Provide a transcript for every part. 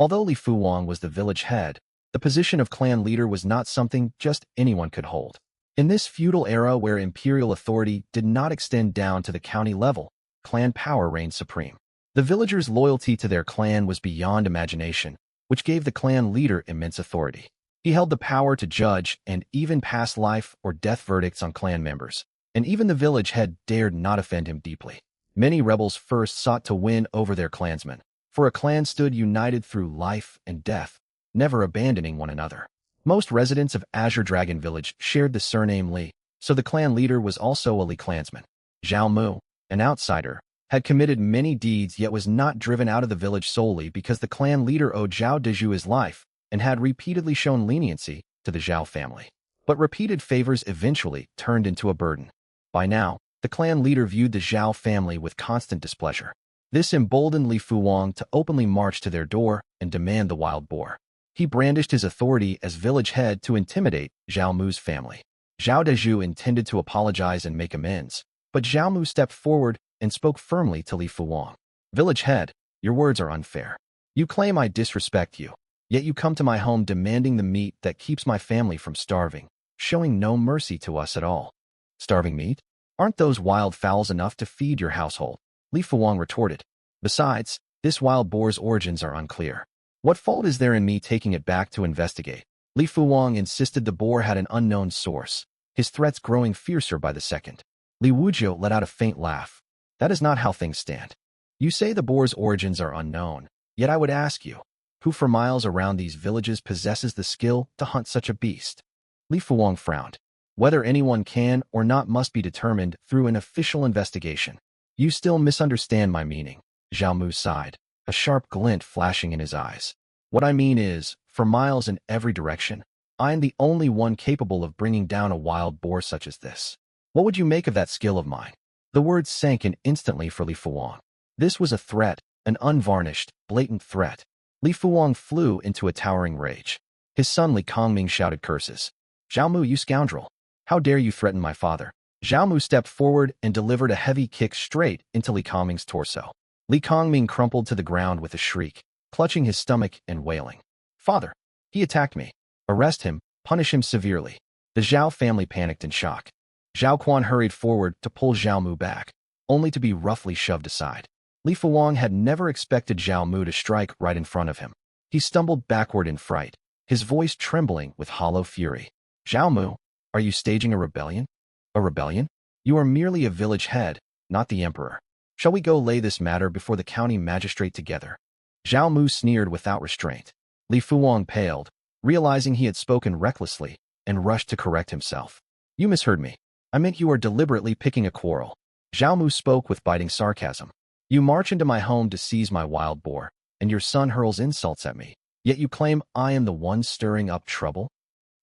Although Li Fuwang was the village head, the position of clan leader was not something just anyone could hold. In this feudal era where imperial authority did not extend down to the county level, clan power reigned supreme. The villagers' loyalty to their clan was beyond imagination, which gave the clan leader immense authority. He held the power to judge and even pass life or death verdicts on clan members, and even the village head dared not offend him deeply. Many rebels first sought to win over their clansmen, for a clan stood united through life and death, never abandoning one another. Most residents of Azure Dragon Village shared the surname Li, so the clan leader was also a Li clansman. Zhao Mu, an outsider, had committed many deeds yet was not driven out of the village solely because the clan leader owed Zhao Dezhu his life and had repeatedly shown leniency to the Zhao family. But repeated favors eventually turned into a burden. By now, the clan leader viewed the Zhao family with constant displeasure. This emboldened Li Fuwang to openly march to their door and demand the wild boar. He brandished his authority as village head to intimidate Zhao Mu's family. Zhao Dezhu intended to apologize and make amends, but Zhao Mu stepped forward and spoke firmly to Li Fuwang. "Village head, your words are unfair. You claim I disrespect you, yet you come to my home demanding the meat that keeps my family from starving, showing no mercy to us at all." "Starving meat? Aren't those wild fowls enough to feed your household?" Li Fuwang retorted. "Besides, this wild boar's origins are unclear. What fault is there in me taking it back to investigate?" Li Fuwang insisted the boar had an unknown source, his threats growing fiercer by the second. Li Wujiu let out a faint laugh. "That is not how things stand. You say the boar's origins are unknown, yet I would ask you, who for miles around these villages possesses the skill to hunt such a beast?" Li Fuwang frowned. "Whether anyone can or not must be determined through an official investigation." "You still misunderstand my meaning," Zhao Mu sighed, a sharp glint flashing in his eyes. "What I mean is, for miles in every direction, I am the only one capable of bringing down a wild boar such as this. What would you make of that skill of mine?" The words sank in instantly for Li Fuwang. This was a threat, an unvarnished, blatant threat. Li Fuwang flew into a towering rage. His son Li Kongming shouted curses. "Zhao Mu, you scoundrel! How dare you threaten my father?" Zhao Mu stepped forward and delivered a heavy kick straight into Li Kongming's torso. Li Kongming crumpled to the ground with a shriek, clutching his stomach and wailing. "Father! He attacked me. Arrest him, punish him severely." The Zhao family panicked in shock. Zhao Quan hurried forward to pull Zhao Mu back, only to be roughly shoved aside. Li Fuwang had never expected Zhao Mu to strike right in front of him. He stumbled backward in fright, his voice trembling with hollow fury. "Zhao Mu, are you staging a rebellion?" "A rebellion? You are merely a village head, not the emperor. Shall we go lay this matter before the county magistrate together?" Zhao Mu sneered without restraint. Li Fuwang paled, realizing he had spoken recklessly, and rushed to correct himself. "You misheard me. I meant you are deliberately picking a quarrel." Zhao Mu spoke with biting sarcasm. "You march into my home to seize my wild boar, and your son hurls insults at me, yet you claim I am the one stirring up trouble?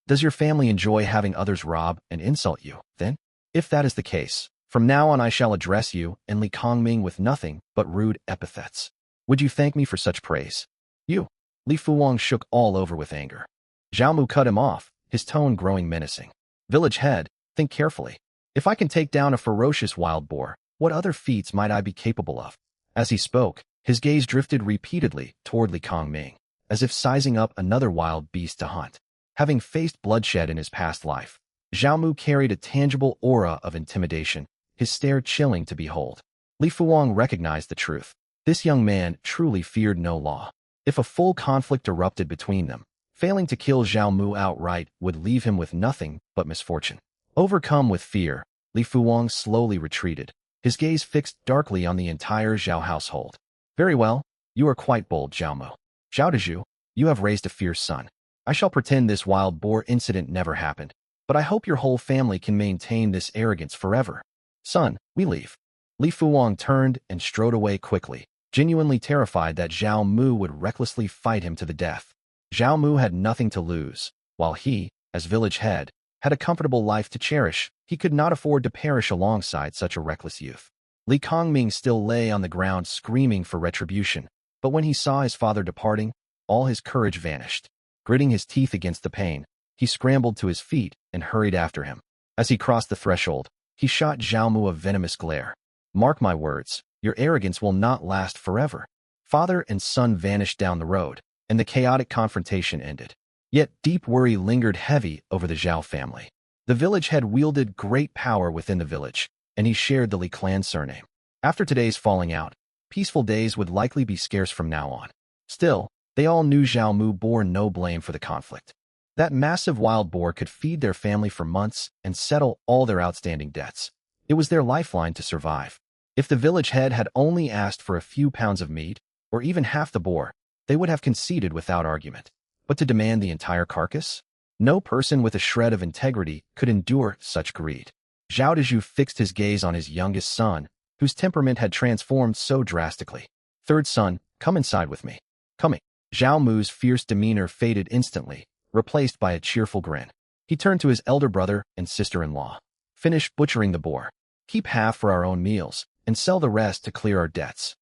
Does your family enjoy having others rob and insult you, then? If that is the case, from now on I shall address you and Li Kongming with nothing but rude epithets. Would you thank me for such praise?" "You!" Li Fuwang shook all over with anger. Zhao Mu cut him off, his tone growing menacing. "Village head, think carefully. If I can take down a ferocious wild boar, what other feats might I be capable of?" As he spoke, his gaze drifted repeatedly toward Li Kongming, as if sizing up another wild beast to hunt. Having faced bloodshed in his past life, Zhao Mu carried a tangible aura of intimidation, his stare chilling to behold. Li Fuwang recognized the truth. This young man truly feared no law. If a full conflict erupted between them, failing to kill Zhao Mu outright would leave him with nothing but misfortune. Overcome with fear, Li Fuwang slowly retreated, his gaze fixed darkly on the entire Zhao household. "Very well, you are quite bold, Zhao Mu. Zhao Dezhu, you have raised a fierce son. I shall pretend this wild boar incident never happened, but I hope your whole family can maintain this arrogance forever. Son, we leave." Li Fuwang turned and strode away quickly, genuinely terrified that Zhao Mu would recklessly fight him to the death. Zhao Mu had nothing to lose, while he, as village head, had a comfortable life to cherish. He could not afford to perish alongside such a reckless youth. Li Kongming still lay on the ground screaming for retribution, but when he saw his father departing, all his courage vanished. Gritting his teeth against the pain, he scrambled to his feet and hurried after him. As he crossed the threshold, he shot Zhao Mu a venomous glare. "Mark my words, your arrogance will not last forever." Father and son vanished down the road, and the chaotic confrontation ended. Yet deep worry lingered heavy over the Zhao family. The village head wielded great power within the village, and he shared the Li clan surname. After today's falling out, peaceful days would likely be scarce from now on. Still, they all knew Zhao Mu bore no blame for the conflict. That massive wild boar could feed their family for months and settle all their outstanding debts. It was their lifeline to survive. If the village head had only asked for a few pounds of meat, or even half the boar, they would have conceded without argument. But to demand the entire carcass? No person with a shred of integrity could endure such greed. Zhao Dezhu fixed his gaze on his youngest son, whose temperament had transformed so drastically. Third son, come inside with me. Coming. Zhao Mu's fierce demeanor faded instantly, replaced by a cheerful grin. He turned to his elder brother and sister-in-law. Finish butchering the boar. Keep half for our own meals, and sell the rest to clear our debts.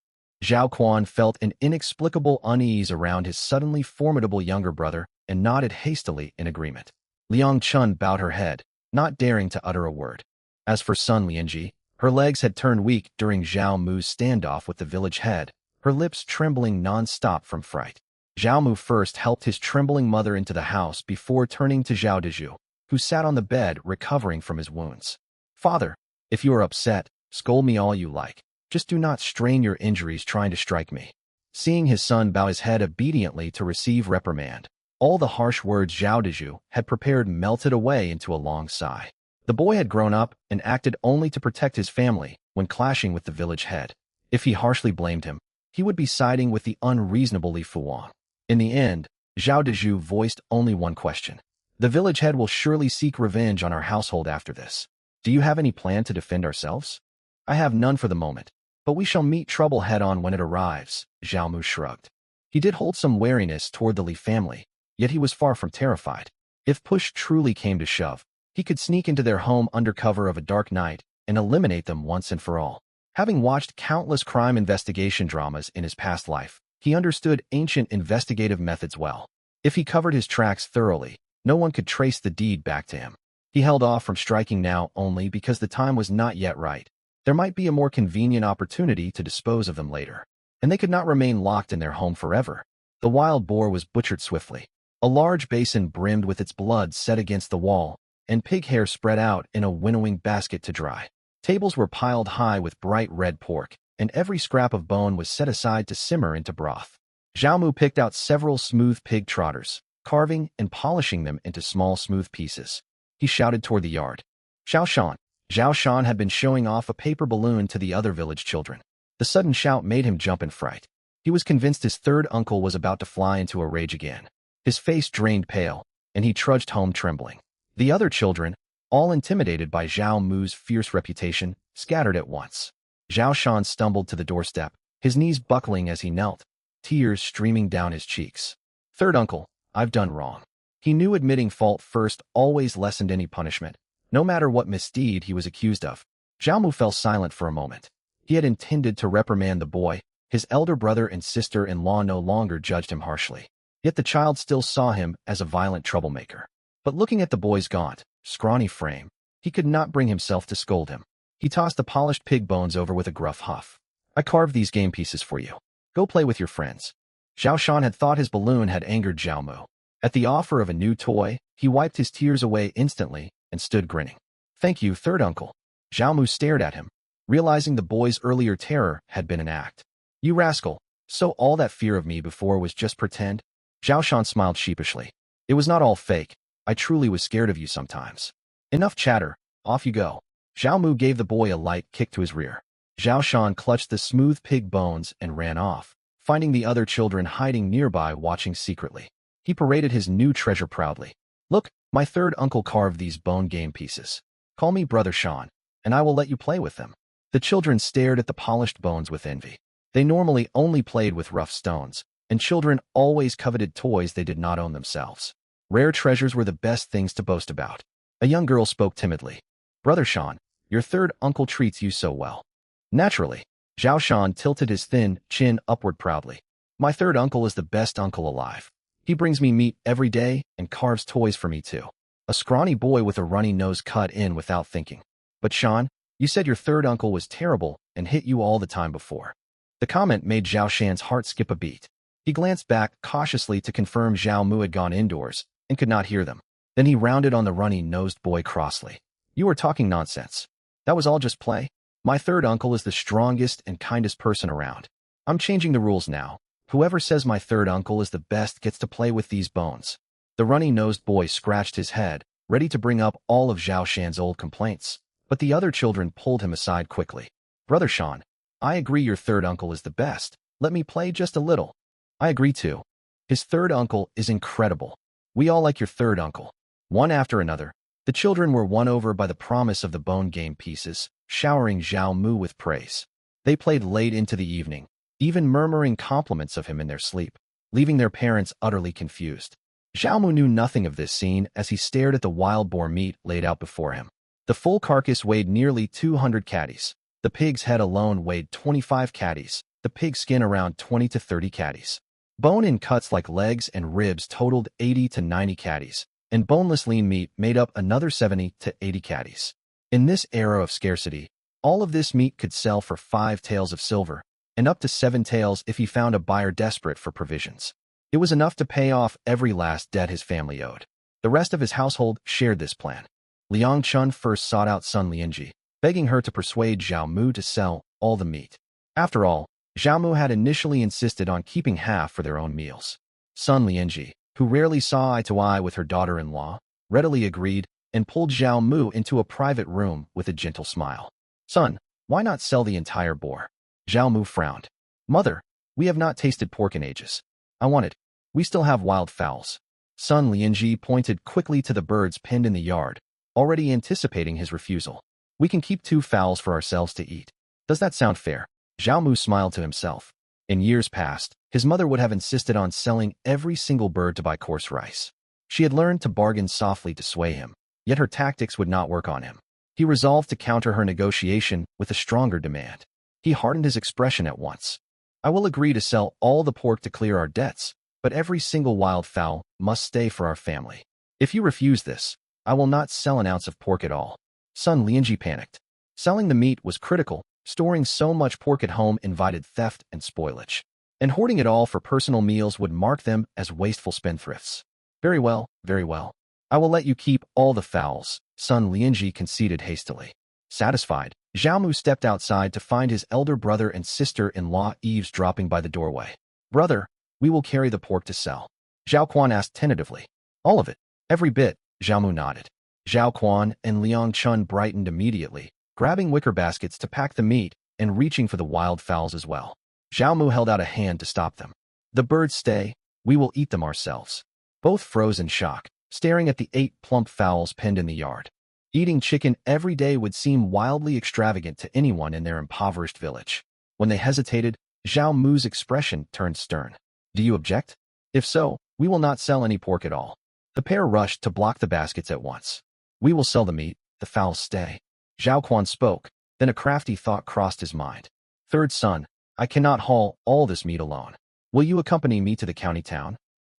Zhao Quan felt an inexplicable unease around his suddenly formidable younger brother and nodded hastily in agreement. Liang Chun bowed her head, not daring to utter a word. As for Sun Lianji, her legs had turned weak during Zhao Mu's standoff with the village head, her lips trembling non-stop from fright. Zhao Mu first helped his trembling mother into the house before turning to Zhao Dezhu, who sat on the bed recovering from his wounds. Father, if you are upset, scold me all you like. Just do not strain your injuries trying to strike me. Seeing his son bow his head obediently to receive reprimand, all the harsh words Zhao Dezhu had prepared melted away into a long sigh. The boy had grown up and acted only to protect his family when clashing with the village head. If he harshly blamed him, he would be siding with the unreasonable Li Fuwang. In the end, Zhao Dezhu voiced only one question. The village head will surely seek revenge on our household after this. Do you have any plan to defend ourselves? I have none for the moment, but we shall meet trouble head-on when it arrives, Zhao Mu shrugged. He did hold some wariness toward the Li family, yet he was far from terrified. If push truly came to shove, he could sneak into their home under cover of a dark night and eliminate them once and for all. Having watched countless crime investigation dramas in his past life, he understood ancient investigative methods well. If he covered his tracks thoroughly, no one could trace the deed back to him. He held off from striking now only because the time was not yet right. There might be a more convenient opportunity to dispose of them later, and they could not remain locked in their home forever. The wild boar was butchered swiftly. A large basin brimmed with its blood set against the wall, and pig hair spread out in a winnowing basket to dry. Tables were piled high with bright red pork, and every scrap of bone was set aside to simmer into broth. Zhao Mu picked out several smooth pig trotters, carving and polishing them into small smooth pieces. He shouted toward the yard. Xiao Shan. Zhao Shan had been showing off a paper balloon to the other village children. The sudden shout made him jump in fright. He was convinced his third uncle was about to fly into a rage again. His face drained pale, and he trudged home trembling. The other children, all intimidated by Zhao Mu's fierce reputation, scattered at once. Zhao Shan stumbled to the doorstep, his knees buckling as he knelt, tears streaming down his cheeks. Third uncle, I've done wrong. He knew admitting fault first always lessened any punishment, no matter what misdeed he was accused of. Zhao Mu fell silent for a moment. He had intended to reprimand the boy. His elder brother and sister-in-law no longer judged him harshly. Yet the child still saw him as a violent troublemaker. But looking at the boy's gaunt, scrawny frame, he could not bring himself to scold him. He tossed the polished pig bones over with a gruff huff. I carved these game pieces for you. Go play with your friends. Zhao Shan had thought his balloon had angered Zhao Mu. At the offer of a new toy, he wiped his tears away instantly and stood grinning. Thank you, third uncle. Zhao Mu stared at him, realizing the boy's earlier terror had been an act. You rascal, so all that fear of me before was just pretend? Zhao Shan smiled sheepishly. It was not all fake. I truly was scared of you sometimes. Enough chatter, off you go. Zhao Mu gave the boy a light kick to his rear. Zhao Shan clutched the smooth pig bones and ran off, finding the other children hiding nearby watching secretly. He paraded his new treasure proudly. Look, my third uncle carved these bone game pieces. Call me Brother Shan, and I will let you play with them. The children stared at the polished bones with envy. They normally only played with rough stones, and children always coveted toys they did not own themselves. Rare treasures were the best things to boast about. A young girl spoke timidly. Brother Shan, your third uncle treats you so well. Naturally, Zhao Shan tilted his thin chin upward proudly. My third uncle is the best uncle alive. He brings me meat every day and carves toys for me too. A scrawny boy with a runny nose cut in without thinking. But Shan, you said your third uncle was terrible and hit you all the time before. The comment made Zhao Shan's heart skip a beat. He glanced back cautiously to confirm Zhao Mu had gone indoors and could not hear them. Then he rounded on the runny-nosed boy crossly. You are talking nonsense. That was all just play. My third uncle is the strongest and kindest person around. I'm changing the rules now. Whoever says my third uncle is the best gets to play with these bones. The runny-nosed boy scratched his head, ready to bring up all of Zhao Shan's old complaints, but the other children pulled him aside quickly. Brother Shan, I agree your third uncle is the best. Let me play just a little. I agree too. His third uncle is incredible. We all like your third uncle. One after another, the children were won over by the promise of the bone game pieces, showering Zhao Mu with praise. They played late into the evening, even murmuring compliments of him in their sleep, leaving their parents utterly confused. Zhao Mu knew nothing of this scene as he stared at the wild boar meat laid out before him. The full carcass weighed nearly 200 caddies. The pig's head alone weighed 25 caddies, the pig's skin around 20 to 30 caddies. Bone in cuts like legs and ribs totaled 80 to 90 caddies, and boneless lean meat made up another 70 to 80 caddies. In this era of scarcity, all of this meat could sell for 5 taels of silver, and up to 7 taels if he found a buyer desperate for provisions. It was enough to pay off every last debt his family owed. The rest of his household shared this plan. Liang Chun first sought out Sun Lianji, begging her to persuade Zhao Mu to sell all the meat. After all, Zhao Mu had initially insisted on keeping half for their own meals. Sun Lianji, who rarely saw eye to eye with her daughter-in-law, readily agreed and pulled Zhao Mu into a private room with a gentle smile. Son, why not sell the entire boar? Zhao Mu frowned. Mother, we have not tasted pork in ages. I want it. We still have wild fowls. Sun Lianji pointed quickly to the birds pinned in the yard, already anticipating his refusal. We can keep 2 fowls for ourselves to eat. Does that sound fair? Zhao Mu smiled to himself. In years past, his mother would have insisted on selling every single bird to buy coarse rice. She had learned to bargain softly to sway him, yet her tactics would not work on him. He resolved to counter her negotiation with a stronger demand. He hardened his expression at once. I will agree to sell all the pork to clear our debts, but every single wild fowl must stay for our family. If you refuse this, I will not sell an ounce of pork at all. Sun Lianji panicked. Selling the meat was critical. Storing so much pork at home invited theft and spoilage. And hoarding it all for personal meals would mark them as wasteful spendthrifts. Very well, very well. I will let you keep all the fowls, Sun Lianji conceded hastily. Satisfied, Zhao Mu stepped outside to find his elder brother and sister-in-law eavesdropping by the doorway. Brother, we will carry the pork to sell. Zhao Quan asked tentatively. All of it, every bit, Zhao Mu nodded. Zhao Quan and Liang Chun brightened immediately, grabbing wicker baskets to pack the meat and reaching for the wild fowls as well. Zhao Mu held out a hand to stop them. The birds stay, we will eat them ourselves. Both froze in shock, staring at the 8 plump fowls penned in the yard. Eating chicken every day would seem wildly extravagant to anyone in their impoverished village. When they hesitated, Zhao Mu's expression turned stern. Do you object? If so, we will not sell any pork at all. The pair rushed to block the baskets at once. We will sell the meat, the fowls stay. Zhao Quan spoke, then a crafty thought crossed his mind. Third son, I cannot haul all this meat alone. Will you accompany me to the county town?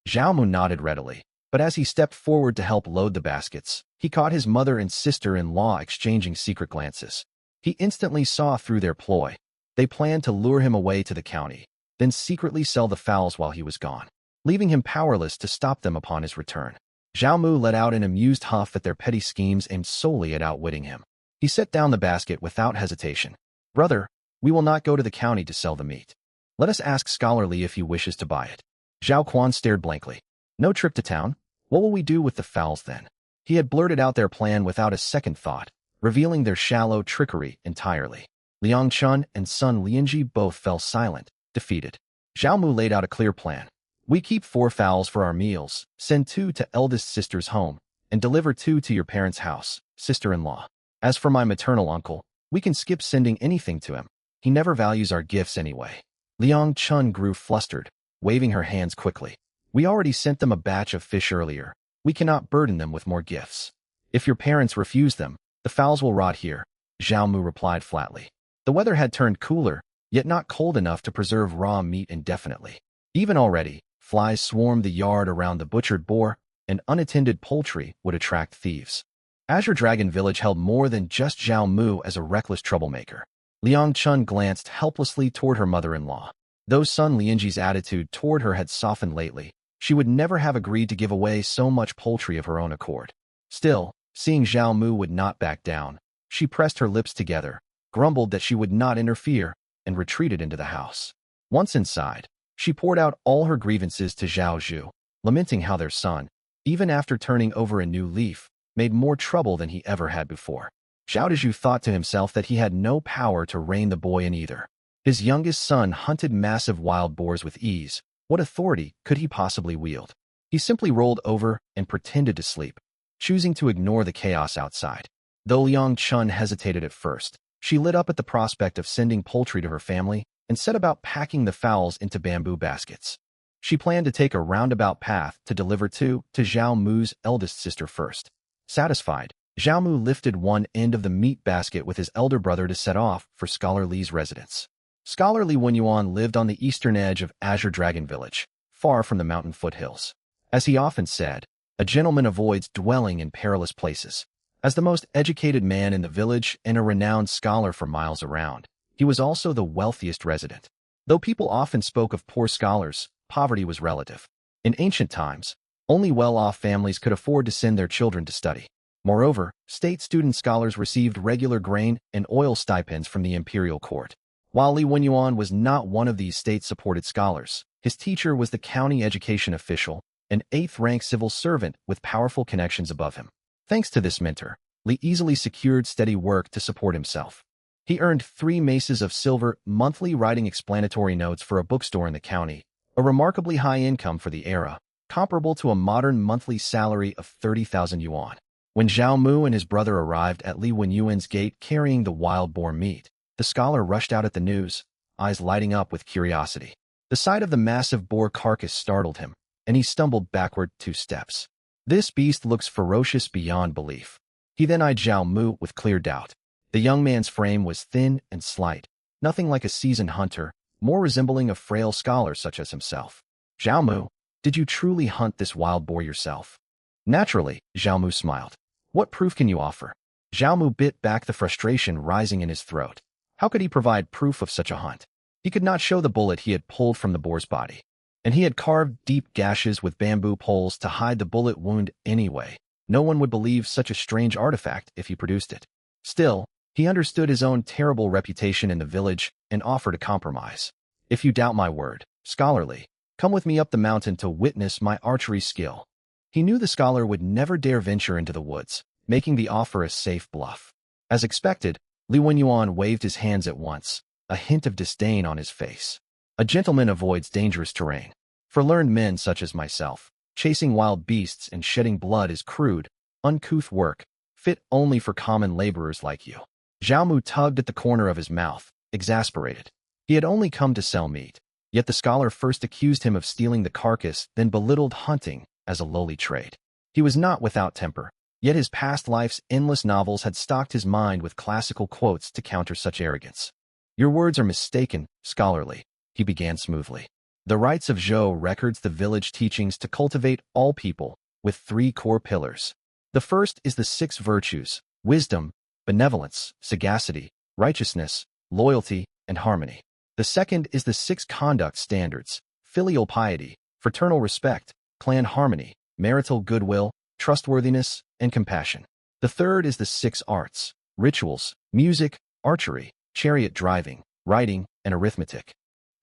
Zhao Mu nodded readily, but as he stepped forward to help load the baskets, he caught his mother and sister-in-law exchanging secret glances. He instantly saw through their ploy. They planned to lure him away to the county, then secretly sell the fowls while he was gone, leaving him powerless to stop them upon his return. Zhao Mu let out an amused huff at their petty schemes aimed solely at outwitting him. He set down the basket without hesitation. Brother, we will not go to the county to sell the meat. Let us ask Scholarly if he wishes to buy it. Zhao Quan stared blankly. No trip to town? What will we do with the fowls then? He had blurted out their plan without a second thought, revealing their shallow trickery entirely. Liang Chun and Sun Lianji both fell silent, defeated. Zhao Mu laid out a clear plan. We keep 4 fowls for our meals, send 2 to eldest sister's home, and deliver 2 to your parents' house, sister-in-law. As for my maternal uncle, we can skip sending anything to him. He never values our gifts anyway. Liang Chun grew flustered, waving her hands quickly. We already sent them a batch of fish earlier. We cannot burden them with more gifts. If your parents refuse them, the fowls will rot here, Zhao Mu replied flatly. The weather had turned cooler, yet not cold enough to preserve raw meat indefinitely. Even already, flies swarmed the yard around the butchered boar, and unattended poultry would attract thieves. Azure Dragon Village held more than just Zhao Mu as a reckless troublemaker. Liang Chun glanced helplessly toward her mother-in-law. Though Sun Lianji's attitude toward her had softened lately, she would never have agreed to give away so much poultry of her own accord. Still, seeing Zhao Mu would not back down, she pressed her lips together, grumbled that she would not interfere, and retreated into the house. Once inside, she poured out all her grievances to Zhao Zhu, lamenting how their son, even after turning over a new leaf, made more trouble than he ever had before. Zhao Zhu thought to himself that he had no power to rein the boy in either. His youngest son hunted massive wild boars with ease. What authority could he possibly wield? He simply rolled over and pretended to sleep, choosing to ignore the chaos outside. Though Liang Chun hesitated at first, she lit up at the prospect of sending poultry to her family and set about packing the fowls into bamboo baskets. She planned to take a roundabout path to deliver to Zhao Mu's eldest sister first. Satisfied, Zhao Mu lifted one end of the meat basket with his elder brother to set off for Scholar Li's residence. Scholar Li Wenyuan lived on the eastern edge of Azure Dragon Village, far from the mountain foothills. As he often said, a gentleman avoids dwelling in perilous places. As the most educated man in the village and a renowned scholar for miles around, he was also the wealthiest resident. Though people often spoke of poor scholars, poverty was relative. In ancient times, only well-off families could afford to send their children to study. Moreover, state student scholars received regular grain and oil stipends from the imperial court. While Li Wenyuan was not one of these state-supported scholars, his teacher was the county education official, an 8th-rank civil servant with powerful connections above him. Thanks to this mentor, Li easily secured steady work to support himself. He earned 3 maces of silver monthly writing explanatory notes for a bookstore in the county, a remarkably high income for the era, comparable to a modern monthly salary of 30,000 yuan. When Zhao Mu and his brother arrived at Li Wenyuan's gate carrying the wild boar meat, the scholar rushed out at the news, eyes lighting up with curiosity. The sight of the massive boar carcass startled him, and he stumbled backward 2 steps. This beast looks ferocious beyond belief. He then eyed Zhao Mu with clear doubt. The young man's frame was thin and slight, nothing like a seasoned hunter, more resembling a frail scholar such as himself. Zhao Mu, did you truly hunt this wild boar yourself? Naturally, Zhao Mu smiled. What proof can you offer? Zhao Mu bit back the frustration rising in his throat. How could he provide proof of such a hunt? He could not show the bullet he had pulled from the boar's body, and he had carved deep gashes with bamboo poles to hide the bullet wound anyway. No one would believe such a strange artifact if he produced it. Still, he understood his own terrible reputation in the village and offered a compromise. If you doubt my word, Scholar Li, come with me up the mountain to witness my archery skill. He knew the scholar would never dare venture into the woods, making the offer a safe bluff. As expected, Li Wenyuan waved his hands at once, a hint of disdain on his face. A gentleman avoids dangerous terrain. For learned men such as myself, chasing wild beasts and shedding blood is crude, uncouth work, fit only for common laborers like you. Zhao Mu tugged at the corner of his mouth, exasperated. He had only come to sell meat, yet the scholar first accused him of stealing the carcass, then belittled hunting as a lowly trade. He was not without temper, yet his past life's endless novels had stocked his mind with classical quotes to counter such arrogance. Your words are mistaken, Scholar Li, he began smoothly. The rites of Zhou records the village teachings to cultivate all people with 3 core pillars. The first is the 6 virtues: wisdom, benevolence, sagacity, righteousness, loyalty, and harmony. The second is the 6 conduct standards: filial piety, fraternal respect, clan harmony, marital goodwill, trustworthiness, and compassion. The third is the 6 arts: rituals, music, archery, chariot driving, writing, and arithmetic.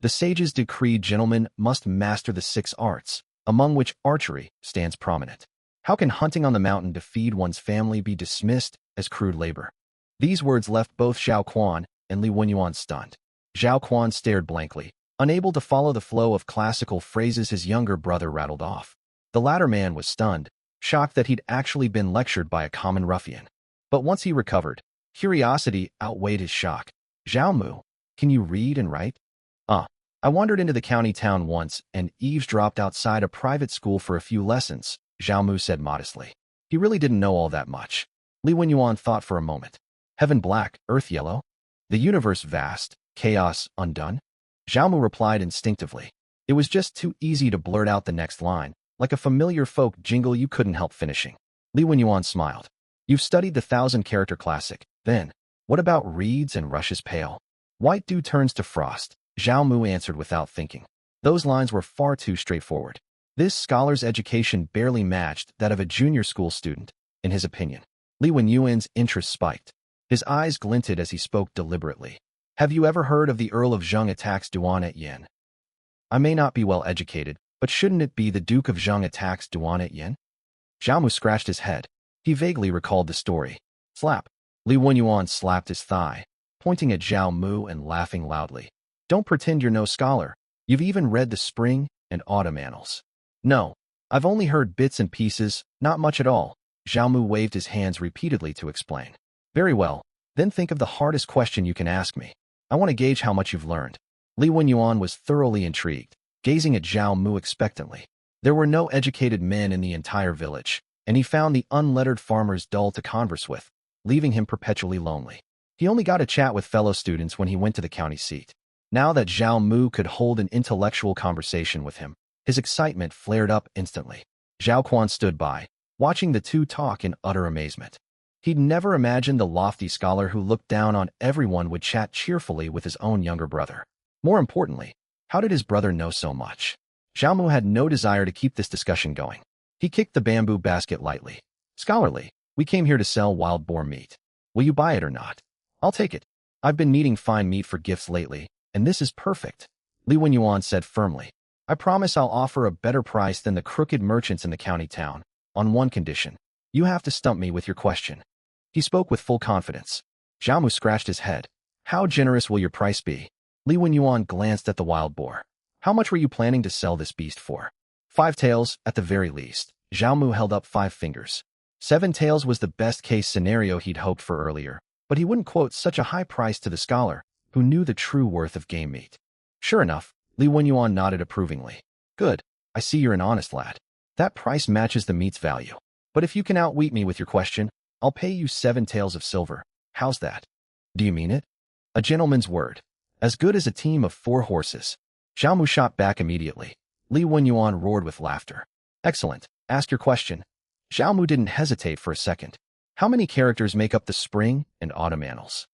The sages decreed gentlemen must master the 6 arts, among which archery stands prominent. How can hunting on the mountain to feed one's family be dismissed as crude labor? These words left both Zhao Quan and Li Wenyuan stunned. Zhao Quan stared blankly, unable to follow the flow of classical phrases his younger brother rattled off. The latter man was stunned, shocked that he'd actually been lectured by a common ruffian. But once he recovered, curiosity outweighed his shock. Zhao Mu, can you read and write? I wandered into the county town once and eavesdropped outside a private school for a few lessons, Zhao Mu said modestly. He really didn't know all that much. Li Wenyuan thought for a moment. Heaven black, earth yellow? The universe vast, chaos undone? Zhao Mu replied instinctively. It was just too easy to blurt out the next line, like a familiar folk jingle you couldn't help finishing. Li Wenyuan smiled. You've studied the 1,000-character classic. Then, what about reeds and rushes pale? White dew turns to frost, Zhao Mu answered without thinking. Those lines were far too straightforward. This scholar's education barely matched that of a junior school student, in his opinion. Li Wenyuan's interest spiked. His eyes glinted as he spoke deliberately. Have you ever heard of the Earl of Zheng attacks Duan at Yin? I may not be well educated, but shouldn't it be the Duke of Zheng attacks Duan at Yin? Zhao Mu scratched his head. He vaguely recalled the story. Slap. Li Wenyuan slapped his thigh, pointing at Zhao Mu and laughing loudly. Don't pretend you're no scholar. You've even read the Spring and Autumn Annals. No, I've only heard bits and pieces, not much at all. Zhao Mu waved his hands repeatedly to explain. Very well, then think of the hardest question you can ask me. I want to gauge how much you've learned. Li Wenyuan was thoroughly intrigued, gazing at Zhao Mu expectantly. There were no educated men in the entire village, and he found the unlettered farmers dull to converse with, leaving him perpetually lonely. He only got a chat with fellow students when he went to the county seat. Now that Zhao Mu could hold an intellectual conversation with him, his excitement flared up instantly. Zhao Quan stood by, watching the two talk in utter amazement. He'd never imagined the lofty scholar who looked down on everyone would chat cheerfully with his own younger brother. More importantly, how did his brother know so much? Zhao Mu had no desire to keep this discussion going. He kicked the bamboo basket lightly. Scholarly, we came here to sell wild boar meat. Will you buy it or not? I'll take it. I've been needing fine meat for gifts lately, and this is perfect. Li Wenyuan said firmly. I promise I'll offer a better price than the crooked merchants in the county town, on one condition. You have to stump me with your question. He spoke with full confidence. Zhao Mu scratched his head. How generous will your price be? Li Wenyuan glanced at the wild boar. How much were you planning to sell this beast for? 5 taels, at the very least. Zhao Mu held up 5 fingers. 7 taels was the best-case scenario he'd hoped for earlier, but he wouldn't quote such a high price to the scholar, who knew the true worth of game meat. Sure enough, Li Wenyuan nodded approvingly. Good. I see you're an honest lad. That price matches the meat's value. But if you can outwit me with your question, I'll pay you 7 taels of silver. How's that? Do you mean it? A gentleman's word. As good as a team of 4 horses. Zhao Mu shot back immediately. Li Wenyuan roared with laughter. Excellent. Ask your question. Zhao Mu didn't hesitate for a second. How many characters make up the Spring and Autumn Annals?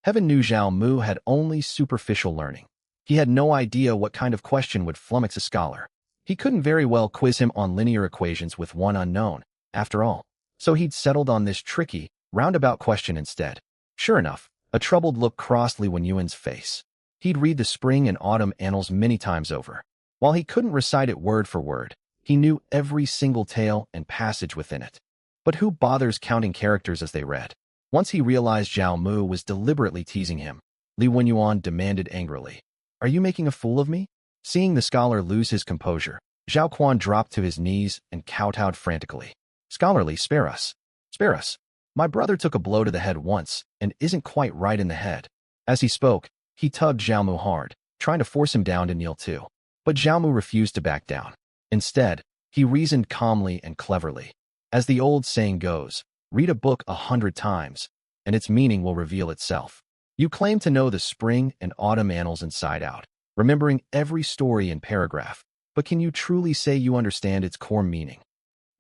Heaven knew Zhao Mu had only superficial learning. He had no idea what kind of question would flummox a scholar. He couldn't very well quiz him on linear equations with one unknown, after all. So he'd settled on this tricky, roundabout question instead. Sure enough, a troubled look crossed Li Wenyuan's face. He'd read the Spring and Autumn Annals many times over. While he couldn't recite it word for word, he knew every single tale and passage within it. But who bothers counting characters as they read? Once he realized Zhao Mu was deliberately teasing him, Li Wenyuan demanded angrily. Are you making a fool of me? Seeing the scholar lose his composure, Zhao Quan dropped to his knees and kowtowed frantically. Scholarly, spare us. Spare us. My brother took a blow to the head once and isn't quite right in the head. As he spoke, he tugged Zhao Mu hard, trying to force him down to kneel too. But Zhao Mu refused to back down. Instead, he reasoned calmly and cleverly. As the old saying goes, read a book 100 times, and its meaning will reveal itself. You claim to know the Spring and Autumn Annals inside out, remembering every story and paragraph, but can you truly say you understand its core meaning?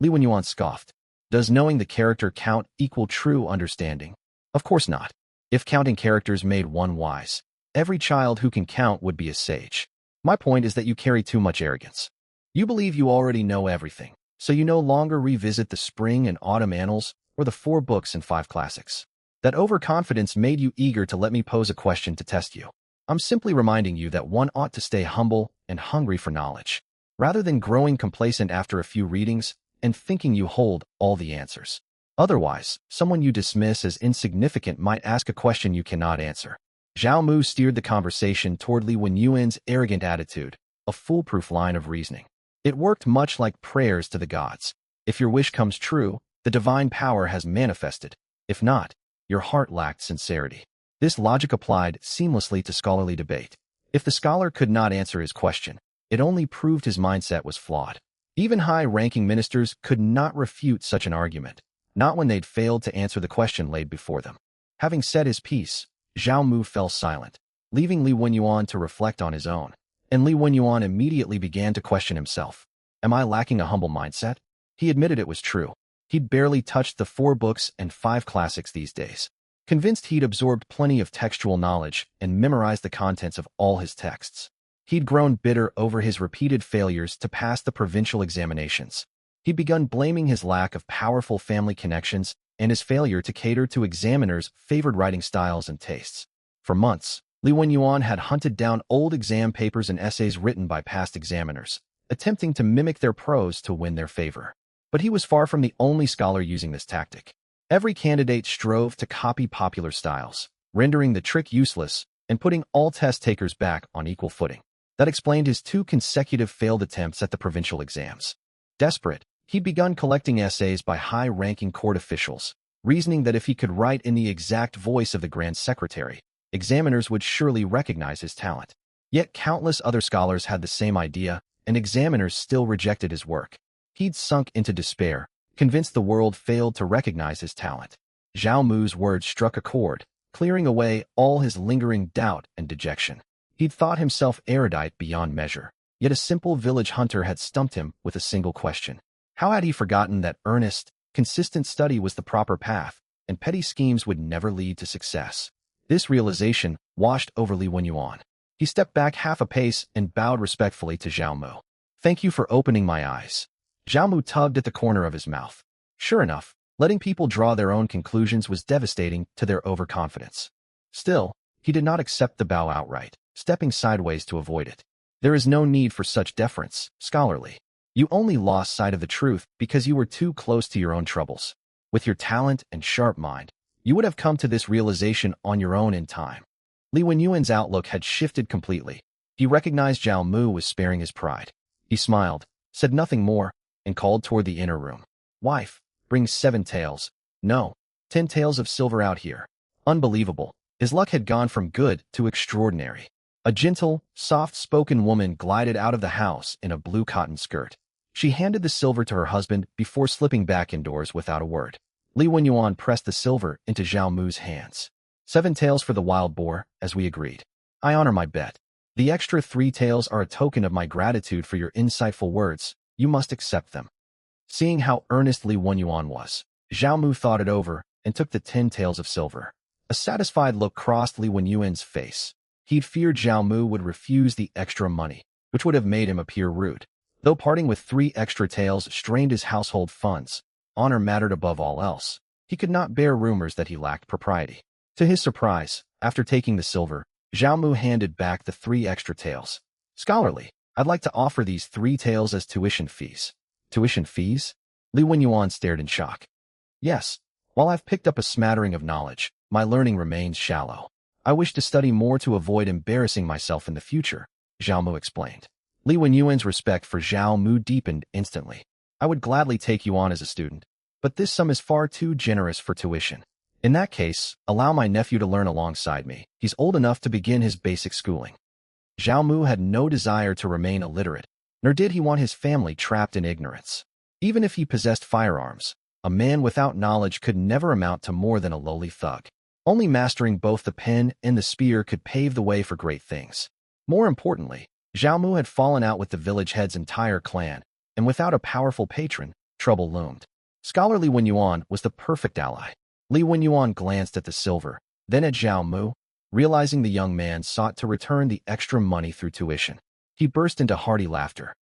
Li Wenyuan scoffed. Does knowing the character count equal true understanding? Of course not. If counting characters made one wise, every child who can count would be a sage. My point is that you carry too much arrogance. You believe you already know everything, so you no longer revisit the Spring and Autumn Annals or the 4 books and 5 classics. That overconfidence made you eager to let me pose a question to test you. I'm simply reminding you that one ought to stay humble and hungry for knowledge, rather than growing complacent after a few readings and thinking you hold all the answers. Otherwise, someone you dismiss as insignificant might ask a question you cannot answer. Zhao Mu steered the conversation toward Li Wenyuan's arrogant attitude, a foolproof line of reasoning. It worked much like prayers to the gods. If your wish comes true, the divine power has manifested. If not, your heart lacked sincerity. This logic applied seamlessly to scholarly debate. If the scholar could not answer his question, it only proved his mindset was flawed. Even high-ranking ministers could not refute such an argument, not when they'd failed to answer the question laid before them. Having said his piece, Zhao Mu fell silent, leaving Li Wenyuan to reflect on his own. And Li Wenyuan immediately began to question himself. Am I lacking a humble mindset? He admitted it was true. He'd barely touched the 4 books and 5 classics these days. convinced he'd absorbed plenty of textual knowledge and memorized the contents of all his texts. He'd grown bitter over his repeated failures to pass the provincial examinations. He'd begun blaming his lack of powerful family connections and his failure to cater to examiners' favored writing styles and tastes. For months, Li Wenyuan had hunted down old exam papers and essays written by past examiners, attempting to mimic their prose to win their favor. But he was far from the only scholar using this tactic. Every candidate strove to copy popular styles, rendering the trick useless and putting all test takers back on equal footing. That explained his 2 consecutive failed attempts at the provincial exams. Desperate, he'd begun collecting essays by high-ranking court officials, reasoning that if he could write in the exact voice of the Grand Secretary, examiners would surely recognize his talent. Yet countless other scholars had the same idea, and examiners still rejected his work. He'd sunk into despair, convinced the world failed to recognize his talent. Zhao Mu's words struck a chord, clearing away all his lingering doubt and dejection. He'd thought himself erudite beyond measure, yet a simple village hunter had stumped him with a single question. How had he forgotten that earnest, consistent study was the proper path, and petty schemes would never lead to success? This realization washed over Li Wenyuan. He stepped back half a pace and bowed respectfully to Zhao Mu. "Thank you for opening my eyes." Zhao Mu tugged at the corner of his mouth. Sure enough, letting people draw their own conclusions was devastating to their overconfidence. Still, he did not accept the bow outright, stepping sideways to avoid it. "There is no need for such deference, scholarly. You only lost sight of the truth because you were too close to your own troubles. With your talent and sharp mind, you would have come to this realization on your own in time." Li Wenyuan's outlook had shifted completely. He recognized Zhao Mu was sparing his pride. He smiled, said nothing more, and called toward the inner room. "Wife, bring 7 taels. No, 10 taels of silver out here." Unbelievable. His luck had gone from good to extraordinary. A gentle, soft-spoken woman glided out of the house in a blue cotton skirt. She handed the silver to her husband before slipping back indoors without a word. Li Wenyuan pressed the silver into Zhao Mu's hands. 7 taels for the wild boar, as we agreed. I honor my bet. The extra 3 taels are a token of my gratitude for your insightful words. You must accept them." Seeing how earnest Li Wenyuan was, Zhao Mu thought it over and took the 10 taels of silver. A satisfied look crossed Li Wenyuan's face. He'd feared Zhao Mu would refuse the extra money, which would have made him appear rude. Though parting with 3 extra taels strained his household funds, honor mattered above all else. He could not bear rumors that he lacked propriety. To his surprise, after taking the silver, Zhao Mu handed back the 3 extra taels. "Scholarly, I'd like to offer these 3 taels as tuition fees." "Tuition fees?" Li Wenyuan stared in shock. "Yes, while I've picked up a smattering of knowledge, my learning remains shallow. I wish to study more to avoid embarrassing myself in the future," Zhao Mu explained. Li Wenyuan's respect for Zhao Mu deepened instantly. "I would gladly take you on as a student, but this sum is far too generous for tuition. In that case, allow my nephew to learn alongside me. He's old enough to begin his basic schooling." Zhao Mu had no desire to remain illiterate, nor did he want his family trapped in ignorance. Even if he possessed firearms, a man without knowledge could never amount to more than a lowly thug. Only mastering both the pen and the spear could pave the way for great things. More importantly, Zhao Mu had fallen out with the village head's entire clan, and without a powerful patron, trouble loomed. Scholar Li Wenyuan was the perfect ally. Li Wenyuan glanced at the silver, then at Zhao Mu, realizing the young man sought to return the extra money through tuition. He burst into hearty laughter.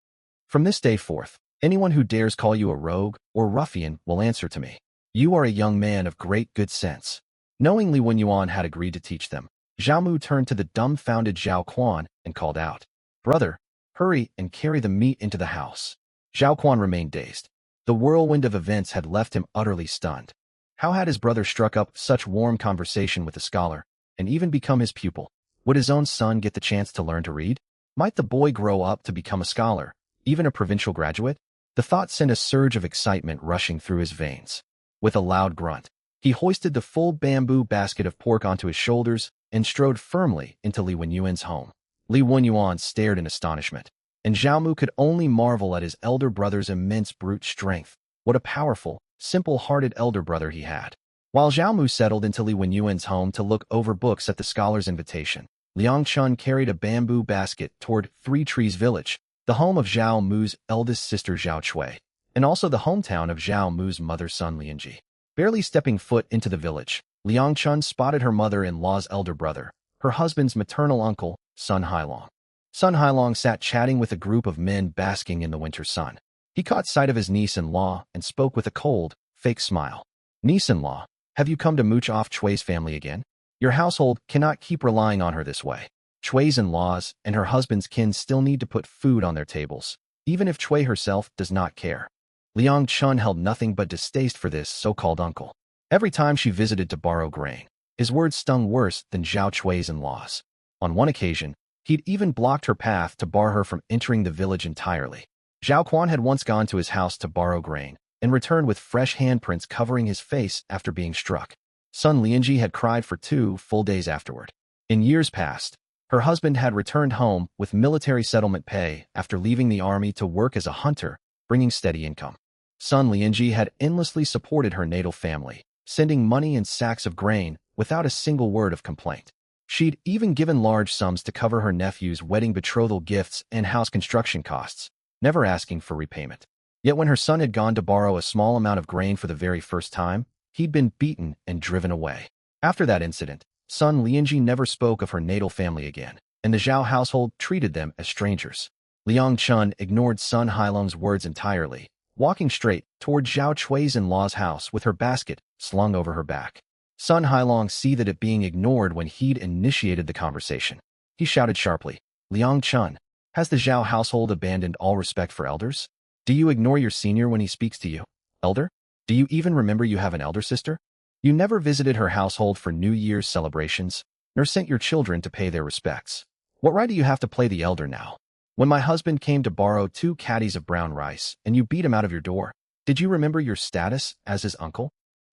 "From this day forth, anyone who dares call you a rogue or ruffian will answer to me. You are a young man of great good sense." Knowing Li Wenyuan had agreed to teach them, Zhao Mu turned to the dumbfounded Zhao Quan and called out, "Brother, hurry and carry the meat into the house." Zhao Quan remained dazed. The whirlwind of events had left him utterly stunned. How had his brother struck up such warm conversation with the scholar, and even become his pupil? Would his own son get the chance to learn to read? Might the boy grow up to become a scholar, even a provincial graduate? The thought sent a surge of excitement rushing through his veins. With a loud grunt, he hoisted the full bamboo basket of pork onto his shoulders and strode firmly into Li Wenyuan's home. Li Wenyuan stared in astonishment, and Zhao Mu could only marvel at his elder brother's immense brute strength. What a powerful, simple-hearted elder brother he had. While Zhao Mu settled into Li Wenyuan's home to look over books at the scholar's invitation, Liang Chun carried a bamboo basket toward Three Trees Village, the home of Zhao Mu's eldest sister Zhao Chui, and also the hometown of Zhao Mu's mother's son Lianji. Barely stepping foot into the village, Liang Chun spotted her mother-in-law's elder brother, her husband's maternal uncle, Sun Hailong. Sun Hailong sat chatting with a group of men basking in the winter sun. He caught sight of his niece-in-law and spoke with a cold, fake smile. "Niece-in-law, have you come to mooch off Chui's family again? Your household cannot keep relying on her this way. Chui's in-laws and her husband's kin still need to put food on their tables, even if Chui herself does not care." Liang Chun held nothing but distaste for this so-called uncle. Every time she visited to borrow grain, his words stung worse than Zhao Chui's in-laws. On one occasion, he'd even blocked her path to bar her from entering the village entirely. Zhao Quan had once gone to his house to borrow grain and returned with fresh handprints covering his face after being struck. Sun Lianji had cried for 2 full days afterward. In years past, her husband had returned home with military settlement pay after leaving the army to work as a hunter, bringing steady income. Sun Lianji had endlessly supported her natal family, sending money and sacks of grain without a single word of complaint. She'd even given large sums to cover her nephew's wedding betrothal gifts and house construction costs, never asking for repayment. Yet when her son had gone to borrow a small amount of grain for the very first time, he'd been beaten and driven away. After that incident, Sun Lianji never spoke of her natal family again, and the Zhao household treated them as strangers. Liang Chun ignored Sun Hailong's words entirely, walking straight toward Zhao Chui's in-law's house with her basket slung over her back. Sun Hailong see that it being ignored when he'd initiated the conversation. He shouted sharply, "Liang Chun, has the Zhao household abandoned all respect for elders? Do you ignore your senior when he speaks to you? Elder? Do you even remember you have an elder sister? You never visited her household for New Year's celebrations, nor sent your children to pay their respects. What right do you have to play the elder now? When my husband came to borrow 2 caddies of brown rice and you beat him out of your door, did you remember your status as his uncle?"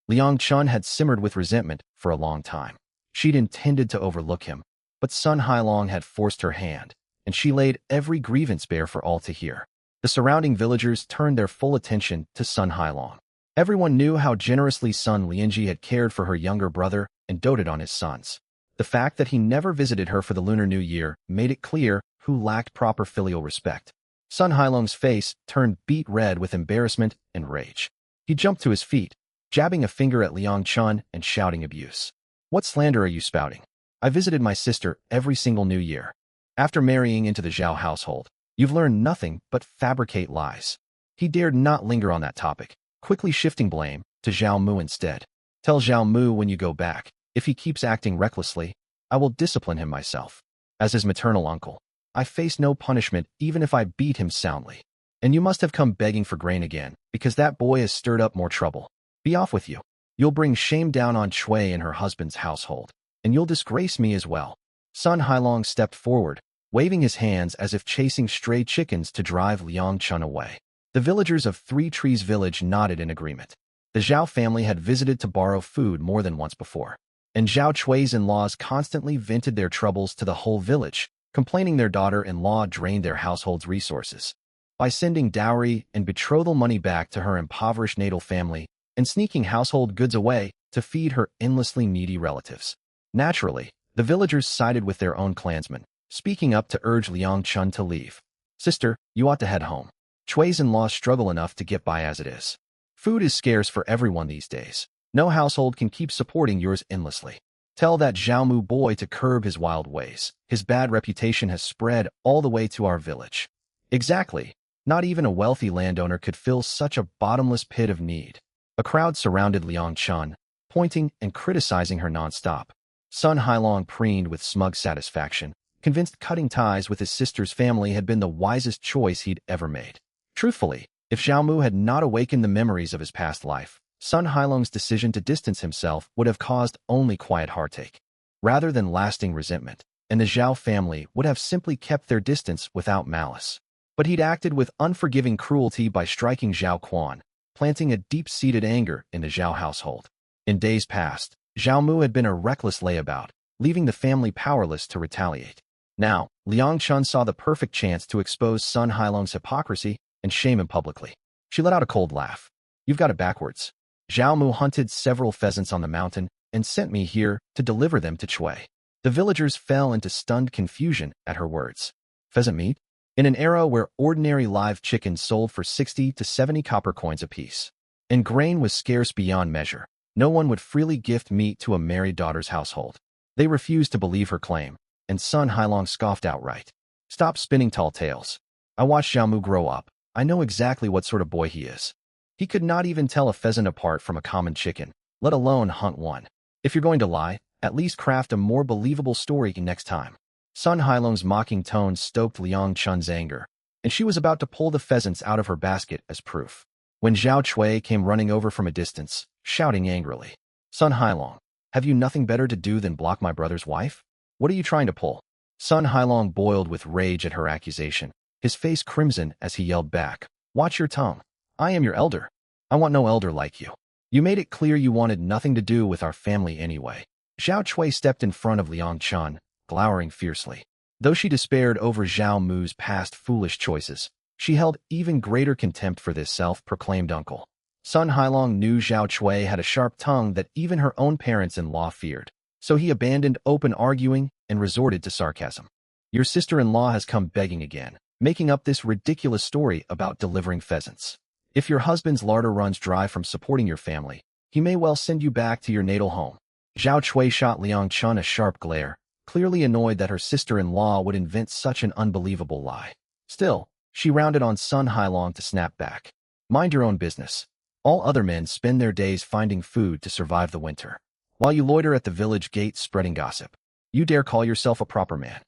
Liang Chun had simmered with resentment for a long time. She'd intended to overlook him, but Sun Hailong had forced her hand, and she laid every grievance bare for all to hear. The surrounding villagers turned their full attention to Sun Hailong. Everyone knew how generously Sun Lianji had cared for her younger brother and doted on his sons. The fact that he never visited her for the Lunar New Year made it clear who lacked proper filial respect. Sun Hailong's face turned beet red with embarrassment and rage. He jumped to his feet, jabbing a finger at Liang Chun and shouting abuse. "What slander are you spouting? I visited my sister every single New Year. After marrying into the Zhao household, you've learned nothing but fabricate lies." He dared not linger on that topic, quickly shifting blame to Zhao Mu instead. "Tell Zhao Mu when you go back, if he keeps acting recklessly, I will discipline him myself. As his maternal uncle, I face no punishment even if I beat him soundly. And you must have come begging for grain again, because that boy has stirred up more trouble. Be off with you. You'll bring shame down on Chui and her husband's household, and you'll disgrace me as well." Sun Hailong stepped forward, waving his hands as if chasing stray chickens to drive Liang Chun away. The villagers of Three Trees Village nodded in agreement. The Zhao family had visited to borrow food more than once before, and Zhao Chui's in-laws constantly vented their troubles to the whole village, complaining their daughter-in-law drained their household's resources. By sending dowry and betrothal money back to her impoverished natal family, and sneaking household goods away to feed her endlessly needy relatives. Naturally, the villagers sided with their own clansmen, speaking up to urge Liang Chun to leave. "Sister, you ought to head home. Chui's in-laws struggle enough to get by as it is. Food is scarce for everyone these days. No household can keep supporting yours endlessly. Tell that Zhaomu boy to curb his wild ways. His bad reputation has spread all the way to our village." Exactly. Not even a wealthy landowner could fill such a bottomless pit of need. A crowd surrounded Liang Chun, pointing and criticizing her nonstop. Sun Hailong preened with smug satisfaction, convinced cutting ties with his sister's family had been the wisest choice he'd ever made. Truthfully, if Zhaomu had not awakened the memories of his past life, Sun Hailong's decision to distance himself would have caused only quiet heartache, rather than lasting resentment, and the Zhao family would have simply kept their distance without malice. But he'd acted with unforgiving cruelty by striking Zhao Quan, planting a deep-seated anger in the Zhao household. In days past, Zhao Mu had been a reckless layabout, leaving the family powerless to retaliate. Now, Liang Chun saw the perfect chance to expose Sun Hailong's hypocrisy and shame him publicly. She let out a cold laugh. "You've got it backwards. Zhao Mu hunted several pheasants on the mountain and sent me here to deliver them to Chui." The villagers fell into stunned confusion at her words. Pheasant meat? In an era where ordinary live chickens sold for 60 to 70 copper coins apiece, and grain was scarce beyond measure, No one would freely gift meat to a married daughter's household. They refused to believe her claim, and Sun Hailong scoffed outright. Stop spinning tall tales. I watched Xiao Mu grow up. I know exactly what sort of boy he is. He could not even tell a pheasant apart from a common chicken, let alone hunt one. If you're going to lie, at least craft a more believable story next time. Sun Hailong's mocking tone stoked Liang Chun's anger, and she was about to pull the pheasants out of her basket as proof, when Zhao Chui came running over from a distance, shouting angrily, Sun Hailong, have you nothing better to do than block my brother's wife? What are you trying to pull? Sun Hailong boiled with rage at her accusation, his face crimson as he yelled back, watch your tongue. I am your elder. I want no elder like you. You made it clear you wanted nothing to do with our family anyway. Zhao Chui stepped in front of Liang Chun, glowering fiercely. Though she despaired over Zhao Mu's past foolish choices, she held even greater contempt for this self-proclaimed uncle. Sun Hailong knew Zhao Chui had a sharp tongue that even her own parents-in-law feared, so he abandoned open arguing and resorted to sarcasm. Your sister-in-law has come begging again, making up this ridiculous story about delivering pheasants. If your husband's larder runs dry from supporting your family, he may well send you back to your natal home. Zhao Chui shot Liang Chun a sharp glare, clearly annoyed that her sister-in-law would invent such an unbelievable lie. Still, she rounded on Sun Hailong to snap back. Mind your own business. All other men spend their days finding food to survive the winter, while you loiter at the village gate spreading gossip. You dare call yourself a proper man?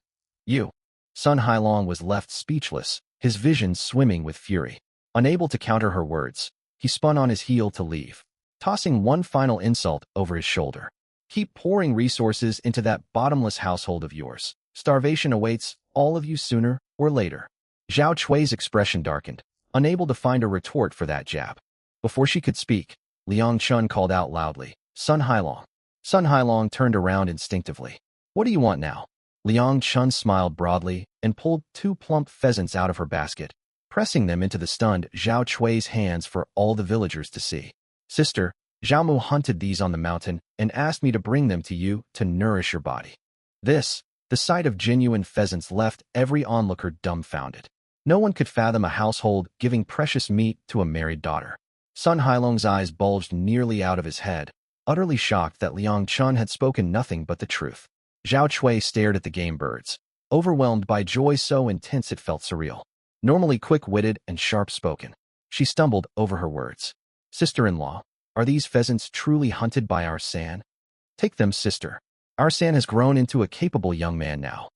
You. Sun Hailong was left speechless, his vision swimming with fury. Unable to counter her words, he spun on his heel to leave, tossing one final insult over his shoulder. Keep pouring resources into that bottomless household of yours. Starvation awaits all of you sooner or later. Zhao Chui's expression darkened, unable to find a retort for that jab. Before she could speak, Liang Chun called out loudly, Sun Hailong. Sun Hailong turned around instinctively. What do you want now? Liang Chun smiled broadly and pulled 2 plump pheasants out of her basket, pressing them into the stunned Zhao Chui's hands for all the villagers to see. Sister, Zhao Mu hunted these on the mountain and asked me to bring them to you to nourish your body. The sight of genuine pheasants left every onlooker dumbfounded. No one could fathom a household giving precious meat to a married daughter. Sun Hailong's eyes bulged nearly out of his head, utterly shocked that Liang Chun had spoken nothing but the truth. Zhao Chui stared at the game birds, overwhelmed by joy so intense it felt surreal. Normally quick-witted and sharp-spoken, she stumbled over her words. Sister-in-law, are these pheasants truly hunted by our San? Take them, sister. Our San has grown into a capable young man now.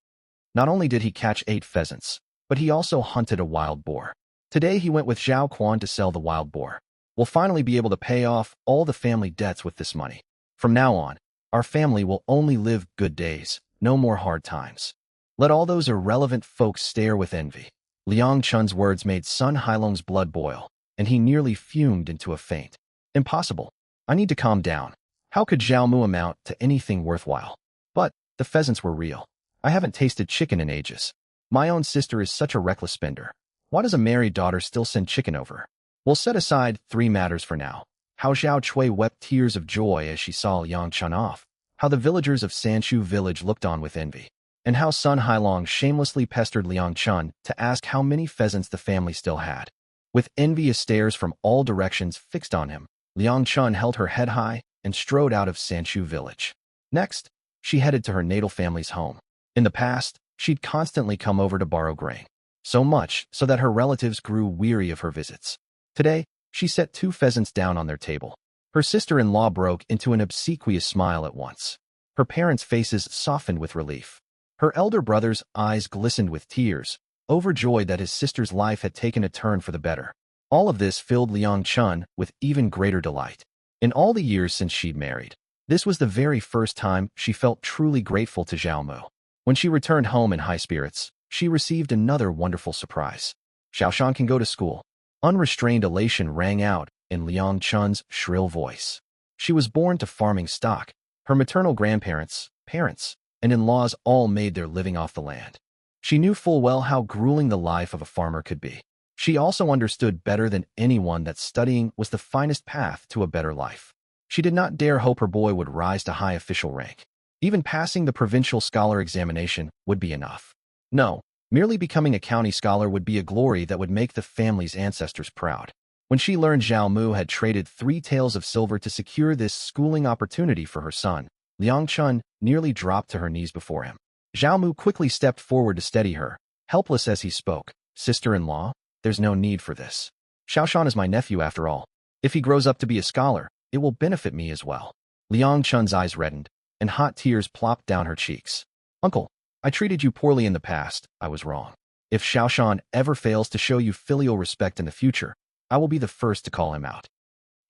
Not only did he catch 8 pheasants, but he also hunted a wild boar. Today he went with Zhao Quan to sell the wild boar. We'll finally be able to pay off all the family debts with this money. From now on, our family will only live good days, no more hard times. Let all those irrelevant folks stare with envy. Liang Chun's words made Sun Hailong's blood boil, and he nearly fumed into a faint. Impossible. I need to calm down. How could Zhao Mu amount to anything worthwhile? But the pheasants were real. I haven't tasted chicken in ages. My own sister is such a reckless spender. Why does a married daughter still send chicken over? We'll set aside 3 matters for now. How Zhao Chui wept tears of joy as she saw Liang Chun off. How the villagers of Sanchu village looked on with envy. And how Sun Hailong shamelessly pestered Liang Chun to ask how many pheasants the family still had. With envious stares from all directions fixed on him, Liang Chun held her head high and strode out of Sanchu village. Next, she headed to her natal family's home. In the past, she'd constantly come over to borrow grain. So much so that her relatives grew weary of her visits. Today, she set 2 pheasants down on their table. Her sister-in-law broke into an obsequious smile at once. Her parents' faces softened with relief. Her elder brother's eyes glistened with tears, overjoyed that his sister's life had taken a turn for the better. All of this filled Liang Chun with even greater delight. In all the years since she'd married, this was the very first time she felt truly grateful to Zhao Mu. When she returned home in high spirits, she received another wonderful surprise. Xiaoshan can go to school. Unrestrained elation rang out in Liang Chun's shrill voice. She was born to farming stock. Her maternal grandparents, parents, and in-laws all made their living off the land. She knew full well how grueling the life of a farmer could be. She also understood better than anyone that studying was the finest path to a better life. She did not dare hope her boy would rise to high official rank. Even passing the provincial scholar examination would be enough. No, merely becoming a county scholar would be a glory that would make the family's ancestors proud. When she learned Zhao Mu had traded 3 taels of silver to secure this schooling opportunity for her son, Liang Chun nearly dropped to her knees before him. Zhao Mu quickly stepped forward to steady her, helpless as he spoke. Sister-in-law, there's no need for this. Xiaoshan is my nephew after all. If he grows up to be a scholar, it will benefit me as well. Liang Chun's eyes reddened, and hot tears plopped down her cheeks. Uncle, I treated you poorly in the past. I was wrong. If Xiaoshan ever fails to show you filial respect in the future, I will be the first to call him out.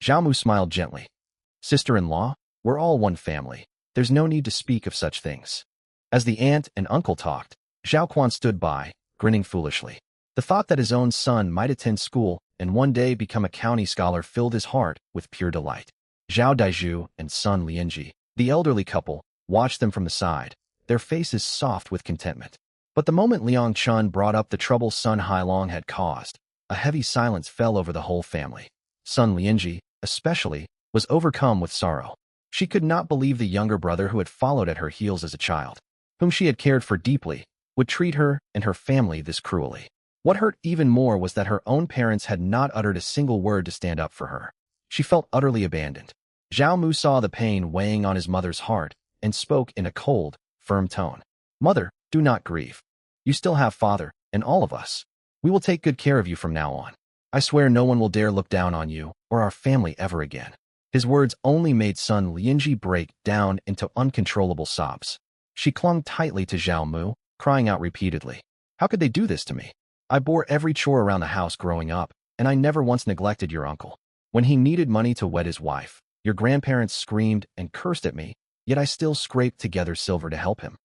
Zhao Mu smiled gently. Sister-in-law, we're all one family. There's no need to speak of such things. As the aunt and uncle talked, Zhao Quan stood by, grinning foolishly. The thought that his own son might attend school and one day become a county scholar filled his heart with pure delight. Zhao Daizhu and son Lianji, the elderly couple, watched them from the side, their faces soft with contentment. But the moment Liang Chun brought up the trouble son Hailong had caused, a heavy silence fell over the whole family. Son Lianji, especially, was overcome with sorrow. She could not believe the younger brother who had followed at her heels as a child, whom she had cared for deeply, would treat her and her family this cruelly. What hurt even more was that her own parents had not uttered a single word to stand up for her. She felt utterly abandoned. Zhao Mu saw the pain weighing on his mother's heart and spoke in a cold, firm tone. Mother, do not grieve. You still have father, and all of us. We will take good care of you from now on. I swear no one will dare look down on you or our family ever again. His words only made son Lianji break down into uncontrollable sobs. She clung tightly to Zhao Mu, crying out repeatedly. How could they do this to me? I bore every chore around the house growing up, and I never once neglected your uncle. When he needed money to wed his wife, your grandparents screamed and cursed at me, yet I still scraped together silver to help him.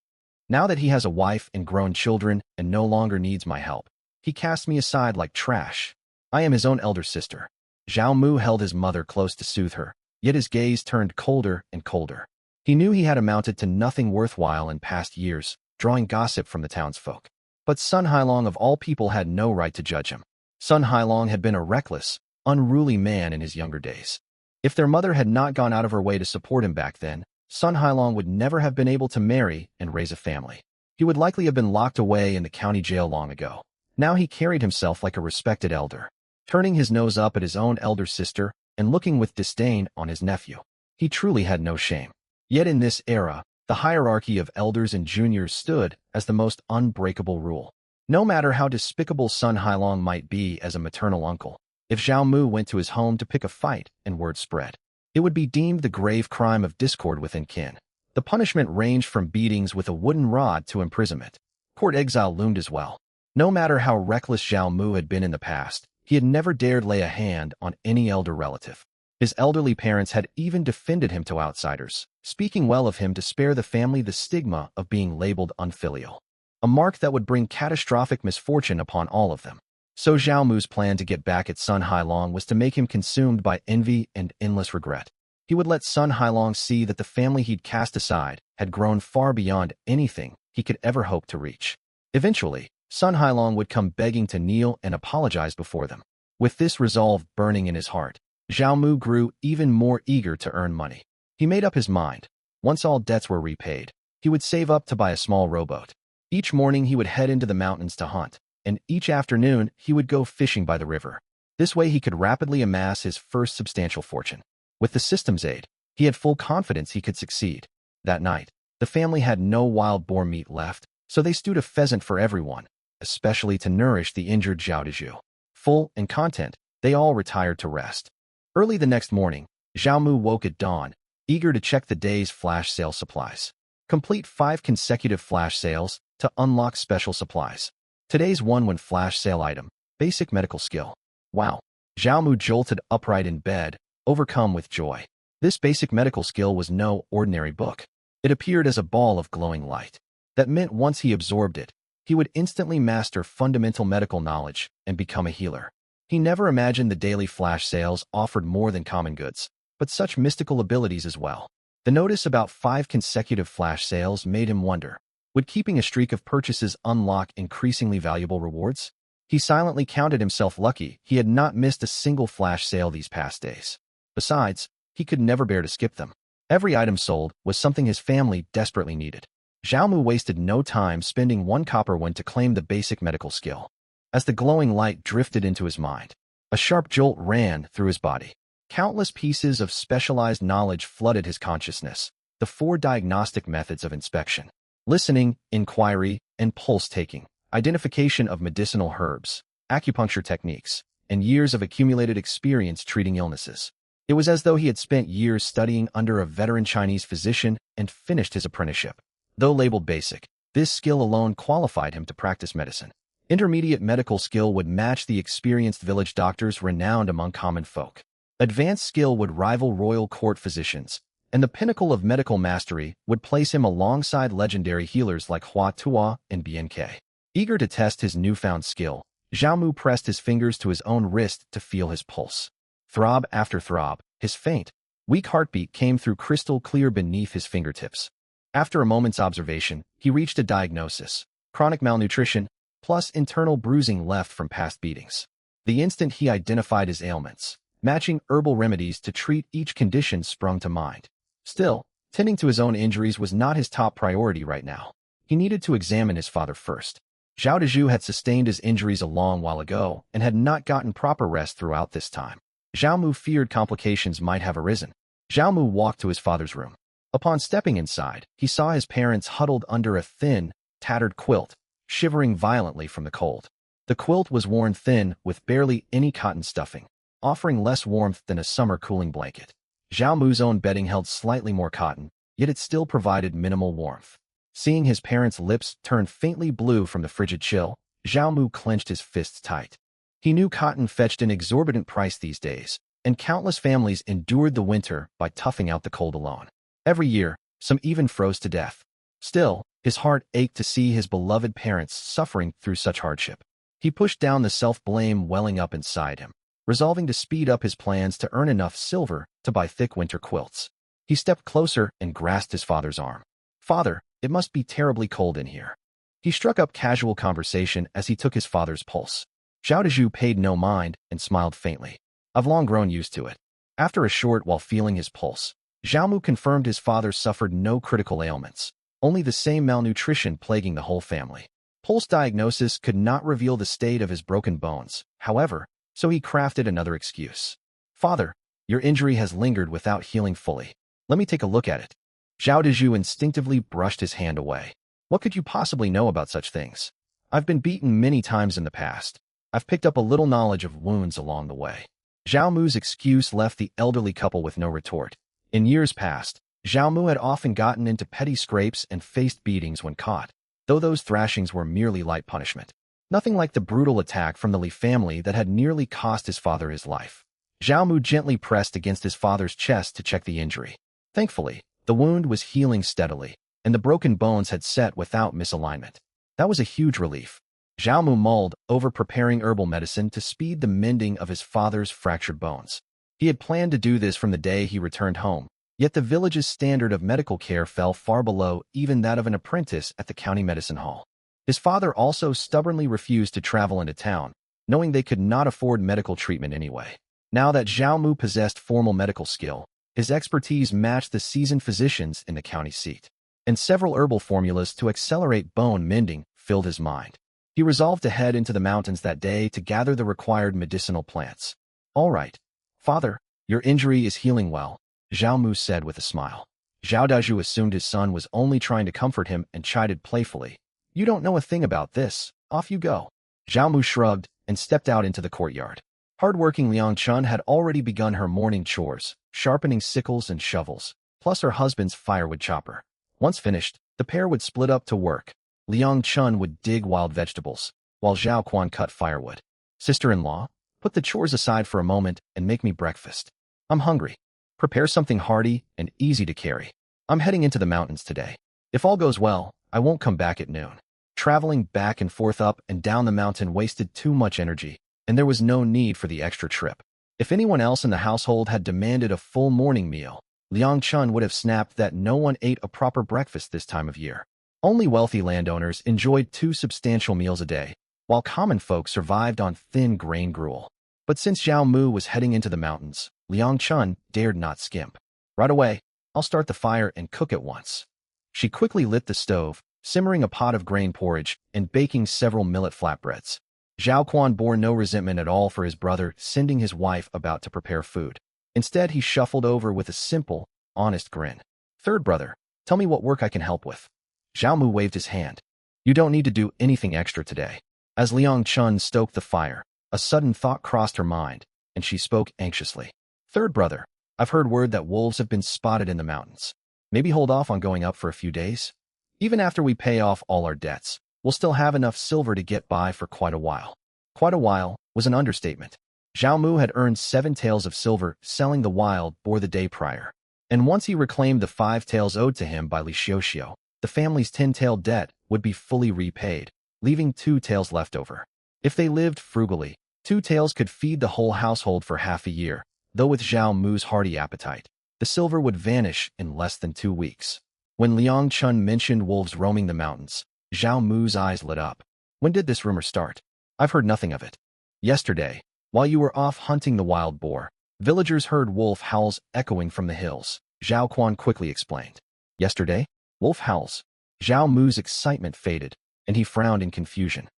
Now that he has a wife and grown children and no longer needs my help, he cast me aside like trash. I am his own elder sister. Zhao Mu held his mother close to soothe her, yet his gaze turned colder and colder. He knew he had amounted to nothing worthwhile in past years, drawing gossip from the townsfolk. But Sun Hailong of all people had no right to judge him. Sun Hailong had been a reckless, unruly man in his younger days. If their mother had not gone out of her way to support him back then, Sun Hailong would never have been able to marry and raise a family. He would likely have been locked away in the county jail long ago. Now he carried himself like a respected elder, turning his nose up at his own elder sister and looking with disdain on his nephew. He truly had no shame. Yet in this era, the hierarchy of elders and juniors stood as the most unbreakable rule. No matter how despicable Sun Hailong might be as a maternal uncle, if Zhao Mu went to his home to pick a fight and word spread, it would be deemed the grave crime of discord within kin. The punishment ranged from beatings with a wooden rod to imprisonment. Court exile loomed as well. No matter how reckless Zhao Mu had been in the past, he had never dared lay a hand on any elder relative. His elderly parents had even defended him to outsiders, speaking well of him to spare the family the stigma of being labeled unfilial, a mark that would bring catastrophic misfortune upon all of them. So Zhao Mu's plan to get back at Sun Hailong was to make him consumed by envy and endless regret. He would let Sun Hailong see that the family he'd cast aside had grown far beyond anything he could ever hope to reach. Eventually, Sun Hailong would come begging to kneel and apologize before them. With this resolve burning in his heart, Zhao Mu grew even more eager to earn money. He made up his mind. Once all debts were repaid, he would save up to buy a small rowboat. Each morning he would head into the mountains to hunt, and each afternoon he would go fishing by the river. This way he could rapidly amass his first substantial fortune. With the system's aid, he had full confidence he could succeed. That night, the family had no wild boar meat left, so they stewed a pheasant for everyone, especially to nourish the injured Zhao Dezhu. Full and content, they all retired to rest. Early the next morning, Zhao Mu woke at dawn, eager to check the day's flash sale supplies. Complete 5 consecutive flash sales to unlock special supplies. Today's one flash sale item, basic medical skill. Wow. Zhao Mu jolted upright in bed, overcome with joy. This basic medical skill was no ordinary book. It appeared as a ball of glowing light. That meant once he absorbed it, he would instantly master fundamental medical knowledge and become a healer. He never imagined the daily flash sales offered more than common goods, but such mystical abilities as well. The notice about 5 consecutive flash sales made him wonder, would keeping a streak of purchases unlock increasingly valuable rewards? He silently counted himself lucky he had not missed a single flash sale these past days. Besides, he could never bear to skip them. Every item sold was something his family desperately needed. Zhao Mu wasted no time spending 1 copper won to claim the basic medical skill. As the glowing light drifted into his mind, A sharp jolt ran through his body. Countless pieces of specialized knowledge flooded his consciousness. The 4 diagnostic methods of inspection: listening, inquiry, and pulse-taking, identification of medicinal herbs, acupuncture techniques, and years of accumulated experience treating illnesses. It was as though he had spent years studying under a veteran Chinese physician and finished his apprenticeship. Though labeled basic, this skill alone qualified him to practice medicine. Intermediate medical skill would match the experienced village doctors renowned among common folk. Advanced skill would rival royal court physicians, and the pinnacle of medical mastery would place him alongside legendary healers like Hua Tuo and BNK. Eager to test his newfound skill, Zhao Mu pressed his fingers to his own wrist to feel his pulse. Throb after throb, his faint, weak heartbeat came through crystal clear beneath his fingertips. After a moment's observation, he reached a diagnosis: chronic malnutrition, plus internal bruising left from past beatings. The instant he identified his ailments, matching herbal remedies to treat each condition sprung to mind. Still, tending to his own injuries was not his top priority right now. He needed to examine his father first. Zhao Dezhu had sustained his injuries a long while ago and had not gotten proper rest throughout this time. Zhao Mu feared complications might have arisen. Zhao Mu walked to his father's room. Upon stepping inside, he saw his parents huddled under a thin, tattered quilt, shivering violently from the cold. The quilt was worn thin, with barely any cotton stuffing, offering less warmth than a summer cooling blanket. Zhao Mu's own bedding held slightly more cotton, yet it still provided minimal warmth. Seeing his parents' lips turn faintly blue from the frigid chill, Zhao Mu clenched his fists tight. He knew cotton fetched an exorbitant price these days, and countless families endured the winter by toughing out the cold alone. Every year, some even froze to death. Still, his heart ached to see his beloved parents suffering through such hardship. He pushed down the self-blame welling up inside him, resolving to speed up his plans to earn enough silver to buy thick winter quilts. He stepped closer and grasped his father's arm. "Father, it must be terribly cold in here." He struck up casual conversation as he took his father's pulse. Zhao Dezhu paid no mind and smiled faintly. "I've long grown used to it." After a short while feeling his pulse, Zhao Mu confirmed his father suffered no critical ailments, only the same malnutrition plaguing the whole family. Pulse diagnosis could not reveal the state of his broken bones, however, so he crafted another excuse. "Father, your injury has lingered without healing fully. Let me take a look at it." Zhao Dezhu instinctively brushed his hand away. "What could you possibly know about such things? I've been beaten many times in the past. I've picked up a little knowledge of wounds along the way." Zhao Mu's excuse left the elderly couple with no retort. In years past, Zhao Mu had often gotten into petty scrapes and faced beatings when caught, though those thrashings were merely light punishment. Nothing like the brutal attack from the Li family that had nearly cost his father his life. Zhao Mu gently pressed against his father's chest to check the injury. Thankfully, the wound was healing steadily, and the broken bones had set without misalignment. That was a huge relief. Zhao Mu mulled over preparing herbal medicine to speed the mending of his father's fractured bones. He had planned to do this from the day he returned home, yet the village's standard of medical care fell far below even that of an apprentice at the county medicine hall. His father also stubbornly refused to travel into town, knowing they could not afford medical treatment anyway. Now that Zhao Mu possessed formal medical skill, his expertise matched the seasoned physicians in the county seat, and several herbal formulas to accelerate bone mending filled his mind. He resolved to head into the mountains that day to gather the required medicinal plants. "All right, Father, your injury is healing well," Zhao Mu said with a smile. Zhao Dezhu assumed his son was only trying to comfort him and chided playfully. "You don't know a thing about this. Off you go." Zhao Mu shrugged and stepped out into the courtyard. Hardworking Liang Chun had already begun her morning chores, sharpening sickles and shovels, plus her husband's firewood chopper. Once finished, the pair would split up to work. Liang Chun would dig wild vegetables, while Zhao Quan cut firewood. "Sister-in-law, put the chores aside for a moment and make me breakfast. I'm hungry. Prepare something hearty and easy to carry. I'm heading into the mountains today. If all goes well, I won't come back at noon." Traveling back and forth up and down the mountain wasted too much energy, and there was no need for the extra trip. If anyone else in the household had demanded a full morning meal, Liang Chun would have snapped that no one ate a proper breakfast this time of year. Only wealthy landowners enjoyed 2 substantial meals a day, while common folk survived on thin grain gruel. But since Zhao Mu was heading into the mountains, Liang Chun dared not skimp. "Right away, I'll start the fire and cook at once." She quickly lit the stove, simmering a pot of grain porridge and baking several millet flatbreads. Zhao Quan bore no resentment at all for his brother sending his wife about to prepare food. Instead, he shuffled over with a simple, honest grin. Third brother, tell me what work I can help with. Zhao Mu waved his hand. You don't need to do anything extra today. As Liang Chun stoked the fire, a sudden thought crossed her mind, and she spoke anxiously. Third brother, I've heard word that wolves have been spotted in the mountains. Maybe hold off on going up for a few days? Even after we pay off all our debts, we'll still have enough silver to get by for quite a while. Quite a while was an understatement. Zhao Mu had earned 7 taels of silver selling the wild boar the day prior. And once he reclaimed the 5 taels owed to him by Li Xiuxiu, the family's 10-tael debt would be fully repaid, leaving 2 taels left over. If they lived frugally, 2 taels could feed the whole household for half a year, though with Zhao Mu's hearty appetite, the silver would vanish in less than 2 weeks. When Liang Chun mentioned wolves roaming the mountains, Zhao Mu's eyes lit up. When did this rumor start? I've heard nothing of it. Yesterday, while you were off hunting the wild boar, villagers heard wolf howls echoing from the hills, Zhao Quan quickly explained. Yesterday? Wolf howls. Zhao Mu's excitement faded, and he frowned in confusion.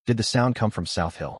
Did the sound come from South Hill?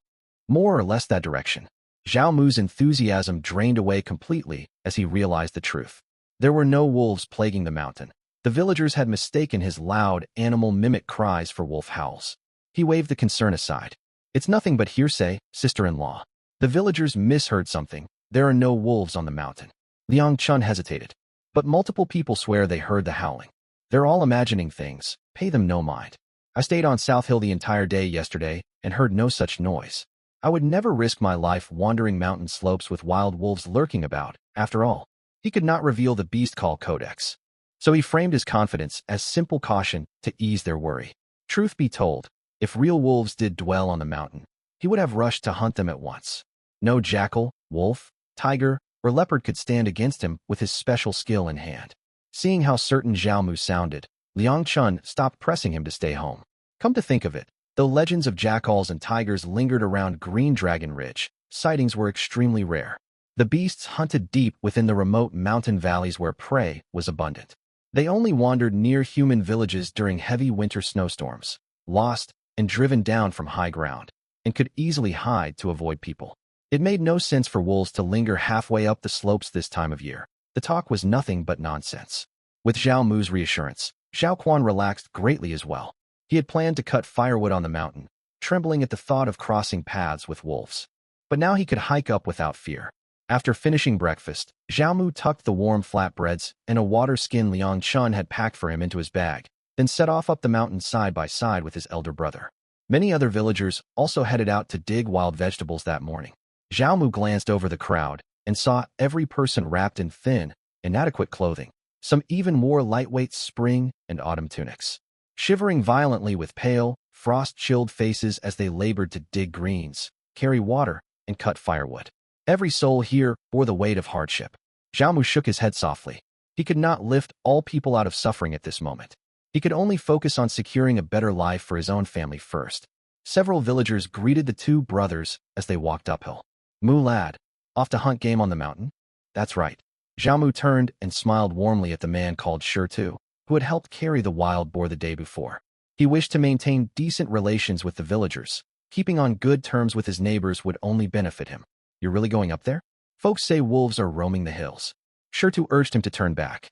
More or less that direction. Zhao Mu's enthusiasm drained away completely as he realized the truth. There were no wolves plaguing the mountain. The villagers had mistaken his loud, animal-mimic cries for wolf howls. He waved the concern aside. It's nothing but hearsay, sister-in-law. The villagers misheard something. There are no wolves on the mountain. Liang Chun hesitated. But multiple people swear they heard the howling. They're all imagining things. Pay them no mind. I stayed on South Hill the entire day yesterday and heard no such noise. I would never risk my life wandering mountain slopes with wild wolves lurking about. After all, he could not reveal the Beast Call Codex. So he framed his confidence as simple caution to ease their worry. Truth be told, if real wolves did dwell on the mountain, he would have rushed to hunt them at once. No jackal, wolf, tiger, or leopard could stand against him with his special skill in hand. Seeing how certain Zhao Mu sounded, Liang Chun stopped pressing him to stay home. Come to think of it, though legends of jackals and tigers lingered around Green Dragon Ridge, sightings were extremely rare. The beasts hunted deep within the remote mountain valleys where prey was abundant. They only wandered near human villages during heavy winter snowstorms, lost and driven down from high ground, and could easily hide to avoid people. It made no sense for wolves to linger halfway up the slopes this time of year. The talk was nothing but nonsense. With Zhao Mu's reassurance, Zhao Quan relaxed greatly as well. He had planned to cut firewood on the mountain, trembling at the thought of crossing paths with wolves. But now he could hike up without fear. After finishing breakfast, Zhao Mu tucked the warm flatbreads and a water skin Liang Chun had packed for him into his bag, then set off up the mountain side by side with his elder brother. Many other villagers also headed out to dig wild vegetables that morning. Zhao Mu glanced over the crowd and saw every person wrapped in thin, inadequate clothing. Some even wore lightweight spring and autumn tunics, shivering violently with pale, frost-chilled faces as they labored to dig greens, carry water, and cut firewood. Every soul here bore the weight of hardship. Zhao Mu shook his head softly. He could not lift all people out of suffering at this moment. He could only focus on securing a better life for his own family first. Several villagers greeted the two brothers as they walked uphill. Mu lad, off to hunt game on the mountain? That's right. Zhao Mu turned and smiled warmly at the man called Shi Tu, who had helped carry the wild boar the day before. He wished to maintain decent relations with the villagers. Keeping on good terms with his neighbors would only benefit him. You're really going up there? Folks say wolves are roaming the hills. Shi Tu urged him to turn back.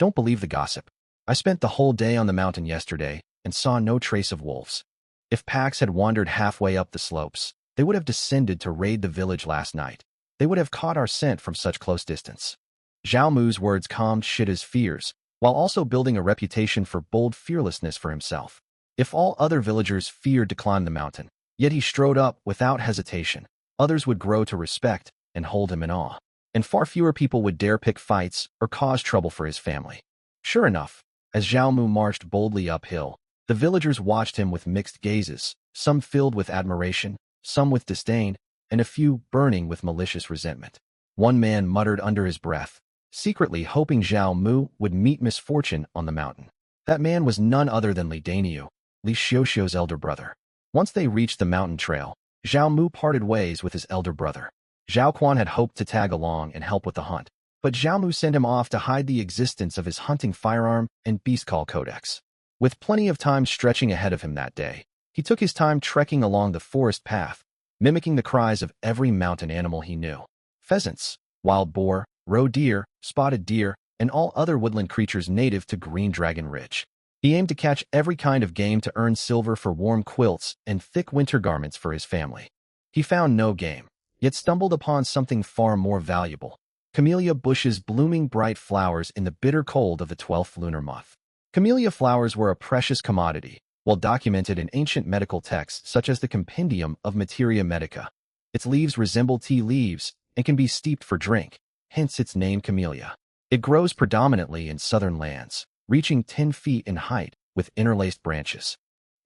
Don't believe the gossip. I spent the whole day on the mountain yesterday and saw no trace of wolves. If packs had wandered halfway up the slopes, they would have descended to raid the village last night. They would have caught our scent from such close distance. Zhao Mu's words calmed Shida's fears, while also building a reputation for bold fearlessness for himself. If all other villagers feared to climb the mountain, yet he strode up without hesitation, others would grow to respect and hold him in awe, and far fewer people would dare pick fights or cause trouble for his family. Sure enough, as Zhao Mu marched boldly uphill, the villagers watched him with mixed gazes, some filled with admiration, some with disdain, and a few burning with malicious resentment. One man muttered under his breath, secretly hoping Zhao Mu would meet misfortune on the mountain. That man was none other than Li Daniu, Li Xiuxiu's elder brother. Once they reached the mountain trail, Zhao Mu parted ways with his elder brother. Zhao Quan had hoped to tag along and help with the hunt, but Zhao Mu sent him off to hide the existence of his hunting firearm and beast call codex. With plenty of time stretching ahead of him that day, He took his time trekking along the forest path, mimicking the cries of every mountain animal he knew. Pheasants, wild boar, roe deer, spotted deer, and all other woodland creatures native to Green Dragon Ridge. He aimed to catch every kind of game to earn silver for warm quilts and thick winter garments for his family. He found no game, yet stumbled upon something far more valuable: camellia bushes blooming bright flowers in the bitter cold of the 12th lunar month. Camellia flowers were a precious commodity, well documented in ancient medical texts such as the Compendium of Materia Medica. Its leaves resemble tea leaves and can be steeped for drink, hence its name camellia. It grows predominantly in southern lands, reaching 10 feet in height with interlaced branches.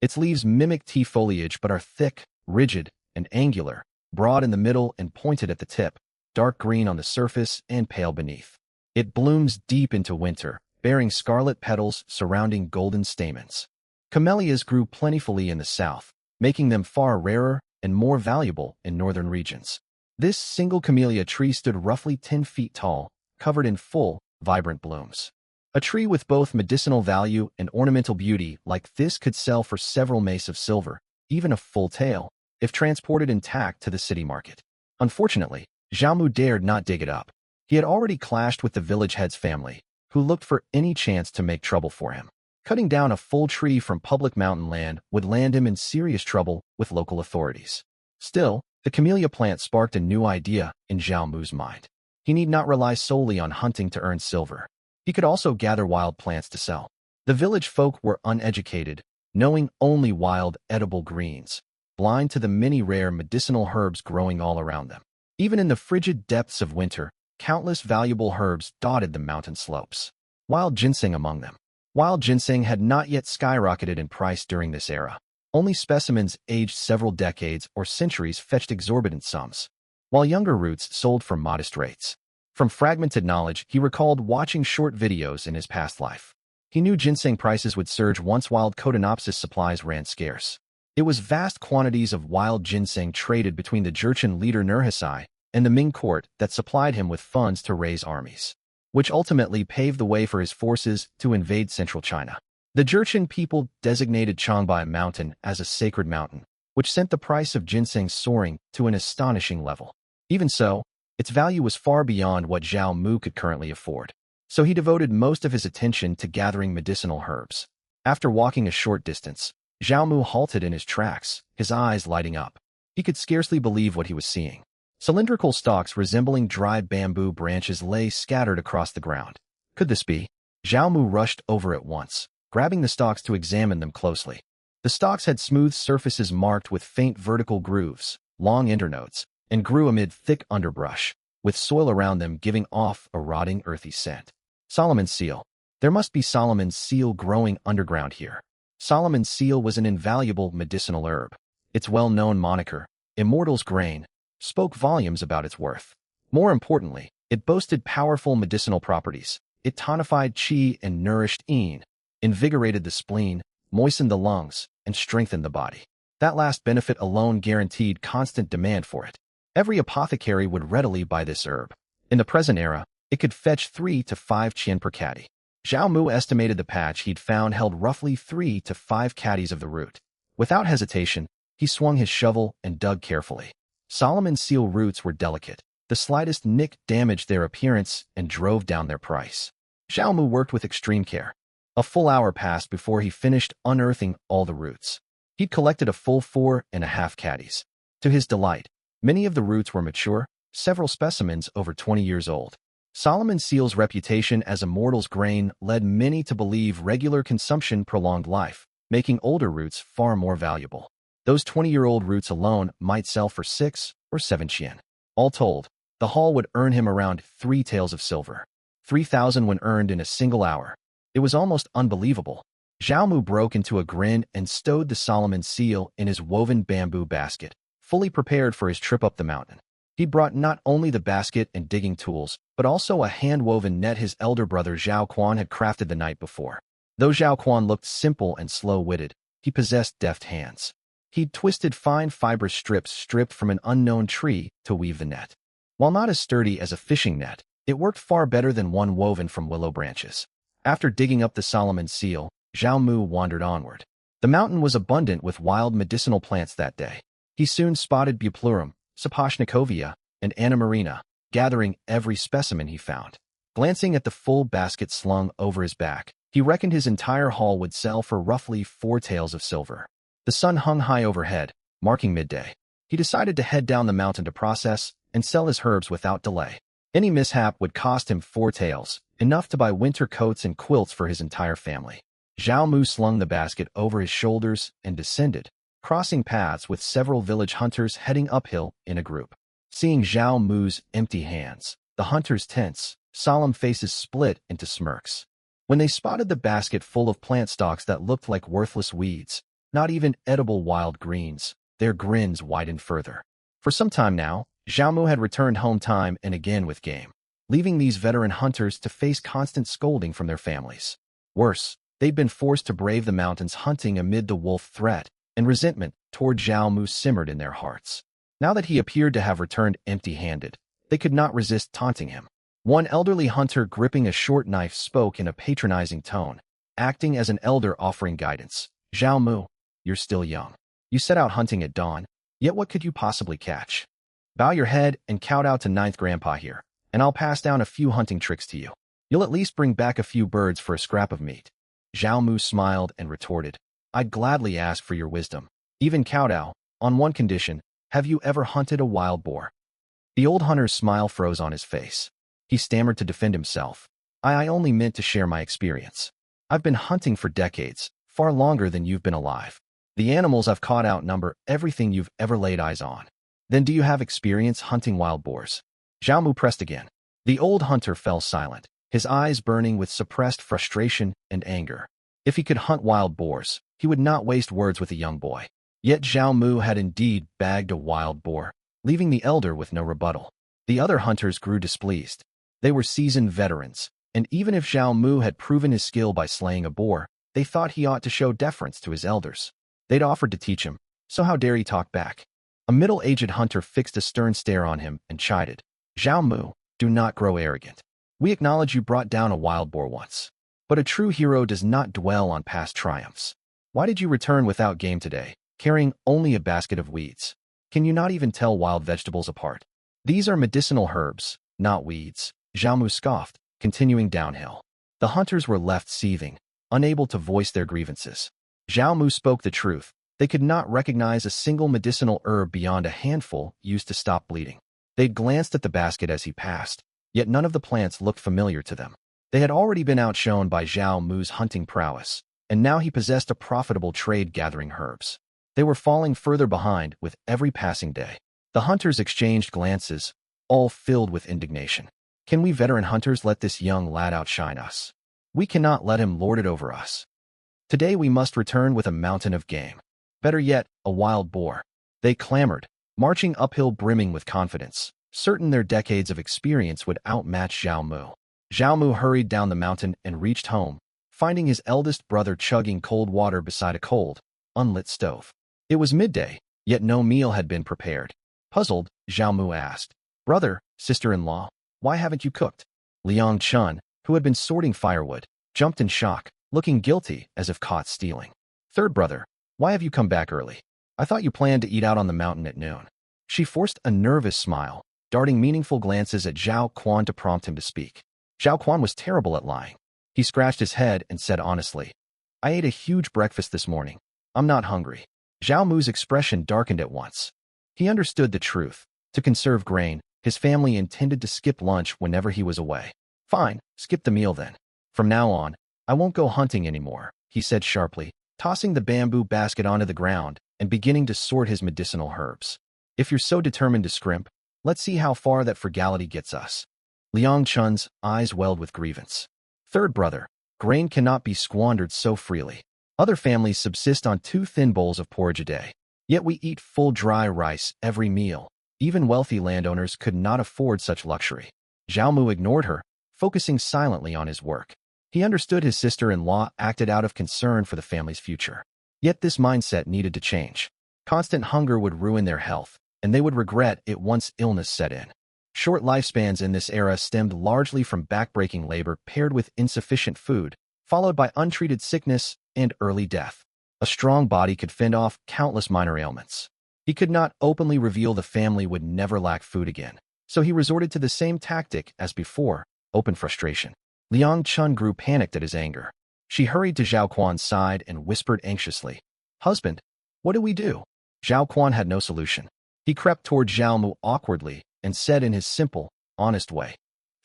Its leaves mimic tea foliage but are thick, rigid, and angular, broad in the middle and pointed at the tip, dark green on the surface and pale beneath. It blooms deep into winter, bearing scarlet petals surrounding golden stamens. Camellias grew plentifully in the south, making them far rarer and more valuable in northern regions. This single camellia tree stood roughly 10 feet tall, covered in full, vibrant blooms. A tree with both medicinal value and ornamental beauty like this could sell for several mace of silver, even a full tael, if transported intact to the city market. Unfortunately, Zhao Mu dared not dig it up. He had already clashed with the village head's family, who looked for any chance to make trouble for him. Cutting down a full tree from public mountain land would land him in serious trouble with local authorities. Still, the camellia plant sparked a new idea in Zhao Mu's mind. He need not rely solely on hunting to earn silver. He could also gather wild plants to sell. The village folk were uneducated, knowing only wild, edible greens, blind to the many rare medicinal herbs growing all around them. Even in the frigid depths of winter, countless valuable herbs dotted the mountain slopes. Wild ginseng among them. Wild ginseng had not yet skyrocketed in price during this era. Only specimens aged several decades or centuries fetched exorbitant sums, while younger roots sold for modest rates. From fragmented knowledge, he recalled watching short videos in his past life. He knew ginseng prices would surge once wild Cotinopsis supplies ran scarce. It was vast quantities of wild ginseng traded between the Jurchen leader Nurhaci and the Ming court that supplied him with funds to raise armies, which ultimately paved the way for his forces to invade central China. The Jurchen people designated Changbai Mountain as a sacred mountain, which sent the price of ginseng soaring to an astonishing level. Even so, its value was far beyond what Zhao Mu could currently afford, so he devoted most of his attention to gathering medicinal herbs. After walking a short distance, Zhao Mu halted in his tracks, his eyes lighting up. He could scarcely believe what he was seeing. Cylindrical stalks resembling dry bamboo branches lay scattered across the ground. Could this be? Zhao Mu rushed over at once, grabbing the stalks to examine them closely. The stalks had smooth surfaces marked with faint vertical grooves, long internodes, and grew amid thick underbrush, with soil around them giving off a rotting earthy scent. Solomon's seal. There must be Solomon's seal growing underground here. Solomon's seal was an invaluable medicinal herb. Its well-known moniker, Immortal's Grain, spoke volumes about its worth. More importantly, it boasted powerful medicinal properties. It tonified qi and nourished yin, invigorated the spleen, moistened the lungs, and strengthened the body. That last benefit alone guaranteed constant demand for it. Every apothecary would readily buy this herb. In the present era, it could fetch 3 to 5 qian per caddy. Zhao Mu estimated the patch he'd found held roughly 3 to 5 caddies of the root. Without hesitation, he swung his shovel and dug carefully. Solomon's seal roots were delicate. The slightest nick damaged their appearance and drove down their price. Zhao Mu worked with extreme care. A full hour passed before he finished unearthing all the roots. He'd collected a full 4.5 caddies. To his delight, many of the roots were mature, several specimens over 20 years old. Solomon's seal's reputation as Immortal's Grain led many to believe regular consumption prolonged life, making older roots far more valuable. Those 20-year-old roots alone might sell for 6 or 7 qian. All told, the haul would earn him around 3 taels of silver. 3,000 when earned in a single hour. It was almost unbelievable. Zhao Mu broke into a grin and stowed the Solomon seal in his woven bamboo basket, fully prepared for his trip up the mountain. He brought not only the basket and digging tools, but also a hand-woven net his elder brother Zhao Quan had crafted the night before. Though Zhao Quan looked simple and slow-witted, he possessed deft hands. He'd twisted fine fibrous strips stripped from an unknown tree to weave the net. While not as sturdy as a fishing net, it worked far better than one woven from willow branches. After digging up the Solomon seal, Zhao Mu wandered onward. The mountain was abundant with wild medicinal plants that day. He soon spotted Buplurum, Sapochnikovia, and Anna Marina, gathering every specimen he found. Glancing at the full basket slung over his back, he reckoned his entire haul would sell for roughly 4 taels of silver. The sun hung high overhead, marking midday. He decided to head down the mountain to process and sell his herbs without delay. Any mishap would cost him 4 taels, enough to buy winter coats and quilts for his entire family. Zhao Mu slung the basket over his shoulders and descended, crossing paths with several village hunters heading uphill in a group. Seeing Zhao Mu's empty hands, the hunters' tense, solemn faces split into smirks. When they spotted the basket full of plant stalks that looked like worthless weeds, not even edible wild greens, their grins widened further. For some time now, Zhao Mu had returned home time and again with game, leaving these veteran hunters to face constant scolding from their families. Worse, they'd been forced to brave the mountains hunting amid the wolf threat, and resentment toward Zhao Mu simmered in their hearts. Now that he appeared to have returned empty-handed, they could not resist taunting him. One elderly hunter gripping a short knife spoke in a patronizing tone, acting as an elder offering guidance. "Zhao Mu, you're still young. You set out hunting at dawn, yet what could you possibly catch? Bow your head and kowtow to Ninth Grandpa here, and I'll pass down a few hunting tricks to you. You'll at least bring back a few birds for a scrap of meat." Zhao Mu smiled and retorted, "I'd gladly ask for your wisdom, even kowtow, on one condition. Have you ever hunted a wild boar?" The old hunter's smile froze on his face. He stammered to defend himself. I only meant to share my experience. I've been hunting for decades, far longer than you've been alive. The animals I've caught outnumber everything you've ever laid eyes on. Then do you have experience hunting wild boars?" Zhao Mu pressed again. The old hunter fell silent, his eyes burning with suppressed frustration and anger. If he could hunt wild boars, he would not waste words with a young boy. Yet Zhao Mu had indeed bagged a wild boar, leaving the elder with no rebuttal. The other hunters grew displeased. They were seasoned veterans, and even if Zhao Mu had proven his skill by slaying a boar, they thought he ought to show deference to his elders. They'd offered to teach him, so how dare he talk back? A middle-aged hunter fixed a stern stare on him and chided. "Zhao Mu, do not grow arrogant. We acknowledge you brought down a wild boar once, but a true hero does not dwell on past triumphs. Why did you return without game today, carrying only a basket of weeds? Can you not even tell wild vegetables apart? These are medicinal herbs, not weeds." Zhao Mu scoffed, continuing downhill. The hunters were left seething, unable to voice their grievances. Zhao Mu spoke the truth. They could not recognize a single medicinal herb beyond a handful used to stop bleeding. They'd glanced at the basket as he passed, yet none of the plants looked familiar to them. They had already been outshone by Zhao Mu's hunting prowess, and now he possessed a profitable trade gathering herbs. They were falling further behind with every passing day. The hunters exchanged glances, all filled with indignation. Can we veteran hunters let this young lad outshine us? We cannot let him lord it over us. Today we must return with a mountain of game. Better yet, a wild boar. They clamored, marching uphill brimming with confidence, certain their decades of experience would outmatch Zhao Mu. Zhao Mu hurried down the mountain and reached home, finding his eldest brother chugging cold water beside a cold, unlit stove. It was midday, yet no meal had been prepared. Puzzled, Zhao Mu asked, "Brother, sister-in-law, why haven't you cooked?" Liang Chun, who had been sorting firewood, jumped in shock, looking guilty as if caught stealing. "Third brother, why have you come back early? I thought you planned to eat out on the mountain at noon." She forced a nervous smile, darting meaningful glances at Zhao Quan to prompt him to speak. Zhao Quan was terrible at lying. He scratched his head and said honestly, "I ate a huge breakfast this morning. I'm not hungry." Zhao Mu's expression darkened at once. He understood the truth. To conserve grain, his family intended to skip lunch whenever he was away. "Fine, skip the meal then. From now on, I won't go hunting anymore," he said sharply, tossing the bamboo basket onto the ground and beginning to sort his medicinal herbs. "If you're so determined to scrimp, let's see how far that frugality gets us." Liang Chun's eyes welled with grievance. "Third brother, grain cannot be squandered so freely. Other families subsist on 2 thin bowls of porridge a day. Yet we eat full dry rice every meal. Even wealthy landowners could not afford such luxury." Zhao Mu ignored her, focusing silently on his work. He understood his sister-in-law acted out of concern for the family's future. Yet this mindset needed to change. Constant hunger would ruin their health, and they would regret it once illness set in. Short lifespans in this era stemmed largely from backbreaking labor paired with insufficient food, followed by untreated sickness and early death. A strong body could fend off countless minor ailments. He could not openly reveal the family would never lack food again, so he resorted to the same tactic as before, open frustration. Liang Chun grew panicked at his anger. She hurried to Zhao Quan's side and whispered anxiously, "Husband, what do we do?" Zhao Quan had no solution. He crept toward Zhao Mu awkwardly and said in his simple, honest way,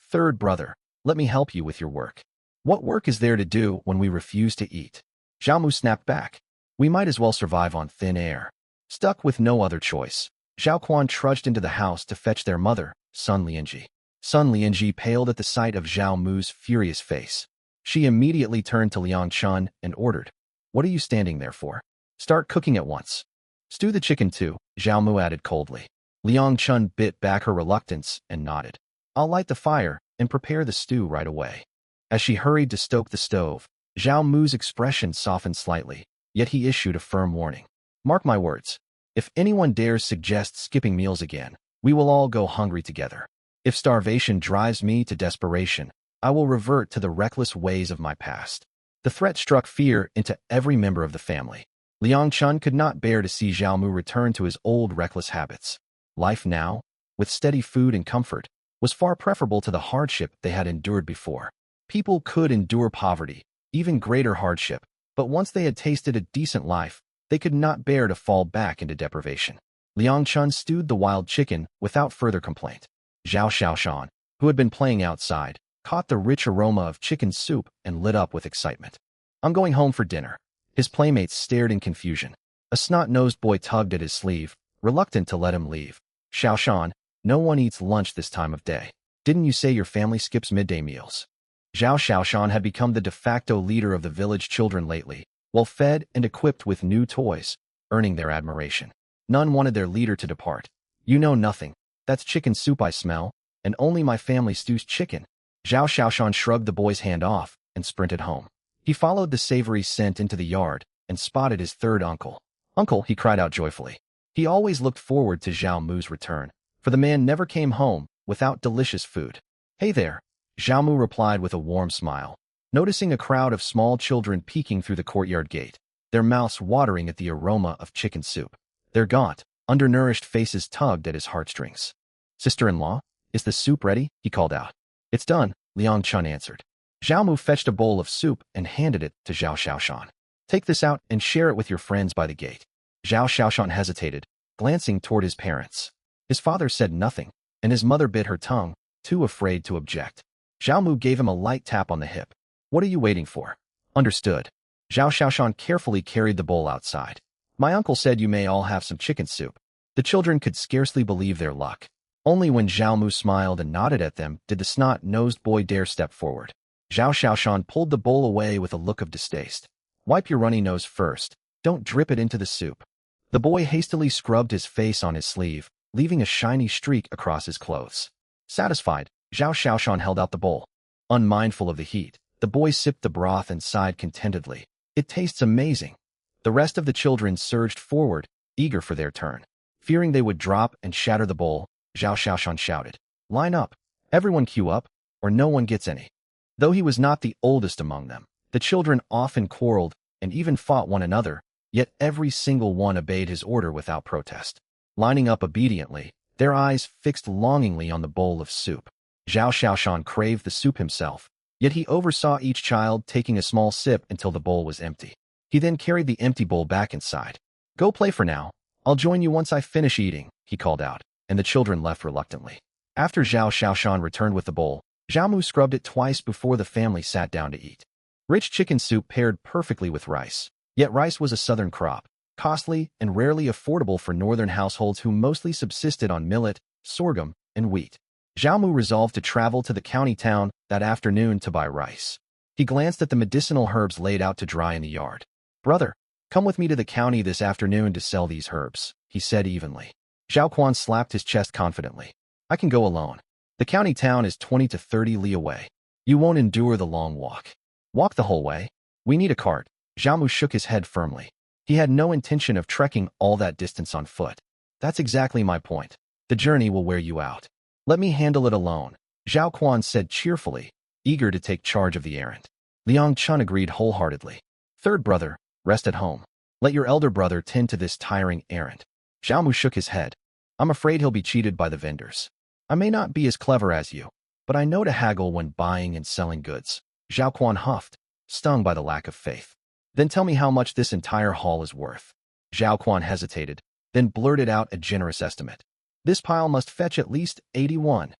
"Third brother, let me help you with your work." "What work is there to do when we refuse to eat?" Zhao Mu snapped back. "We might as well survive on thin air." Stuck with no other choice, Zhao Quan trudged into the house to fetch their mother, Sun Lianji. Sun Lianji paled at the sight of Zhao Mu's furious face. She immediately turned to Liang Chun and ordered, "What are you standing there for? Start cooking at once." "Stew the chicken too," Zhao Mu added coldly. Liang Chun bit back her reluctance and nodded. "I'll light the fire and prepare the stew right away." As she hurried to stoke the stove, Zhao Mu's expression softened slightly, yet he issued a firm warning. "Mark my words. If anyone dares suggest skipping meals again, we will all go hungry together. If starvation drives me to desperation, I will revert to the reckless ways of my past." The threat struck fear into every member of the family. Liang Chun could not bear to see Zhao Mu return to his old reckless habits. Life now, with steady food and comfort, was far preferable to the hardship they had endured before. People could endure poverty, even greater hardship, but once they had tasted a decent life, they could not bear to fall back into deprivation. Liang Chun stewed the wild chicken without further complaint. Zhao Xiaoshan, who had been playing outside, caught the rich aroma of chicken soup and lit up with excitement. "I'm going home for dinner." His playmates stared in confusion. A snot-nosed boy tugged at his sleeve, reluctant to let him leave. "Xiaoshan, no one eats lunch this time of day. Didn't you say your family skips midday meals?" Zhao Xiaoshan had become the de facto leader of the village children lately, well fed and equipped with new toys, earning their admiration. None wanted their leader to depart. "You know nothing. That's chicken soup I smell, and only my family stews chicken." Zhao Xiaoshan shrugged the boy's hand off and sprinted home. He followed the savory scent into the yard and spotted his third uncle. "Uncle," he cried out joyfully. He always looked forward to Zhao Mu's return, for the man never came home without delicious food. "Hey there," Zhao Mu replied with a warm smile, noticing a crowd of small children peeking through the courtyard gate, their mouths watering at the aroma of chicken soup. Their gaunt, undernourished faces tugged at his heartstrings. "Sister-in-law, is the soup ready?" he called out. "It's done," Liang Chun answered. Zhao Mu fetched a bowl of soup and handed it to Zhao Xiaoshan. "Take this out and share it with your friends by the gate." Zhao Xiaoshan hesitated, glancing toward his parents. His father said nothing, and his mother bit her tongue, too afraid to object. Zhao Mu gave him a light tap on the hip. "What are you waiting for?" "Understood." Zhao Xiaoshan carefully carried the bowl outside. "My uncle said you may all have some chicken soup." The children could scarcely believe their luck. Only when Zhao Mu smiled and nodded at them did the snot-nosed boy dare step forward. Zhao Xiaoshan pulled the bowl away with a look of distaste. "Wipe your runny nose first. Don't drip it into the soup." The boy hastily scrubbed his face on his sleeve, leaving a shiny streak across his clothes. Satisfied, Zhao Xiaoshan held out the bowl. Unmindful of the heat, the boy sipped the broth and sighed contentedly. "It tastes amazing." The rest of the children surged forward, eager for their turn. Fearing they would drop and shatter the bowl, Zhao Xiaoshan shouted, "Line up! Everyone queue up, or no one gets any." Though he was not the oldest among them, the children often quarreled and even fought one another, yet every single one obeyed his order without protest. Lining up obediently, their eyes fixed longingly on the bowl of soup. Zhao Xiaoshan craved the soup himself, yet he oversaw each child taking a small sip until the bowl was empty. He then carried the empty bowl back inside. "Go play for now. I'll join you once I finish eating," he called out, and the children left reluctantly. After Zhao Xiaoshan returned with the bowl, Zhao Mu scrubbed it twice before the family sat down to eat. Rich chicken soup paired perfectly with rice. Yet rice was a southern crop, costly and rarely affordable for northern households who mostly subsisted on millet, sorghum, and wheat. Zhao Mu resolved to travel to the county town that afternoon to buy rice. He glanced at the medicinal herbs laid out to dry in the yard. "Brother, come with me to the county this afternoon to sell these herbs," he said evenly. Zhao Quan slapped his chest confidently. "I can go alone. The county town is 20 to 30 li away. You won't endure the long walk." "Walk the whole way? We need a cart." Zhao Mu shook his head firmly. He had no intention of trekking all that distance on foot. "That's exactly my point. The journey will wear you out. Let me handle it alone," Zhao Quan said cheerfully, eager to take charge of the errand. Liang Chun agreed wholeheartedly. "Third brother, rest at home. Let your elder brother tend to this tiring errand. Zhao Mu shook his head. I'm afraid he'll be cheated by the vendors. I may not be as clever as you, but I know to haggle when buying and selling goods. Zhao Quan huffed, stung by the lack of faith. Then tell me how much this entire haul is worth. Zhao Quan hesitated, then blurted out a generous estimate. This pile must fetch at least 81.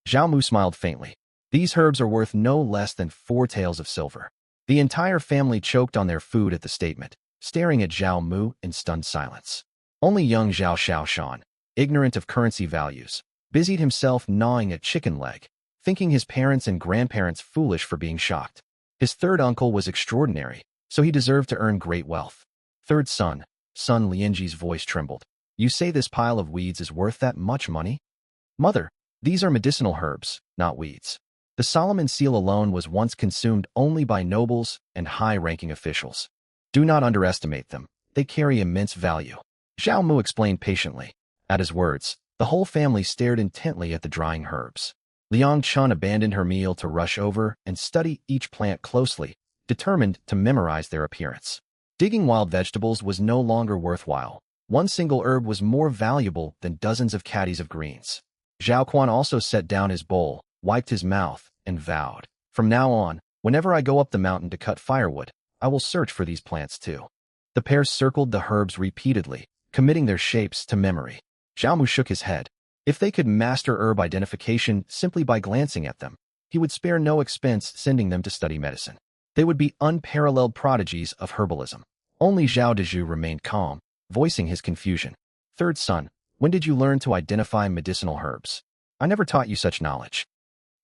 Zhao Mu smiled faintly. These herbs are worth no less than 4 taels of silver. The entire family choked on their food at the statement, staring at Zhao Mu in stunned silence. Only young Zhao Xiaoshan, ignorant of currency values, busied himself gnawing a chicken leg, thinking his parents and grandparents foolish for being shocked. His third uncle was extraordinary, so he deserved to earn great wealth. Third son Lianji's voice trembled. You say this pile of weeds is worth that much money? Mother, these are medicinal herbs, not weeds. The Solomon seal alone was once consumed only by nobles and high-ranking officials. Do not underestimate them. They carry immense value. Zhao Mu explained patiently. At his words, the whole family stared intently at the drying herbs. Liang Chun abandoned her meal to rush over and study each plant closely, determined to memorize their appearance. Digging wild vegetables was no longer worthwhile. One single herb was more valuable than dozens of caddies of greens. Zhao Quan also set down his bowl, wiped his mouth, and vowed, from now on, whenever I go up the mountain to cut firewood, I will search for these plants too. The pair circled the herbs repeatedly, committing their shapes to memory. Zhao Mu shook his head. If they could master herb identification simply by glancing at them, he would spare no expense sending them to study medicine. They would be unparalleled prodigies of herbalism. Only Zhao Dezhu remained calm, voicing his confusion. Third son, when did you learn to identify medicinal herbs? I never taught you such knowledge.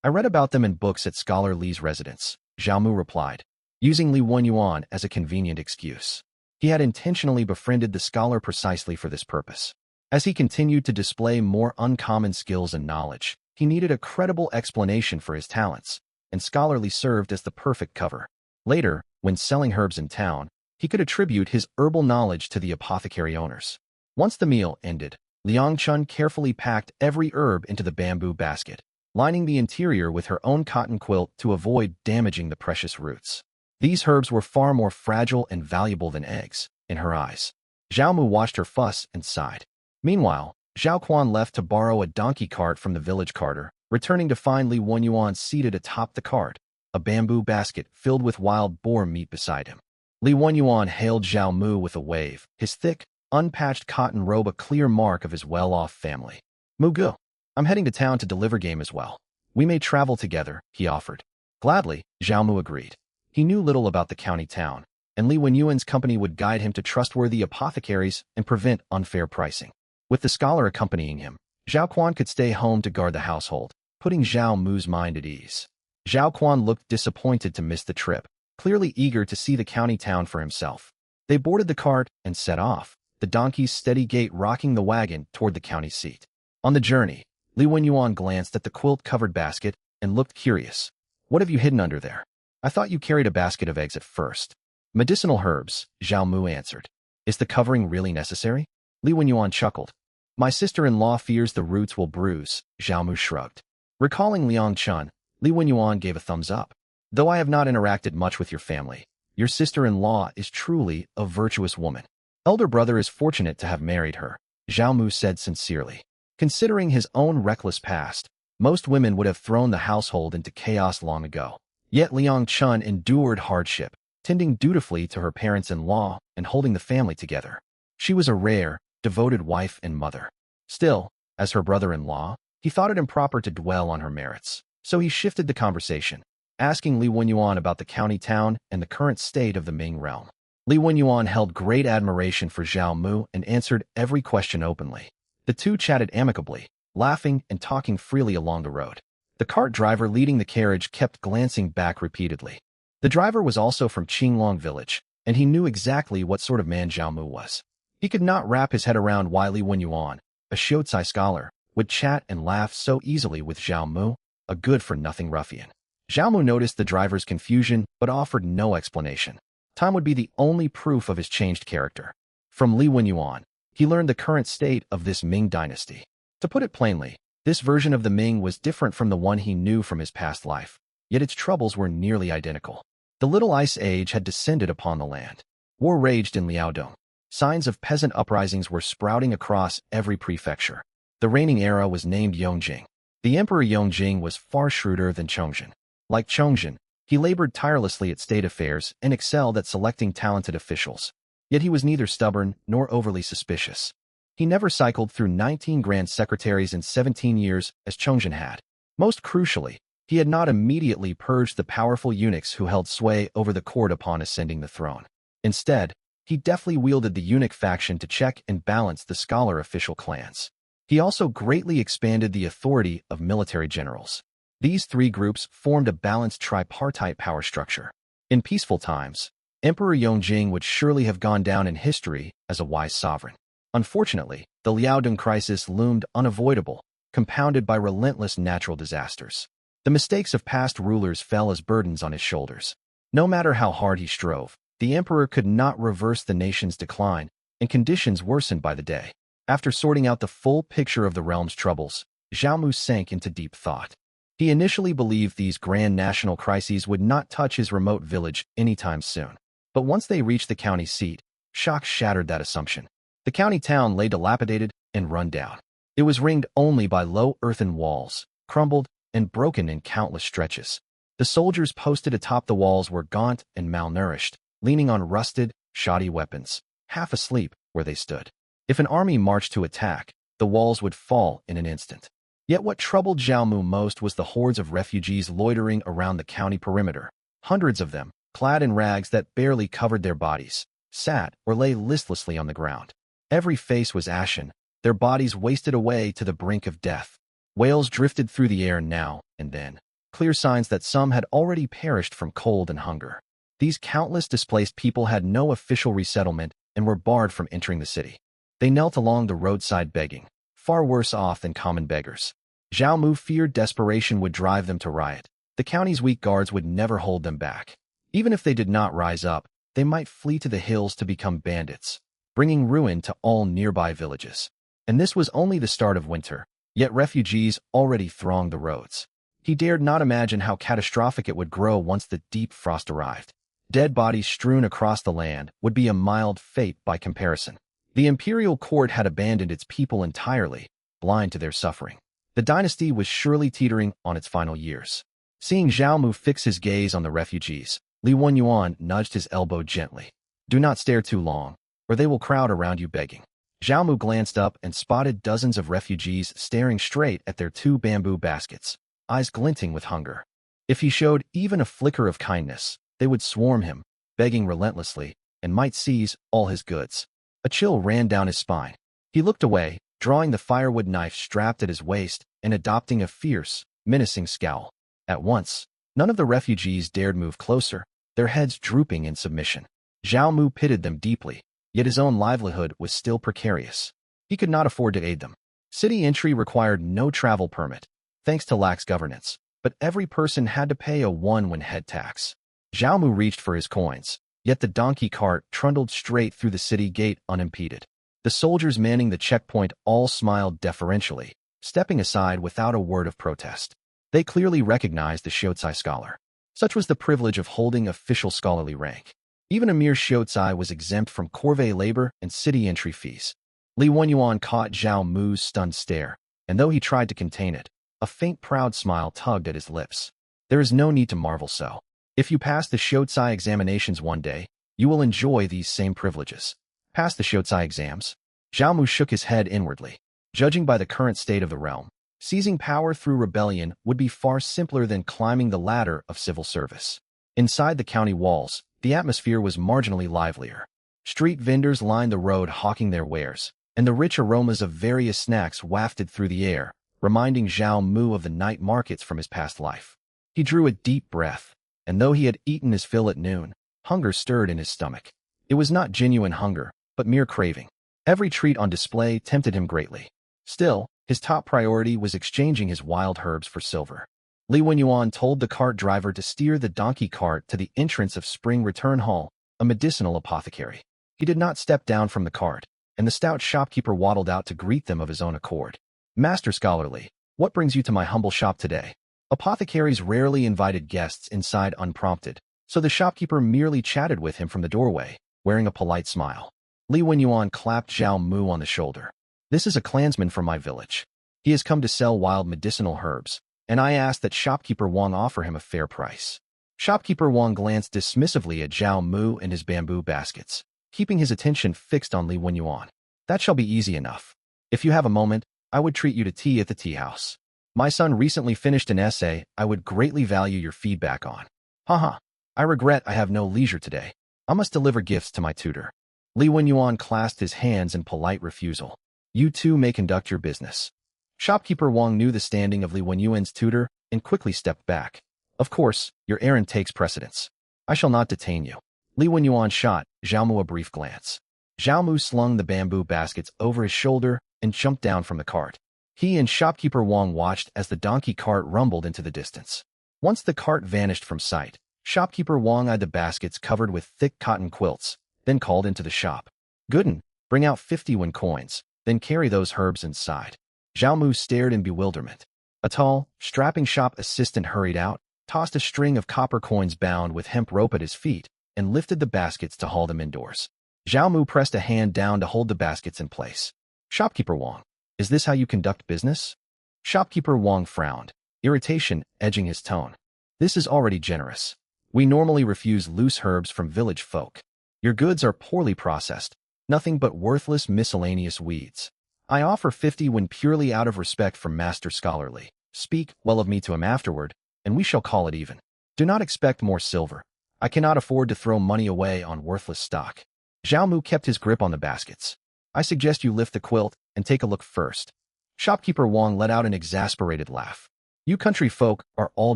I read about them in books at Scholar Li's residence, Zhao Mu replied, using Li Wenyuan as a convenient excuse. He had intentionally befriended the scholar precisely for this purpose. As he continued to display more uncommon skills and knowledge, he needed a credible explanation for his talents, and Scholar Li served as the perfect cover. Later, when selling herbs in town, he could attribute his herbal knowledge to the apothecary owners. Once the meal ended, Liang Chun carefully packed every herb into the bamboo basket, lining the interior with her own cotton quilt to avoid damaging the precious roots. These herbs were far more fragile and valuable than eggs, in her eyes. Zhao Mu watched her fuss and sighed. Meanwhile, Zhao Quan left to borrow a donkey cart from the village carter, returning to find Li Wenyuan seated atop the cart, a bamboo basket filled with wild boar meat beside him. Li Wenyuan hailed Zhao Mu with a wave, his thick, unpatched cotton robe a clear mark of his well-off family. Mugu, I'm heading to town to deliver game as well. We may travel together, he offered. Gladly, Zhao Mu agreed. He knew little about the county town, and Li Wenyuan's company would guide him to trustworthy apothecaries and prevent unfair pricing. With the scholar accompanying him, Zhao Quan could stay home to guard the household, putting Zhao Mu's mind at ease. Zhao Quan looked disappointed to miss the trip, clearly eager to see the county town for himself. They boarded the cart and set off, the donkey's steady gait rocking the wagon toward the county seat. On the journey, Li Wenyuan glanced at the quilt-covered basket and looked curious. What have you hidden under there? I thought you carried a basket of eggs at first. Medicinal herbs, Zhao Mu answered. Is the covering really necessary? Li Wenyuan chuckled. My sister-in-law fears the roots will bruise, Zhao Mu shrugged. Recalling Liang Chun, Li Wenyuan gave a thumbs up. Though I have not interacted much with your family, your sister-in-law is truly a virtuous woman. Elder brother is fortunate to have married her, Zhao Mu said sincerely. Considering his own reckless past, most women would have thrown the household into chaos long ago. Yet Liang Chun endured hardship, tending dutifully to her parents-in-law and holding the family together. She was a rare, devoted wife and mother. Still, as her brother-in-law, he thought it improper to dwell on her merits, so he shifted the conversation, asking Li Wenyuan about the county town and the current state of the Ming realm. Li Wenyuan held great admiration for Zhao Mu and answered every question openly. The two chatted amicably, laughing and talking freely along the road. The cart driver leading the carriage kept glancing back repeatedly. The driver was also from Qinglong village, and he knew exactly what sort of man Zhao Mu was. He could not wrap his head around why Li Wenyuan, a Xiuzai scholar, would chat and laugh so easily with Zhao Mu, a good-for-nothing ruffian. Zhao Mu noticed the driver's confusion but offered no explanation. Time would be the only proof of his changed character. From Li Wenyuan, he learned the current state of this Ming dynasty. To put it plainly, this version of the Ming was different from the one he knew from his past life, yet its troubles were nearly identical. The Little Ice Age had descended upon the land. War raged in Liaodong. Signs of peasant uprisings were sprouting across every prefecture. The reigning era was named Yongjing. The Emperor Yongjing was far shrewder than Chongzhen. Like Chongzhen, he labored tirelessly at state affairs and excelled at selecting talented officials. Yet he was neither stubborn nor overly suspicious. He never cycled through 19 grand secretaries in 17 years as Chongzhen had. Most crucially, he had not immediately purged the powerful eunuchs who held sway over the court upon ascending the throne. Instead, he deftly wielded the eunuch faction to check and balance the scholar official clans. He also greatly expanded the authority of military generals. These three groups formed a balanced tripartite power structure. In peaceful times, Emperor Yongjing would surely have gone down in history as a wise sovereign. Unfortunately, the Liaodong crisis loomed unavoidable, compounded by relentless natural disasters. The mistakes of past rulers fell as burdens on his shoulders. No matter how hard he strove, the emperor could not reverse the nation's decline, and conditions worsened by the day. After sorting out the full picture of the realm's troubles, Zhao Mu sank into deep thought. He initially believed these grand national crises would not touch his remote village anytime soon. But once they reached the county seat, shock shattered that assumption. The county town lay dilapidated and run down. It was ringed only by low earthen walls, crumbled and broken in countless stretches. The soldiers posted atop the walls were gaunt and malnourished, leaning on rusted, shoddy weapons, half asleep where they stood. If an army marched to attack, the walls would fall in an instant. Yet what troubled Zhao Mu most was the hordes of refugees loitering around the county perimeter. Hundreds of them, clad in rags that barely covered their bodies, sat or lay listlessly on the ground. Every face was ashen, their bodies wasted away to the brink of death. Wails drifted through the air now and then, clear signs that some had already perished from cold and hunger. These countless displaced people had no official resettlement and were barred from entering the city. They knelt along the roadside begging, far worse off than common beggars. Zhao Mu feared desperation would drive them to riot. The county's weak guards would never hold them back. Even if they did not rise up, they might flee to the hills to become bandits, bringing ruin to all nearby villages. And this was only the start of winter, yet refugees already thronged the roads. He dared not imagine how catastrophic it would grow once the deep frost arrived. Dead bodies strewn across the land would be a mild fate by comparison. The imperial court had abandoned its people entirely, blind to their suffering. The dynasty was surely teetering on its final years. Seeing Zhao Mu fix his gaze on the refugees, Li Wenyuan nudged his elbow gently. Do not stare too long, or they will crowd around you begging. Zhao Mu glanced up and spotted dozens of refugees staring straight at their two bamboo baskets, eyes glinting with hunger. If he showed even a flicker of kindness, they would swarm him, begging relentlessly, and might seize all his goods. A chill ran down his spine. He looked away, drawing the firewood knife strapped at his waist and adopting a fierce, menacing scowl. At once, none of the refugees dared move closer, their heads drooping in submission. Zhao Mu pitied them deeply, yet his own livelihood was still precarious. He could not afford to aid them. City entry required no travel permit, thanks to lax governance, but every person had to pay a one-head tax. Zhao Mu reached for his coins, yet the donkey cart trundled straight through the city gate unimpeded. The soldiers manning the checkpoint all smiled deferentially, stepping aside without a word of protest. They clearly recognized the Xiaocai scholar. Such was the privilege of holding official scholarly rank. Even a mere Xiaocai was exempt from corvée labor and city entry fees. Li Wenyuan caught Zhao Mu's stunned stare, and though he tried to contain it, a faint proud smile tugged at his lips. There is no need to marvel so. If you pass the Xiaocai examinations one day, you will enjoy these same privileges. Pass the Xiaocai exams? Zhao Mu shook his head inwardly. Judging by the current state of the realm, seizing power through rebellion would be far simpler than climbing the ladder of civil service. Inside the county walls, the atmosphere was marginally livelier. Street vendors lined the road hawking their wares, and the rich aromas of various snacks wafted through the air, reminding Zhao Mu of the night markets from his past life. He drew a deep breath, and though he had eaten his fill at noon, hunger stirred in his stomach. It was not genuine hunger, but mere craving. Every treat on display tempted him greatly. Still, his top priority was exchanging his wild herbs for silver. Li Wenyuan told the cart driver to steer the donkey cart to the entrance of Spring Return Hall, a medicinal apothecary. He did not step down from the cart, and the stout shopkeeper waddled out to greet them of his own accord. Master Scholarly, what brings you to my humble shop today? Apothecaries rarely invited guests inside unprompted, so the shopkeeper merely chatted with him from the doorway, wearing a polite smile. Li Wenyuan clapped Zhao Mu on the shoulder. This is a clansman from my village. He has come to sell wild medicinal herbs, and I asked that shopkeeper Wang offer him a fair price. Shopkeeper Wang glanced dismissively at Zhao Mu and his bamboo baskets, keeping his attention fixed on Li Wenyuan. That shall be easy enough. If you have a moment, I would treat you to tea at the tea house. My son recently finished an essay I would greatly value your feedback on. Haha. I regret I have no leisure today. I must deliver gifts to my tutor. Li Wenyuan clasped his hands in polite refusal. You two may conduct your business. Shopkeeper Wang knew the standing of Li Wenyuan's tutor and quickly stepped back. Of course, your errand takes precedence. I shall not detain you. Li Wenyuan shot Zhao Mu a brief glance. Zhao Mu slung the bamboo baskets over his shoulder and jumped down from the cart. He and shopkeeper Wang watched as the donkey cart rumbled into the distance. Once the cart vanished from sight, shopkeeper Wang eyed the baskets covered with thick cotton quilts, then called into the shop. Gooden, bring out 50 won coins, then carry those herbs inside. Zhao Mu stared in bewilderment. A tall, strapping shop assistant hurried out, tossed a string of copper coins bound with hemp rope at his feet, and lifted the baskets to haul them indoors. Zhao Mu pressed a hand down to hold the baskets in place. Shopkeeper Wang, is this how you conduct business? Shopkeeper Wang frowned, irritation edging his tone. This is already generous. We normally refuse loose herbs from village folk. Your goods are poorly processed, nothing but worthless miscellaneous weeds. I offer 50 when purely out of respect for Master Scholarly. Speak well of me to him afterward, and we shall call it even. Do not expect more silver. I cannot afford to throw money away on worthless stock. Zhao Mu kept his grip on the baskets. I suggest you lift the quilt and take a look first. Shopkeeper Wang let out an exasperated laugh. You country folk are all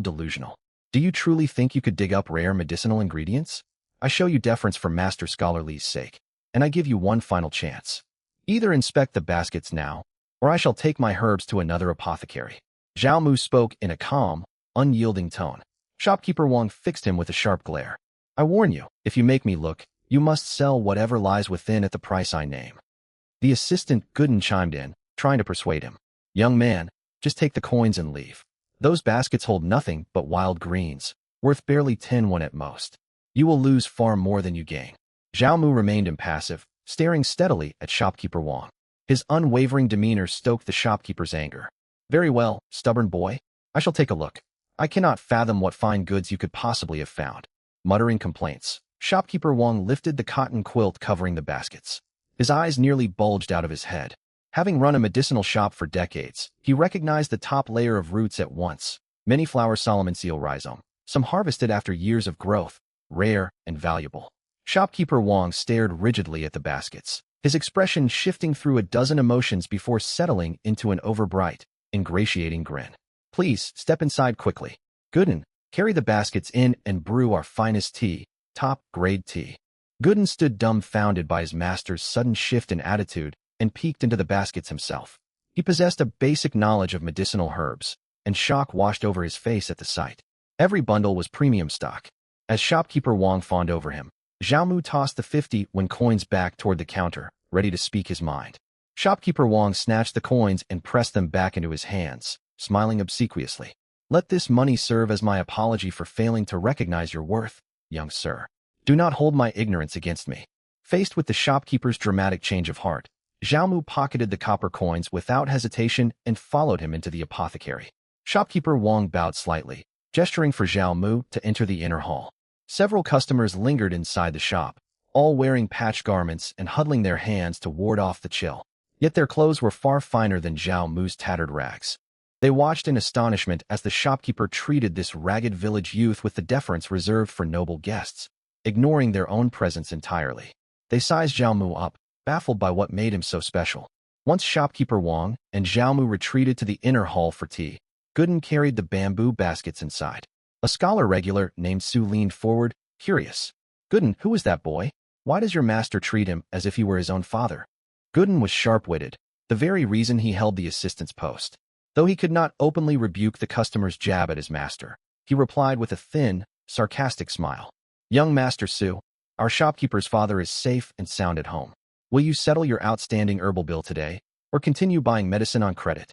delusional. Do you truly think you could dig up rare medicinal ingredients? I show you deference for Master Scholarly's sake, and I give you one final chance. Either inspect the baskets now, or I shall take my herbs to another apothecary. Zhao Mu spoke in a calm, unyielding tone. Shopkeeper Wang fixed him with a sharp glare. I warn you, if you make me look, you must sell whatever lies within at the price I name. The assistant Gooden chimed in, trying to persuade him. Young man, just take the coins and leave. Those baskets hold nothing but wild greens, worth barely 10 won at most. You will lose far more than you gain. Zhao Mu remained impassive, staring steadily at shopkeeper Wang. His unwavering demeanor stoked the shopkeeper's anger. Very well, stubborn boy. I shall take a look. I cannot fathom what fine goods you could possibly have found. Muttering complaints, shopkeeper Wang lifted the cotton quilt covering the baskets. His eyes nearly bulged out of his head. Having run a medicinal shop for decades, he recognized the top layer of roots at once. Many flower Solomon seal rhizome, some harvested after years of growth, rare and valuable. Shopkeeper Wang stared rigidly at the baskets, his expression shifting through a dozen emotions before settling into an overbright, ingratiating grin. Please, step inside quickly. Gooden, carry the baskets in and brew our finest tea, top-grade tea. Gooden stood dumbfounded by his master's sudden shift in attitude and peeked into the baskets himself. He possessed a basic knowledge of medicinal herbs, and shock washed over his face at the sight. Every bundle was premium stock. As shopkeeper Wang fawned over him, Zhao Mu tossed the 50 won coins back toward the counter, ready to speak his mind. Shopkeeper Wang snatched the coins and pressed them back into his hands, smiling obsequiously. Let this money serve as my apology for failing to recognize your worth, young sir. Do not hold my ignorance against me. Faced with the shopkeeper's dramatic change of heart, Zhao Mu pocketed the copper coins without hesitation and followed him into the apothecary. Shopkeeper Wang bowed slightly, gesturing for Zhao Mu to enter the inner hall. Several customers lingered inside the shop, all wearing patched garments and huddling their hands to ward off the chill. Yet their clothes were far finer than Zhao Mu's tattered rags. They watched in astonishment as the shopkeeper treated this ragged village youth with the deference reserved for noble guests, ignoring their own presence entirely. They sized Zhao Mu up, baffled by what made him so special. Once shopkeeper Wang and Zhao Mu retreated to the inner hall for tea, Gooden carried the bamboo baskets inside. A scholar regular named Su leaned forward, curious. Gooden, who is that boy? Why does your master treat him as if he were his own father? Gooden was sharp-witted, the very reason he held the assistant's post. Though he could not openly rebuke the customer's jab at his master, he replied with a thin, sarcastic smile. Young Master Su, our shopkeeper's father is safe and sound at home. Will you settle your outstanding herbal bill today, or continue buying medicine on credit?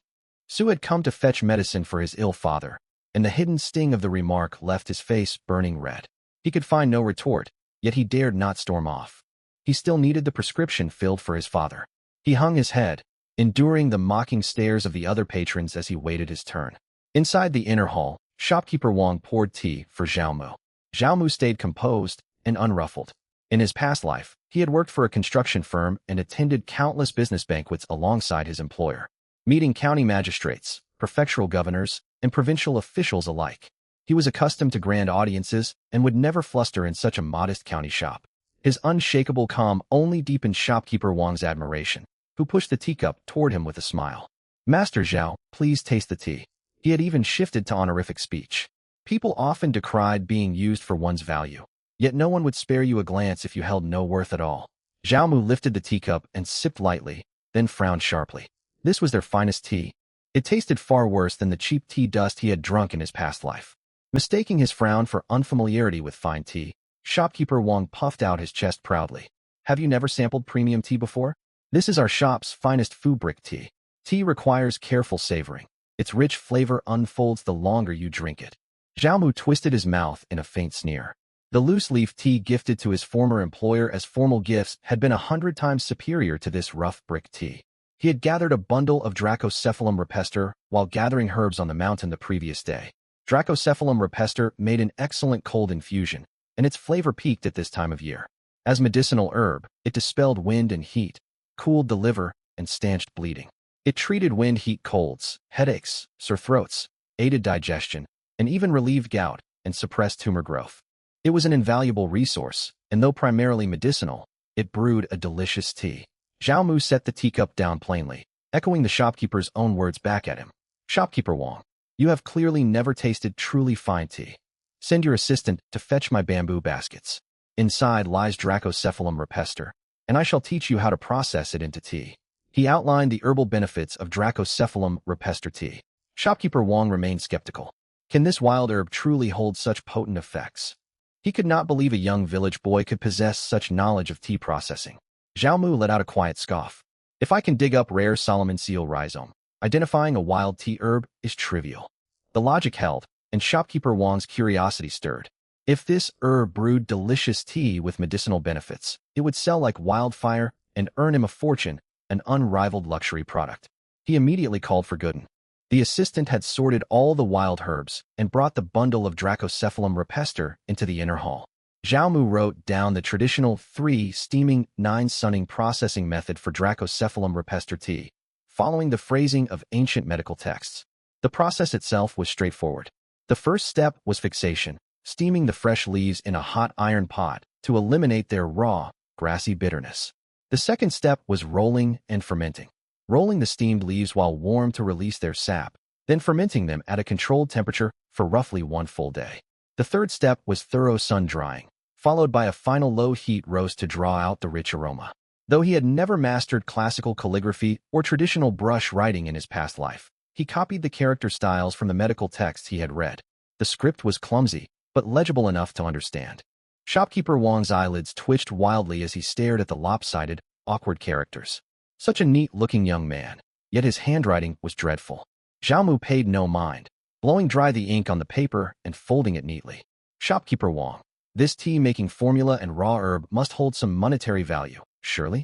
Su had come to fetch medicine for his ill father, and the hidden sting of the remark left his face burning red. He could find no retort, yet he dared not storm off. He still needed the prescription filled for his father. He hung his head, enduring the mocking stares of the other patrons as he waited his turn. Inside the inner hall, shopkeeper Wang poured tea for Zhao Mu. Zhao Mu stayed composed and unruffled. In his past life, he had worked for a construction firm and attended countless business banquets alongside his employer, meeting county magistrates, prefectural governors, and provincial officials alike. He was accustomed to grand audiences and would never fluster in such a modest county shop. His unshakable calm only deepened shopkeeper Wang's admiration, who pushed the teacup toward him with a smile. Master Zhao, please taste the tea. He had even shifted to honorific speech. People often decried being used for one's value, yet no one would spare you a glance if you held no worth at all. Zhao Mu lifted the teacup and sipped lightly, then frowned sharply. This was their finest tea. It tasted far worse than the cheap tea dust he had drunk in his past life. Mistaking his frown for unfamiliarity with fine tea, shopkeeper Wang puffed out his chest proudly. Have you never sampled premium tea before? This is our shop's finest Fu-brick tea. Tea requires careful savoring. Its rich flavor unfolds the longer you drink it. Zhao Mu twisted his mouth in a faint sneer. The loose-leaf tea gifted to his former employer as formal gifts had been 100 times superior to this rough brick tea. He had gathered a bundle of Dracocephalum rupestre while gathering herbs on the mountain the previous day. Dracocephalum rupestre made an excellent cold infusion, and its flavor peaked at this time of year. As medicinal herb, it dispelled wind and heat, cooled the liver, and stanched bleeding. It treated wind-heat colds, headaches, sore throats, aided digestion, and even relieved gout and suppressed tumor growth. It was an invaluable resource, and though primarily medicinal, it brewed a delicious tea. Zhao Mu set the teacup down plainly, echoing the shopkeeper's own words back at him. Shopkeeper Wang, you have clearly never tasted truly fine tea. Send your assistant to fetch my bamboo baskets. Inside lies Dracocephalum rupestre, and I shall teach you how to process it into tea. He outlined the herbal benefits of Dracocephalum rupestre tea. Shopkeeper Wang remained skeptical. Can this wild herb truly hold such potent effects? He could not believe a young village boy could possess such knowledge of tea processing. Zhao Mu let out a quiet scoff. If I can dig up rare Solomon seal rhizome, identifying a wild tea herb is trivial. The logic held, and shopkeeper Wang's curiosity stirred. If this herb brewed delicious tea with medicinal benefits, it would sell like wildfire and earn him a fortune, an unrivaled luxury product. He immediately called for Gooden. The assistant had sorted all the wild herbs and brought the bundle of Dracocephalum rupestre into the inner hall. Zhao Mu wrote down the traditional 3 steaming 9 sunning processing method for Dracocephalum rupestre tea, following the phrasing of ancient medical texts. The process itself was straightforward. The first step was fixation, steaming the fresh leaves in a hot iron pot to eliminate their raw, grassy bitterness. The second step was rolling and fermenting, rolling the steamed leaves while warm to release their sap, then fermenting them at a controlled temperature for roughly 1 full day. The third step was thorough sun drying, followed by a final low-heat roast to draw out the rich aroma. Though he had never mastered classical calligraphy or traditional brush writing in his past life, he copied the character styles from the medical texts he had read. The script was clumsy, but legible enough to understand. Shopkeeper Wang's eyelids twitched wildly as he stared at the lopsided, awkward characters. Such a neat-looking young man, yet his handwriting was dreadful. Zhao Mu paid no mind, blowing dry the ink on the paper and folding it neatly. Shopkeeper Wang, this tea-making formula and raw herb must hold some monetary value, surely?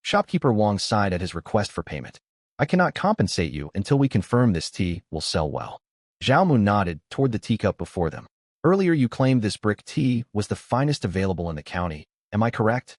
Shopkeeper Wang sighed at his request for payment. I cannot compensate you until we confirm this tea will sell well. Zhao Mu nodded toward the teacup before them. Earlier you claimed this brick tea was the finest available in the county, am I correct?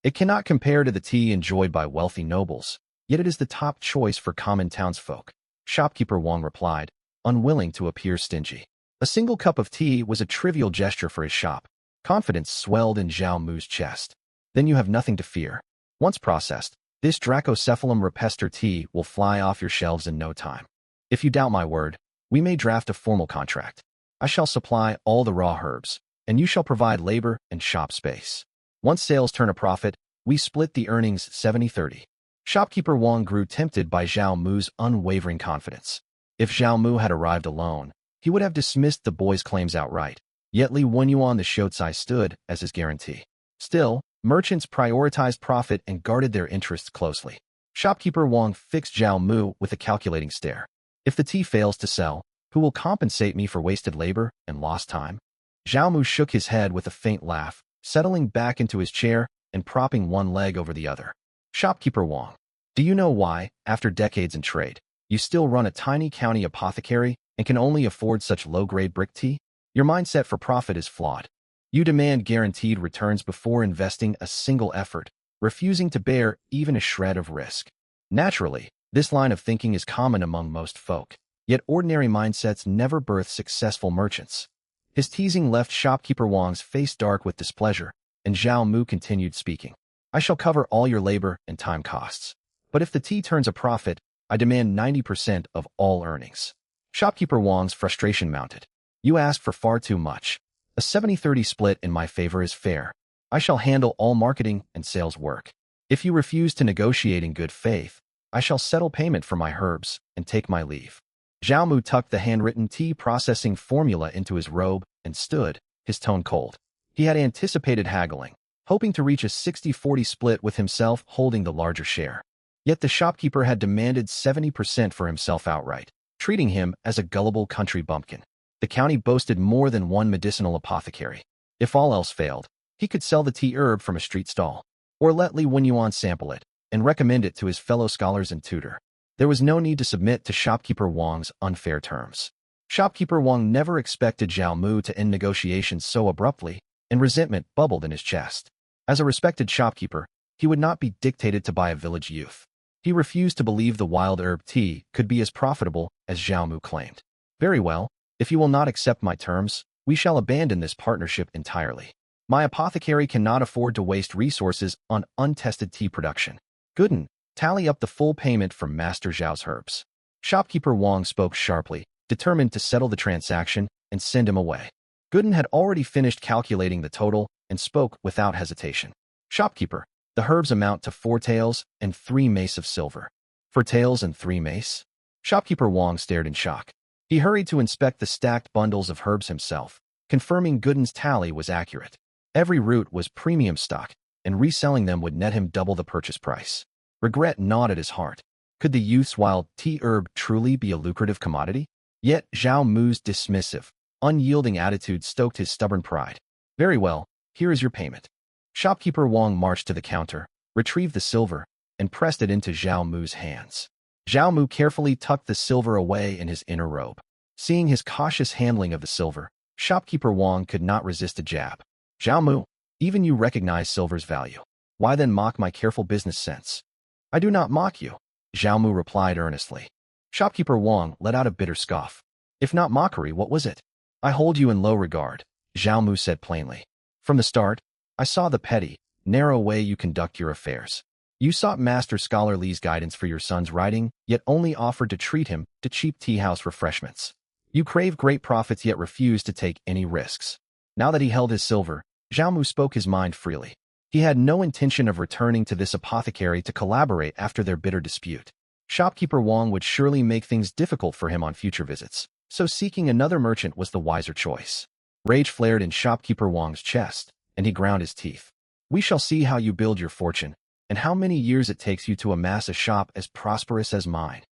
It cannot compare to the tea enjoyed by wealthy nobles, yet it is the top choice for common townsfolk. Shopkeeper Wang replied, unwilling to appear stingy. A single cup of tea was a trivial gesture for his shop. Confidence swelled in Zhao Mu's chest. Then you have nothing to fear. Once processed, this Dracocephalum rupestre tea will fly off your shelves in no time. If you doubt my word, we may draft a formal contract. I shall supply all the raw herbs, and you shall provide labor and shop space. Once sales turn a profit, we split the earnings 70-30. Shopkeeper Wang grew tempted by Zhao Mu's unwavering confidence. If Zhao Mu had arrived alone, he would have dismissed the boy's claims outright. Yet Li Wenyuan the Shoutsai stood as his guarantee. Still, merchants prioritized profit and guarded their interests closely. Shopkeeper Wang fixed Zhao Mu with a calculating stare. If the tea fails to sell, who will compensate me for wasted labor and lost time? Zhao Mu shook his head with a faint laugh, settling back into his chair and propping one leg over the other. Shopkeeper Wang, do you know why, after decades in trade, you still run a tiny county apothecary and can only afford such low-grade brick tea? Your mindset for profit is flawed. You demand guaranteed returns before investing a single effort, refusing to bear even a shred of risk. Naturally, this line of thinking is common among most folk, yet ordinary mindsets never birth successful merchants. His teasing left Shopkeeper Wang's face dark with displeasure, and Zhao Mu continued speaking. I shall cover all your labor and time costs. But if the tea turns a profit, I demand 90% of all earnings. Shopkeeper Wang's frustration mounted. You ask for far too much. A 70-30 split in my favor is fair. I shall handle all marketing and sales work. If you refuse to negotiate in good faith, I shall settle payment for my herbs and take my leave. Zhao Mu tucked the handwritten tea processing formula into his robe and stood, his tone cold. He had anticipated haggling, hoping to reach a 60-40 split with himself holding the larger share. Yet the shopkeeper had demanded 70% for himself outright, treating him as a gullible country bumpkin. The county boasted more than one medicinal apothecary. If all else failed, he could sell the tea herb from a street stall, or let Li Wenyuan sample it and recommend it to his fellow scholars and tutor. There was no need to submit to Shopkeeper Wang's unfair terms. Shopkeeper Wang never expected Zhao Mu to end negotiations so abruptly, and resentment bubbled in his chest. As a respected shopkeeper, he would not be dictated to by a village youth. He refused to believe the wild herb tea could be as profitable as Zhao Mu claimed. Very well, if you will not accept my terms, we shall abandon this partnership entirely. My apothecary cannot afford to waste resources on untested tea production. Gooden, tally up the full payment from Master Zhao's herbs. Shopkeeper Wang spoke sharply, determined to settle the transaction and send him away. Gooden had already finished calculating the total and spoke without hesitation. Shopkeeper, the herbs amount to 4 taels and 3 mace of silver. 4 taels and 3 mace? Shopkeeper Wang stared in shock. He hurried to inspect the stacked bundles of herbs himself, confirming Gooden's tally was accurate. Every root was premium stock, and reselling them would net him double the purchase price. Regret gnawed at his heart. Could the youth's wild tea herb truly be a lucrative commodity? Yet Zhao Mu's dismissive, unyielding attitude stoked his stubborn pride. Very well, here is your payment. Shopkeeper Wang marched to the counter, retrieved the silver, and pressed it into Zhao Mu's hands. Zhao Mu carefully tucked the silver away in his inner robe. Seeing his cautious handling of the silver, Shopkeeper Wang could not resist a jab. Zhao Mu, even you recognize silver's value. Why then mock my careful business sense? I do not mock you, Zhao Mu replied earnestly. Shopkeeper Wang let out a bitter scoff. If not mockery, what was it? I hold you in low regard, Zhao Mu said plainly. From the start, I saw the petty, narrow way you conduct your affairs. You sought Master Scholar Li's guidance for your son's writing, yet only offered to treat him to cheap tea-house refreshments. You crave great profits yet refused to take any risks. Now that he held his silver, Zhao Mu spoke his mind freely. He had no intention of returning to this apothecary to collaborate after their bitter dispute. Shopkeeper Wang would surely make things difficult for him on future visits, so seeking another merchant was the wiser choice. Rage flared in Shopkeeper Wang's chest, and he ground his teeth. We shall see how you build your fortune, and how many years it takes you to amass a shop as prosperous as mine.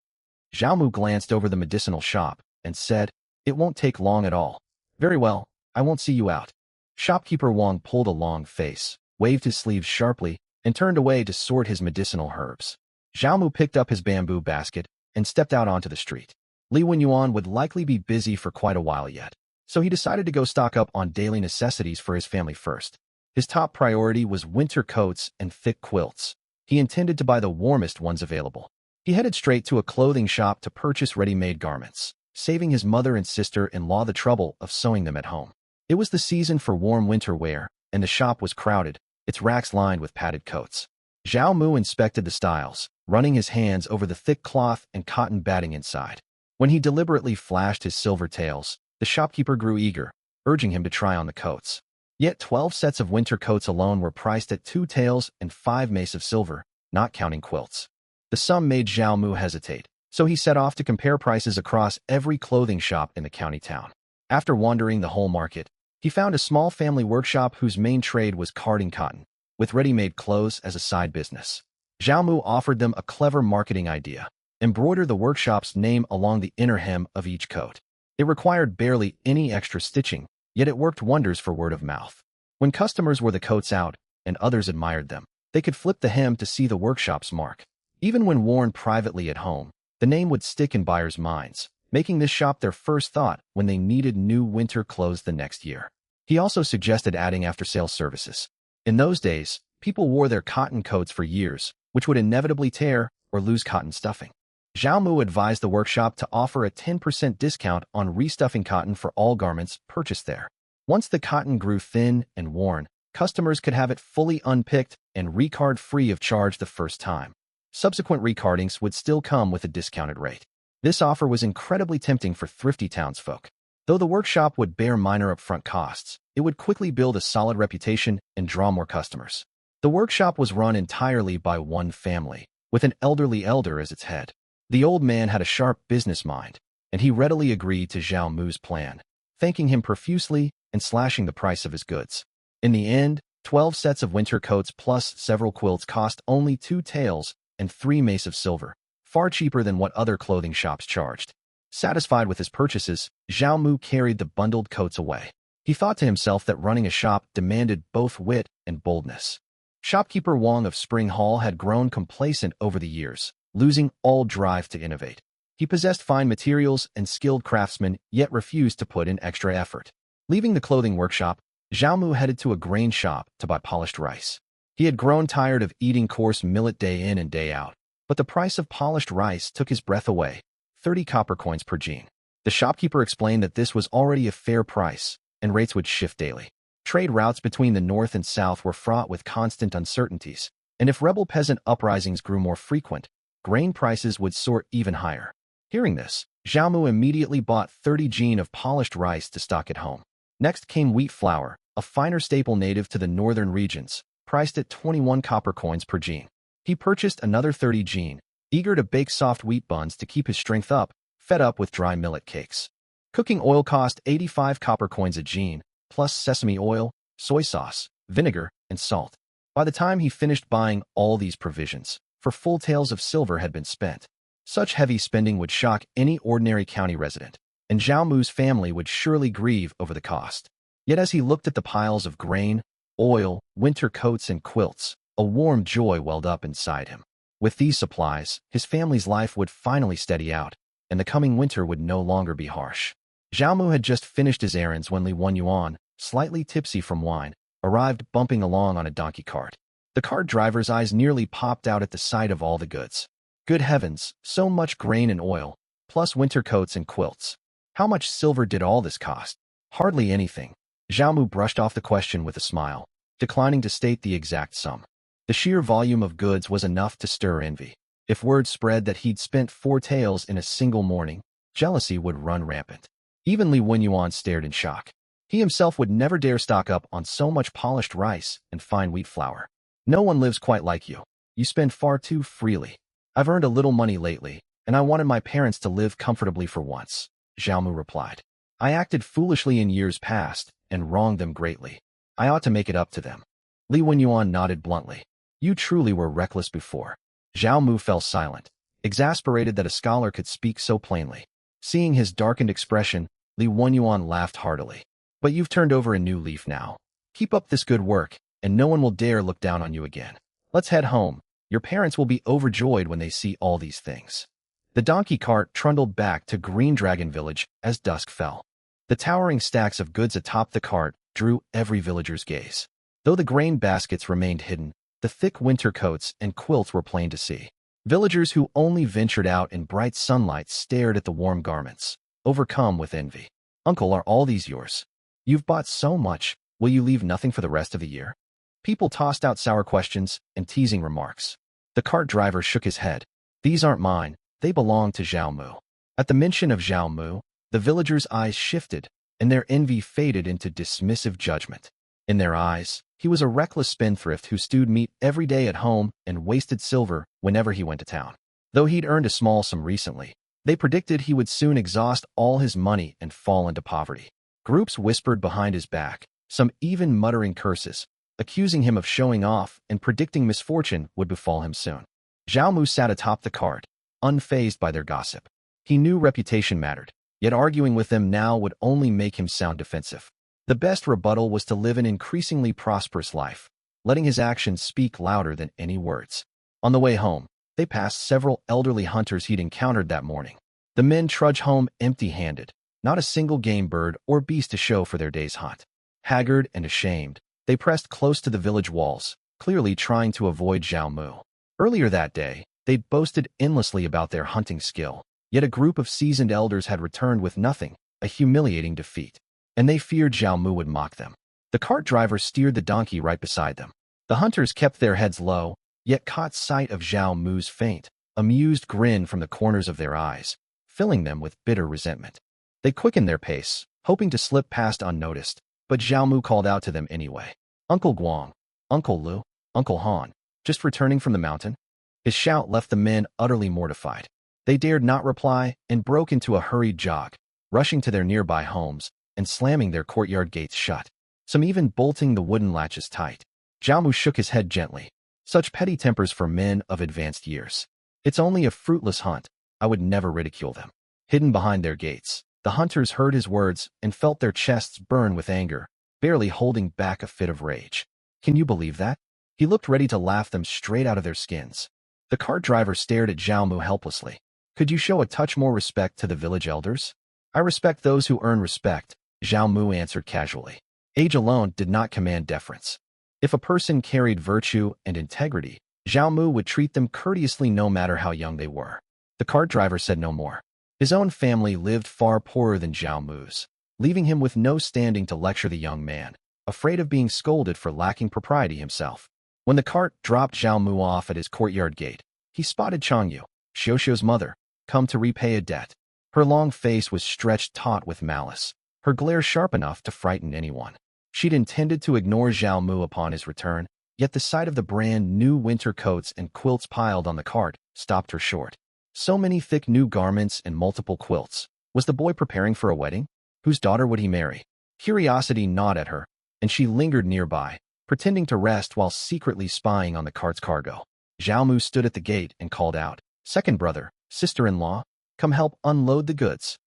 Zhao Mu glanced over the medicinal shop and said, It won't take long at all. Very well, I won't see you out. Shopkeeper Wang pulled a long face, waved his sleeves sharply, and turned away to sort his medicinal herbs. Zhao Mu picked up his bamboo basket and stepped out onto the street. Li Wenyuan would likely be busy for quite a while yet, so he decided to go stock up on daily necessities for his family first. His top priority was winter coats and thick quilts. He intended to buy the warmest ones available. He headed straight to a clothing shop to purchase ready-made garments, saving his mother and sister-in-law the trouble of sewing them at home. It was the season for warm winter wear, and the shop was crowded, its racks lined with padded coats. Zhao Mu inspected the styles, running his hands over the thick cloth and cotton batting inside. When he deliberately flashed his silver tails, the shopkeeper grew eager, urging him to try on the coats. Yet 12 sets of winter coats alone were priced at 2 taels and 5 mace of silver, not counting quilts. The sum made Zhao Mu hesitate, so he set off to compare prices across every clothing shop in the county town. After wandering the whole market, he found a small family workshop whose main trade was carding cotton, with ready-made clothes as a side business. Zhao Mu offered them a clever marketing idea: embroider the workshop's name along the inner hem of each coat. It required barely any extra stitching, yet it worked wonders for word of mouth. When customers wore the coats out, and others admired them. They could flip the hem to see the workshop's mark. Even when worn privately at home, the name would stick in buyers' minds, making this shop their first thought when they needed new winter clothes the next year. He also suggested adding after-sales services. In those days, people wore their cotton coats for years, which would inevitably tear or lose cotton stuffing. Zhao Mu advised the workshop to offer a 10% discount on restuffing cotton for all garments purchased there. Once the cotton grew thin and worn, customers could have it fully unpicked and recard free of charge the first time. Subsequent recardings would still come with a discounted rate. This offer was incredibly tempting for thrifty townsfolk. Though the workshop would bear minor upfront costs, it would quickly build a solid reputation and draw more customers. The workshop was run entirely by one family, with an elderly elder as its head. The old man had a sharp business mind, and he readily agreed to Zhao Mu's plan, thanking him profusely and slashing the price of his goods. In the end, 12 sets of winter coats plus several quilts cost only 2 taels and 3 mace of silver, far cheaper than what other clothing shops charged. Satisfied with his purchases, Zhao Mu carried the bundled coats away. He thought to himself that running a shop demanded both wit and boldness. Shopkeeper Wang of Spring Hall had grown complacent over the years, losing all drive to innovate. He possessed fine materials and skilled craftsmen, yet refused to put in extra effort. Leaving the clothing workshop, Zhao Mu headed to a grain shop to buy polished rice. He had grown tired of eating coarse millet day in and day out, but the price of polished rice took his breath away, 30 copper coins per jean. The shopkeeper explained that this was already a fair price, and rates would shift daily. Trade routes between the north and south were fraught with constant uncertainties, and if rebel peasant uprisings grew more frequent, grain prices would soar even higher. Hearing this, Zhao Mu immediately bought 30 jean of polished rice to stock at home. Next came wheat flour, a finer staple native to the northern regions, priced at 21 copper coins per jean. He purchased another 30 jean, eager to bake soft wheat buns to keep his strength up, fed up with dry millet cakes. Cooking oil cost 85 copper coins a jean, plus sesame oil, soy sauce, vinegar, and salt. By the time he finished buying all these provisions, for full taels of silver had been spent. Such heavy spending would shock any ordinary county resident, and Zhao Mu's family would surely grieve over the cost. Yet as he looked at the piles of grain, oil, winter coats, and quilts, a warm joy welled up inside him. With these supplies, his family's life would finally steady out, and the coming winter would no longer be harsh. Zhao Mu had just finished his errands when Li Wenyuan, slightly tipsy from wine, arrived bumping along on a donkey cart. The cart driver's eyes nearly popped out at the sight of all the goods. Good heavens, so much grain and oil, plus winter coats and quilts. How much silver did all this cost? Hardly anything. Zhao Mu brushed off the question with a smile, declining to state the exact sum. The sheer volume of goods was enough to stir envy. If word spread that he'd spent 4 taels in a single morning, jealousy would run rampant. Even Li Wenyuan stared in shock. He himself would never dare stock up on so much polished rice and fine wheat flour. No one lives quite like you. You spend far too freely. I've earned a little money lately, and I wanted my parents to live comfortably for once, Zhao Mu replied. I acted foolishly in years past and wronged them greatly. I ought to make it up to them. Li Wenyuan nodded bluntly. You truly were reckless before. Zhao Mu fell silent, exasperated that a scholar could speak so plainly. Seeing his darkened expression, Li Wenyuan laughed heartily. But you've turned over a new leaf now. Keep up this good work, and no one will dare look down on you again. Let's head home. Your parents will be overjoyed when they see all these things. The donkey cart trundled back to Green Dragon Village as dusk fell. The towering stacks of goods atop the cart drew every villager's gaze. Though the grain baskets remained hidden, the thick winter coats and quilts were plain to see. Villagers who only ventured out in bright sunlight stared at the warm garments, overcome with envy. Uncle, are all these yours? You've bought so much, will you leave nothing for the rest of the year? People tossed out sour questions and teasing remarks. The cart driver shook his head. These aren't mine, they belong to Zhao Mu. At the mention of Zhao Mu, the villagers' eyes shifted, and their envy faded into dismissive judgment. In their eyes, he was a reckless spendthrift who stewed meat every day at home and wasted silver whenever he went to town. Though he'd earned a small sum recently, they predicted he would soon exhaust all his money and fall into poverty. Groups whispered behind his back, some even muttering curses, accusing him of showing off and predicting misfortune would befall him soon. Zhao Mu sat atop the cart, unfazed by their gossip. He knew reputation mattered, yet arguing with them now would only make him sound defensive. The best rebuttal was to live an increasingly prosperous life, letting his actions speak louder than any words. On the way home, they passed several elderly hunters he'd encountered that morning. The men trudged home empty-handed, not a single game bird or beast to show for their day's hunt. Haggard and ashamed, they pressed close to the village walls, clearly trying to avoid Zhao Mu. Earlier that day, they'd boasted endlessly about their hunting skill, yet a group of seasoned elders had returned with nothing, a humiliating defeat, and they feared Zhao Mu would mock them. The cart driver steered the donkey right beside them. The hunters kept their heads low, yet caught sight of Zhao Mu's faint, amused grin from the corners of their eyes, filling them with bitter resentment. They quickened their pace, hoping to slip past unnoticed, but Zhao Mu called out to them anyway. "Uncle Guang, Uncle Lu, Uncle Han, just returning from the mountain?" His shout left the men utterly mortified. They dared not reply and broke into a hurried jog, rushing to their nearby homes and slamming their courtyard gates shut, some even bolting the wooden latches tight. Zhao Mu shook his head gently. Such petty tempers for men of advanced years. It's only a fruitless hunt. I would never ridicule them. Hidden behind their gates, the hunters heard his words and felt their chests burn with anger, barely holding back a fit of rage. Can you believe that? He looked ready to laugh them straight out of their skins. The cart driver stared at Zhao Mu helplessly. Could you show a touch more respect to the village elders? I respect those who earn respect, Zhao Mu answered casually. Age alone did not command deference. If a person carried virtue and integrity, Zhao Mu would treat them courteously no matter how young they were. The cart driver said no more. His own family lived far poorer than Zhao Mu's, leaving him with no standing to lecture the young man, afraid of being scolded for lacking propriety himself. When the cart dropped Zhao Mu off at his courtyard gate, he spotted Changyu, Xiuxiu's mother, come to repay a debt. Her long face was stretched taut with malice, her glare sharp enough to frighten anyone. She'd intended to ignore Zhao Mu upon his return, yet the sight of the brand new winter coats and quilts piled on the cart stopped her short. So many thick new garments and multiple quilts. Was the boy preparing for a wedding? Whose daughter would he marry? Curiosity gnawed at her, and she lingered nearby, pretending to rest while secretly spying on the cart's cargo. Zhao Mu stood at the gate and called out, "Second brother, sister-in-law, come help unload the goods."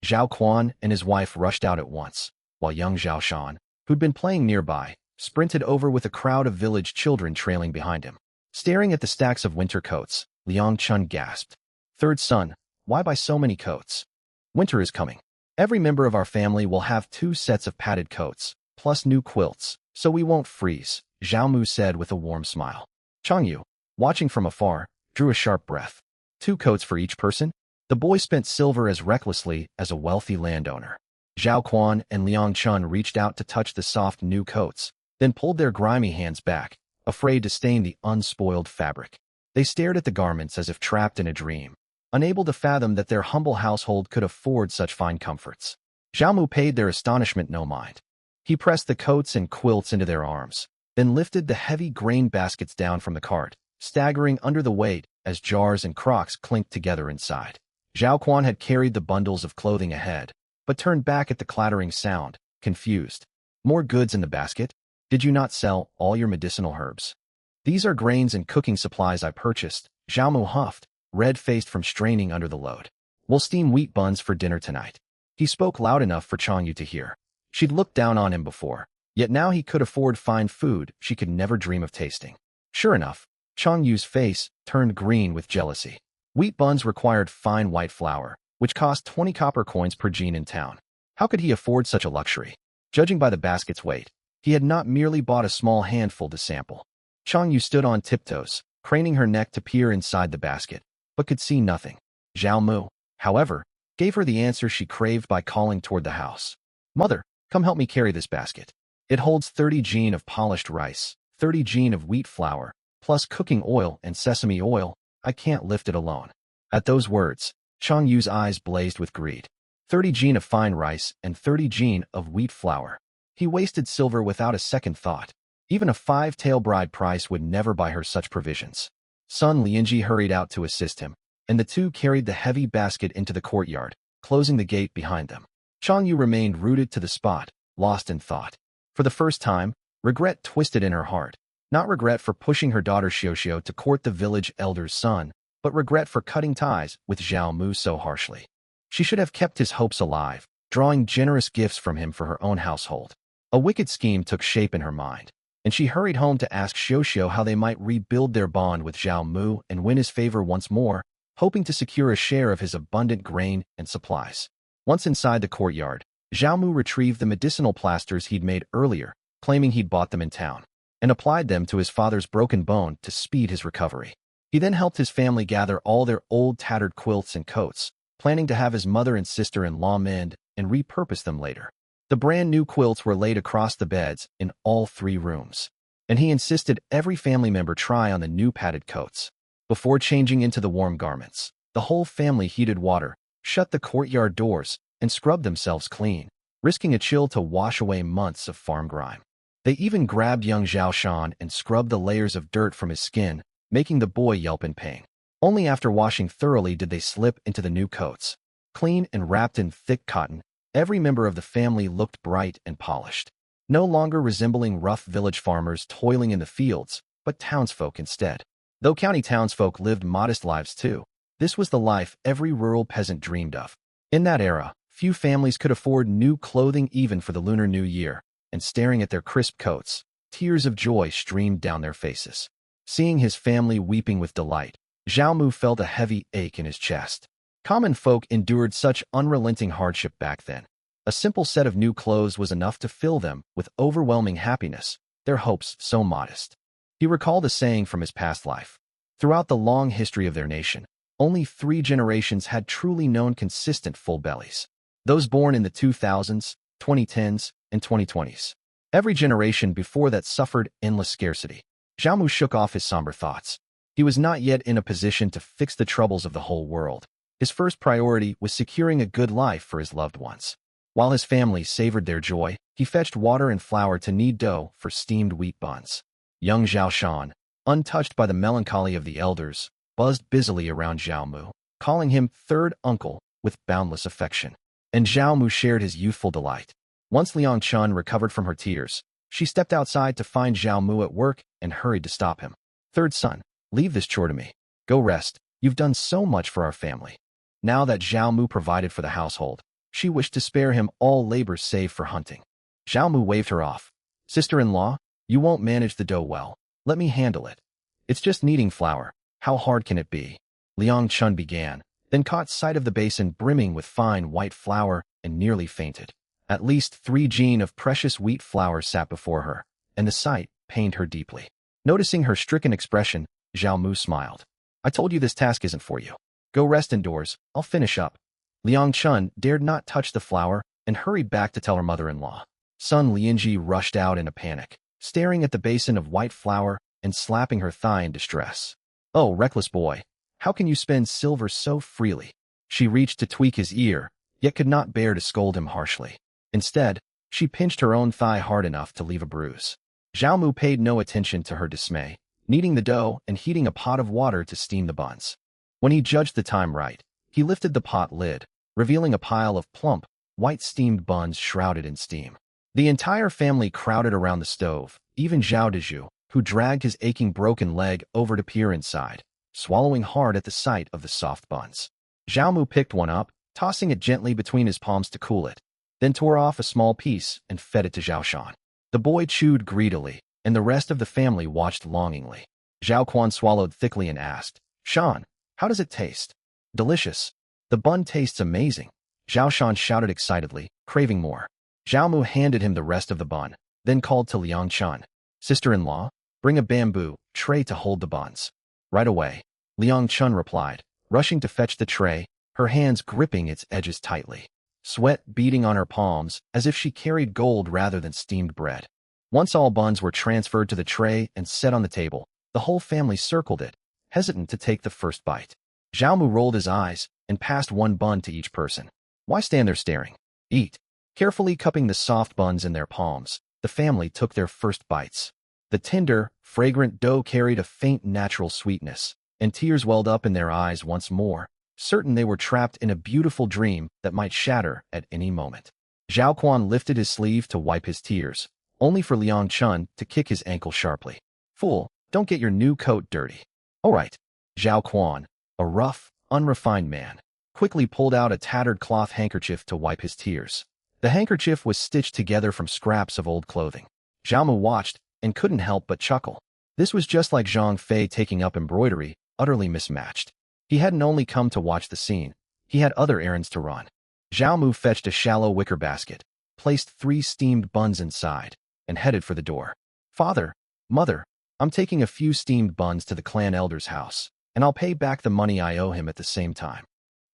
Zhao Quan and his wife rushed out at once, while young Zhao Shan, who'd been playing nearby, sprinted over with a crowd of village children trailing behind him. Staring at the stacks of winter coats, Liang Chun gasped. "Third son, why buy so many coats? Winter is coming. Every member of our family will have 2 sets of padded coats, plus new quilts, so we won't freeze," Zhao Mu said with a warm smile. Changyu, watching from afar, drew a sharp breath. 2 coats for each person? The boy spent silver as recklessly as a wealthy landowner. Zhao Quan and Liang Chun reached out to touch the soft new coats, then pulled their grimy hands back, afraid to stain the unspoiled fabric. They stared at the garments as if trapped in a dream, unable to fathom that their humble household could afford such fine comforts. Zhao Mu paid their astonishment no mind. He pressed the coats and quilts into their arms, then lifted the heavy grain baskets down from the cart, staggering under the weight as jars and crocks clinked together inside. Zhao Quan had carried the bundles of clothing ahead, but turned back at the clattering sound, confused. "More goods in the basket? Did you not sell all your medicinal herbs?" "These are grains and cooking supplies I purchased," Zhao Mu huffed, red-faced from straining under the load. "We'll steam wheat buns for dinner tonight." He spoke loud enough for Changyu to hear. She'd looked down on him before, yet now he could afford fine food she could never dream of tasting. Sure enough, Changyu's face turned green with jealousy. Wheat buns required fine white flour, which cost 20 copper coins per jean in town. How could he afford such a luxury? Judging by the basket's weight, he had not merely bought a small handful to sample. Changyu stood on tiptoes, craning her neck to peer inside the basket, but could see nothing. Zhao Mu, however, gave her the answer she craved by calling toward the house. "Mother, come help me carry this basket. It holds 30 jean of polished rice, 30 jean of wheat flour, plus cooking oil and sesame oil. I can't lift it alone." At those words, Changyu's eyes blazed with greed. 30 jean of fine rice and 30 jean of wheat flour. He wasted silver without a second thought. Even a 5-tael bride price would never buy her such provisions. Son Lianji hurried out to assist him, and the two carried the heavy basket into the courtyard, closing the gate behind them. Changyu remained rooted to the spot, lost in thought. For the first time, regret twisted in her heart. Not regret for pushing her daughter Xiuxiu to court the village elder's son, but regret for cutting ties with Zhao Mu so harshly. She should have kept his hopes alive, drawing generous gifts from him for her own household. A wicked scheme took shape in her mind. and she hurried home to ask Xiao how they might rebuild their bond with Zhao Mu and win his favor once more, hoping to secure a share of his abundant grain and supplies. Once inside the courtyard, Zhao Mu retrieved the medicinal plasters he'd made earlier, claiming he'd bought them in town, and applied them to his father's broken bone to speed his recovery. He then helped his family gather all their old tattered quilts and coats, planning to have his mother and sister-in-law mend and repurpose them later. The brand-new quilts were laid across the beds in all 3 rooms, and he insisted every family member try on the new padded coats. Before changing into the warm garments, the whole family heated water, shut the courtyard doors, and scrubbed themselves clean, risking a chill to wash away months of farm grime. They even grabbed young Zhao Shan and scrubbed the layers of dirt from his skin, making the boy yelp in pain. Only after washing thoroughly did they slip into the new coats. Clean and wrapped in thick cotton, every member of the family looked bright and polished, no longer resembling rough village farmers toiling in the fields, but townsfolk instead. Though county townsfolk lived modest lives too, this was the life every rural peasant dreamed of. In that era, few families could afford new clothing even for the Lunar New Year, and staring at their crisp coats, tears of joy streamed down their faces. Seeing his family weeping with delight, Zhao Mu felt a heavy ache in his chest. Common folk endured such unrelenting hardship back then. A simple set of new clothes was enough to fill them with overwhelming happiness, their hopes so modest. He recalled a saying from his past life. Throughout the long history of their nation, only 3 generations had truly known consistent full bellies. Those born in the 2000s, 2010s, and 2020s. Every generation before that suffered endless scarcity. Zhao Mu shook off his somber thoughts. He was not yet in a position to fix the troubles of the whole world. His first priority was securing a good life for his loved ones. While his family savored their joy, he fetched water and flour to knead dough for steamed wheat buns. Young Zhao Shan, untouched by the melancholy of the elders, buzzed busily around Zhao Mu, calling him third uncle with boundless affection. And Zhao Mu shared his youthful delight. Once Liang Chun recovered from her tears, she stepped outside to find Zhao Mu at work and hurried to stop him. Third son, leave this chore to me. Go rest. You've done so much for our family. Now that Zhao Mu provided for the household, she wished to spare him all labor save for hunting. Zhao Mu waved her off. Sister-in-law, you won't manage the dough well. Let me handle it. It's just kneading flour. How hard can it be? Liang Chun began, then caught sight of the basin brimming with fine white flour and nearly fainted. At least 3 jean of precious wheat flour sat before her, and the sight pained her deeply. Noticing her stricken expression, Zhao Mu smiled. I told you this task isn't for you. Go rest indoors, I'll finish up. Liang Chun dared not touch the flour and hurried back to tell her mother-in-law. Son Lianji rushed out in a panic, staring at the basin of white flour and slapping her thigh in distress. Oh, reckless boy, how can you spend silver so freely? She reached to tweak his ear, yet could not bear to scold him harshly. Instead, she pinched her own thigh hard enough to leave a bruise. Zhao Mu paid no attention to her dismay, kneading the dough and heating a pot of water to steam the buns. When he judged the time right, he lifted the pot lid, revealing a pile of plump, white steamed buns shrouded in steam. The entire family crowded around the stove, even Zhao Dezhu, who dragged his aching broken leg over to peer inside, swallowing hard at the sight of the soft buns. Zhao Mu picked one up, tossing it gently between his palms to cool it, then tore off a small piece and fed it to Zhao Shan. The boy chewed greedily, and the rest of the family watched longingly. Zhao Quan swallowed thickly and asked, Shan, how does it taste? Delicious. The bun tastes amazing. Zhao Shan shouted excitedly, craving more. Zhao Mu handed him the rest of the bun, then called to Liang Chun. Sister-in-law, bring a bamboo tray to hold the buns. Right away, Liang Chun replied, rushing to fetch the tray, her hands gripping its edges tightly. Sweat beading on her palms as if she carried gold rather than steamed bread. Once all buns were transferred to the tray and set on the table, the whole family circled it, hesitant to take the first bite. Zhao Mu rolled his eyes and passed one bun to each person. Why stand there staring? Eat. Carefully cupping the soft buns in their palms, the family took their first bites. The tender, fragrant dough carried a faint natural sweetness, and tears welled up in their eyes once more, certain they were trapped in a beautiful dream that might shatter at any moment. Zhao Quan lifted his sleeve to wipe his tears, only for Liang Chun to kick his ankle sharply. Fool, don't get your new coat dirty. All right. Zhao Quan, a rough, unrefined man, quickly pulled out a tattered cloth handkerchief to wipe his tears. The handkerchief was stitched together from scraps of old clothing. Zhao Mu watched and couldn't help but chuckle. This was just like Zhang Fei taking up embroidery, utterly mismatched. He hadn't only come to watch the scene, he had other errands to run. Zhao Mu fetched a shallow wicker basket, placed 3 steamed buns inside, and headed for the door. Father, Mother, I'm taking a few steamed buns to the clan elder's house, and I'll pay back the money I owe him at the same time.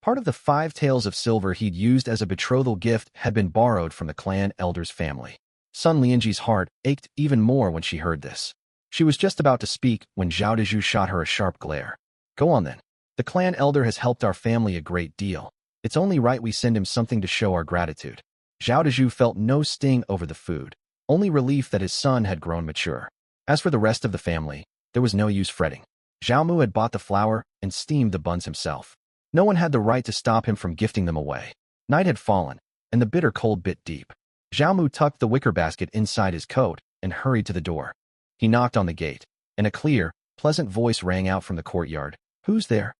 Part of the 5 taels of silver he'd used as a betrothal gift had been borrowed from the clan elder's family. Sun Lianji's heart ached even more when she heard this. She was just about to speak when Zhao Dezhu shot her a sharp glare. Go on then. The clan elder has helped our family a great deal. It's only right we send him something to show our gratitude. Zhao Dezhu felt no sting over the food, only relief that his son had grown mature. As for the rest of the family, there was no use fretting. Zhao Mu had bought the flour and steamed the buns himself. No one had the right to stop him from gifting them away. Night had fallen, and the bitter cold bit deep. Zhao Mu tucked the wicker basket inside his coat and hurried to the door. He knocked on the gate, and a clear, pleasant voice rang out from the courtyard. Who's there?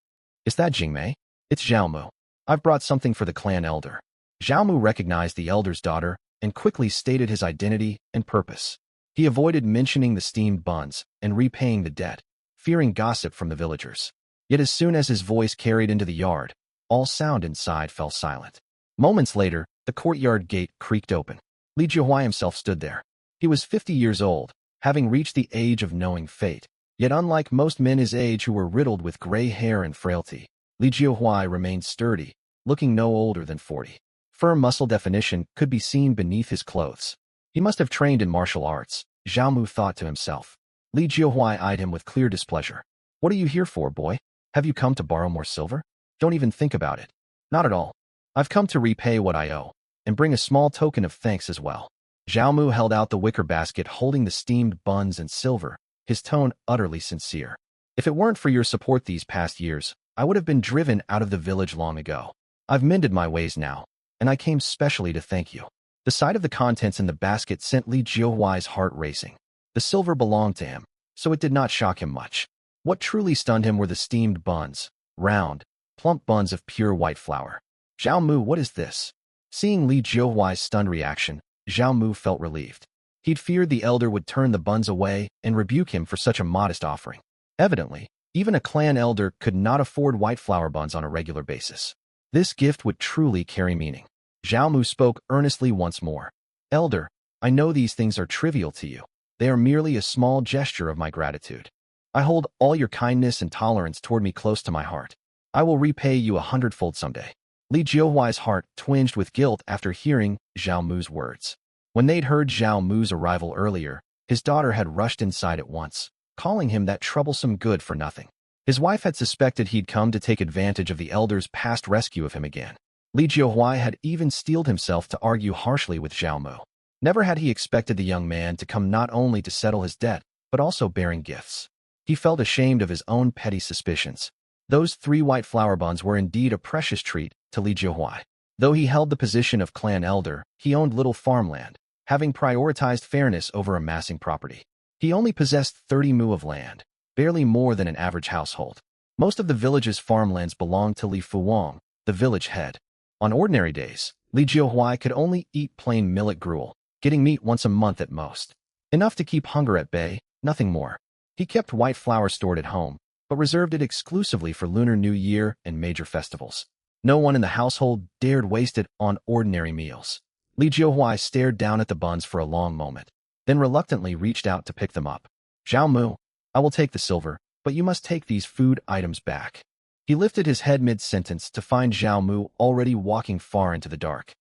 Is that Jingmei? It's Zhao Mu. I've brought something for the clan elder. Zhao Mu recognized the elder's daughter and quickly stated his identity and purpose. He avoided mentioning the steamed buns and repaying the debt, fearing gossip from the villagers. Yet as soon as his voice carried into the yard, all sound inside fell silent. Moments later, the courtyard gate creaked open. Li Jiuhua himself stood there. He was 50 years old, having reached the age of knowing fate. Yet unlike most men his age who were riddled with gray hair and frailty, Li Jiuhua remained sturdy, looking no older than 40. Firm muscle definition could be seen beneath his clothes. He must have trained in martial arts, Zhao Mu thought to himself. Li Jiuhua eyed him with clear displeasure. What are you here for, boy? Have you come to borrow more silver? Don't even think about it. Not at all. I've come to repay what I owe, and bring a small token of thanks as well. Zhao Mu held out the wicker basket holding the steamed buns and silver, his tone utterly sincere. If it weren't for your support these past years, I would have been driven out of the village long ago. I've mended my ways now, and I came specially to thank you. The sight of the contents in the basket sent Li Jiuhuai's heart racing. The silver belonged to him, so it did not shock him much. What truly stunned him were the steamed buns, round, plump buns of pure white flour. Zhao Mu, what is this? Seeing Li Jiuhuai's stunned reaction, Zhao Mu felt relieved. He'd feared the elder would turn the buns away and rebuke him for such a modest offering. Evidently, even a clan elder could not afford white flour buns on a regular basis. This gift would truly carry meaning. Zhao Mu spoke earnestly once more. Elder, I know these things are trivial to you. They are merely a small gesture of my gratitude. I hold all your kindness and tolerance toward me close to my heart. I will repay you 100-fold someday. Li Jiuhuai's heart twinged with guilt after hearing Zhao Mu's words. When they'd heard Zhao Mu's arrival earlier, his daughter had rushed inside at once, calling him that troublesome good for nothing. His wife had suspected he'd come to take advantage of the elder's past rescue of him again. Li Jiuhuai had even steeled himself to argue harshly with Zhao Mu. Never had he expected the young man to come not only to settle his debt, but also bearing gifts. He felt ashamed of his own petty suspicions. Those 3 white flour buns were indeed a precious treat to Li Jiuhuai. Though he held the position of clan elder, he owned little farmland, having prioritized fairness over amassing property. He only possessed 30 mu of land, barely more than an average household. Most of the village's farmlands belonged to Li Fuwang, the village head. On ordinary days, Li Jiuhuai could only eat plain millet gruel, getting meat once a month at most. Enough to keep hunger at bay, nothing more. He kept white flour stored at home, but reserved it exclusively for Lunar New Year and major festivals. No one in the household dared waste it on ordinary meals. Li Jiuhuai stared down at the buns for a long moment, then reluctantly reached out to pick them up. Zhao Mu, I will take the silver, but you must take these food items back. He lifted his head mid-sentence to find Zhao Mu already walking far into the dark.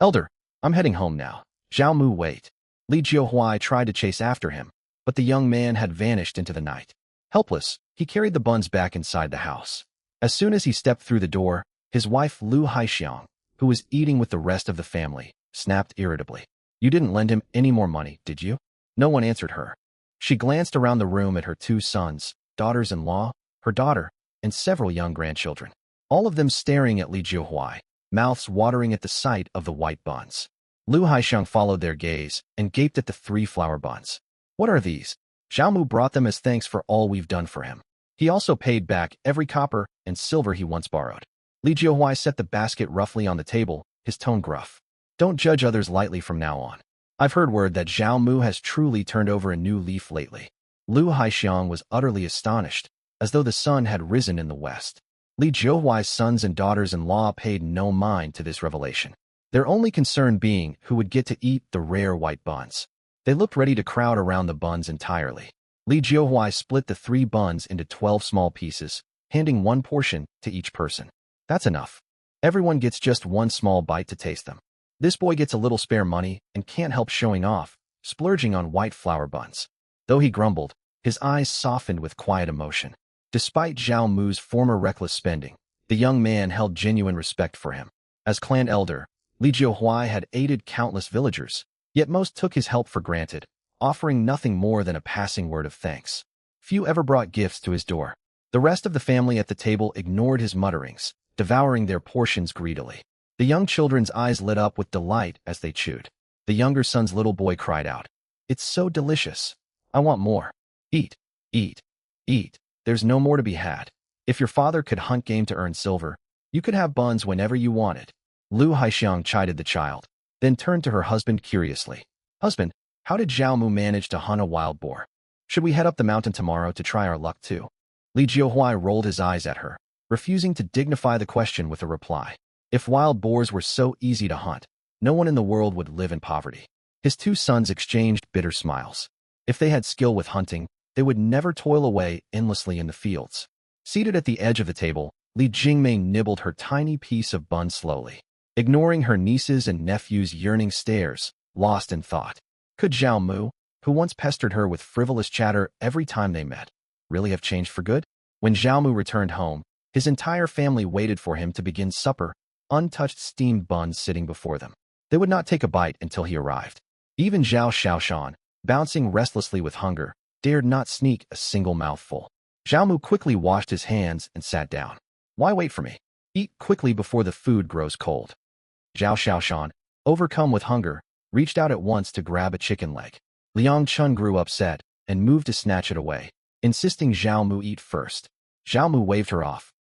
Elder, I'm heading home now. Zhao Mu, wait. Li Jiuhuai tried to chase after him, but the young man had vanished into the night. Helpless, he carried the buns back inside the house. As soon as he stepped through the door, his wife Lu Haixiang, who was eating with the rest of the family, snapped irritably. You didn't lend him any more money, did you? No one answered her. She glanced around the room at her 2 sons, daughters-in-law, her daughter, and several young grandchildren, all of them staring at Li Jiuhuai, mouths watering at the sight of the white buns. Lu Haixiang followed their gaze and gaped at the 3 flour buns. What are these? Zhao Mu brought them as thanks for all we've done for him. He also paid back every copper and silver he once borrowed. Li Jiuhuai set the basket roughly on the table, his tone gruff. Don't judge others lightly from now on. I've heard word that Zhao Mu has truly turned over a new leaf lately. Lu Haixiang was utterly astonished, as though the sun had risen in the west. Li Jiuhuai's sons and daughters-in-law paid no mind to this revelation, their only concern being who would get to eat the rare white buns. They looked ready to crowd around the buns entirely. Li Jiuhuai split the 3 buns into 12 small pieces, handing 1 portion to each person. That's enough. Everyone gets just 1 small bite to taste them. This boy gets a little spare money and can't help showing off, splurging on white flour buns. Though he grumbled, his eyes softened with quiet emotion. Despite Zhao Mu's former reckless spending, the young man held genuine respect for him. As clan elder, Li Jiuhuai had aided countless villagers, yet most took his help for granted, offering nothing more than a passing word of thanks. Few ever brought gifts to his door. The rest of the family at the table ignored his mutterings, devouring their portions greedily. The young children's eyes lit up with delight as they chewed. The younger son's little boy cried out, "It's so delicious. I want more. Eat, eat, eat. There's no more to be had. If your father could hunt game to earn silver, you could have buns whenever you wanted." Lu Haixiang chided the child, then turned to her husband curiously. "Husband, how did Zhao Mu manage to hunt a wild boar? Should we head up the mountain tomorrow to try our luck too?" Li Jiuhuai rolled his eyes at her, refusing to dignify the question with a reply. If wild boars were so easy to hunt, no one in the world would live in poverty. His 2 sons exchanged bitter smiles. If they had skill with hunting, they would never toil away endlessly in the fields. Seated at the edge of the table, Li Jingmei nibbled her tiny piece of bun slowly, ignoring her nieces' and nephews' yearning stares, lost in thought. Could Zhao Mu, who once pestered her with frivolous chatter every time they met, really have changed for good? When Zhao Mu returned home, his entire family waited for him to begin supper, untouched steamed buns sitting before them. They would not take a bite until he arrived. Even Zhao Xiaoshan, bouncing restlessly with hunger, dared not sneak a single mouthful. Zhao Mu quickly washed his hands and sat down. "Why wait for me? Eat quickly before the food grows cold." Zhao Xiaoshan, overcome with hunger, reached out at once to grab a chicken leg. Liang Chun grew upset and moved to snatch it away, insisting Zhao Mu eat first. Zhao Mu waved her off.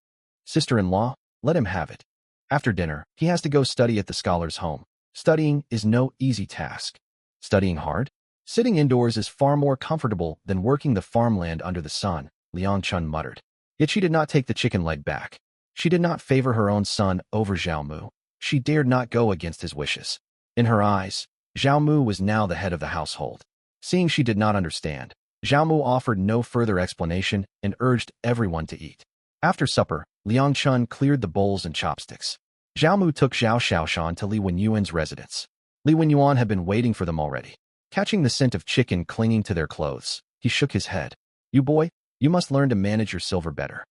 "Sister-in-law, let him have it. After dinner, he has to go study at the scholar's home. Studying is no easy task." "Studying hard? Sitting indoors is far more comfortable than working the farmland under the sun," Liang Chun muttered. Yet she did not take the chicken leg back. She did not favor her own son over Zhao Mu. She dared not go against his wishes. In her eyes, Zhao Mu was now the head of the household. Seeing she did not understand, Zhao Mu offered no further explanation and urged everyone to eat. After supper, Liang Chun cleared the bowls and chopsticks. Zhao Mu took Zhao Xiaoshan to Li Wenyuan's residence. Li Wenyuan had been waiting for them already. Catching the scent of chicken clinging to their clothes, he shook his head. "You boy, you must learn to manage your silver better.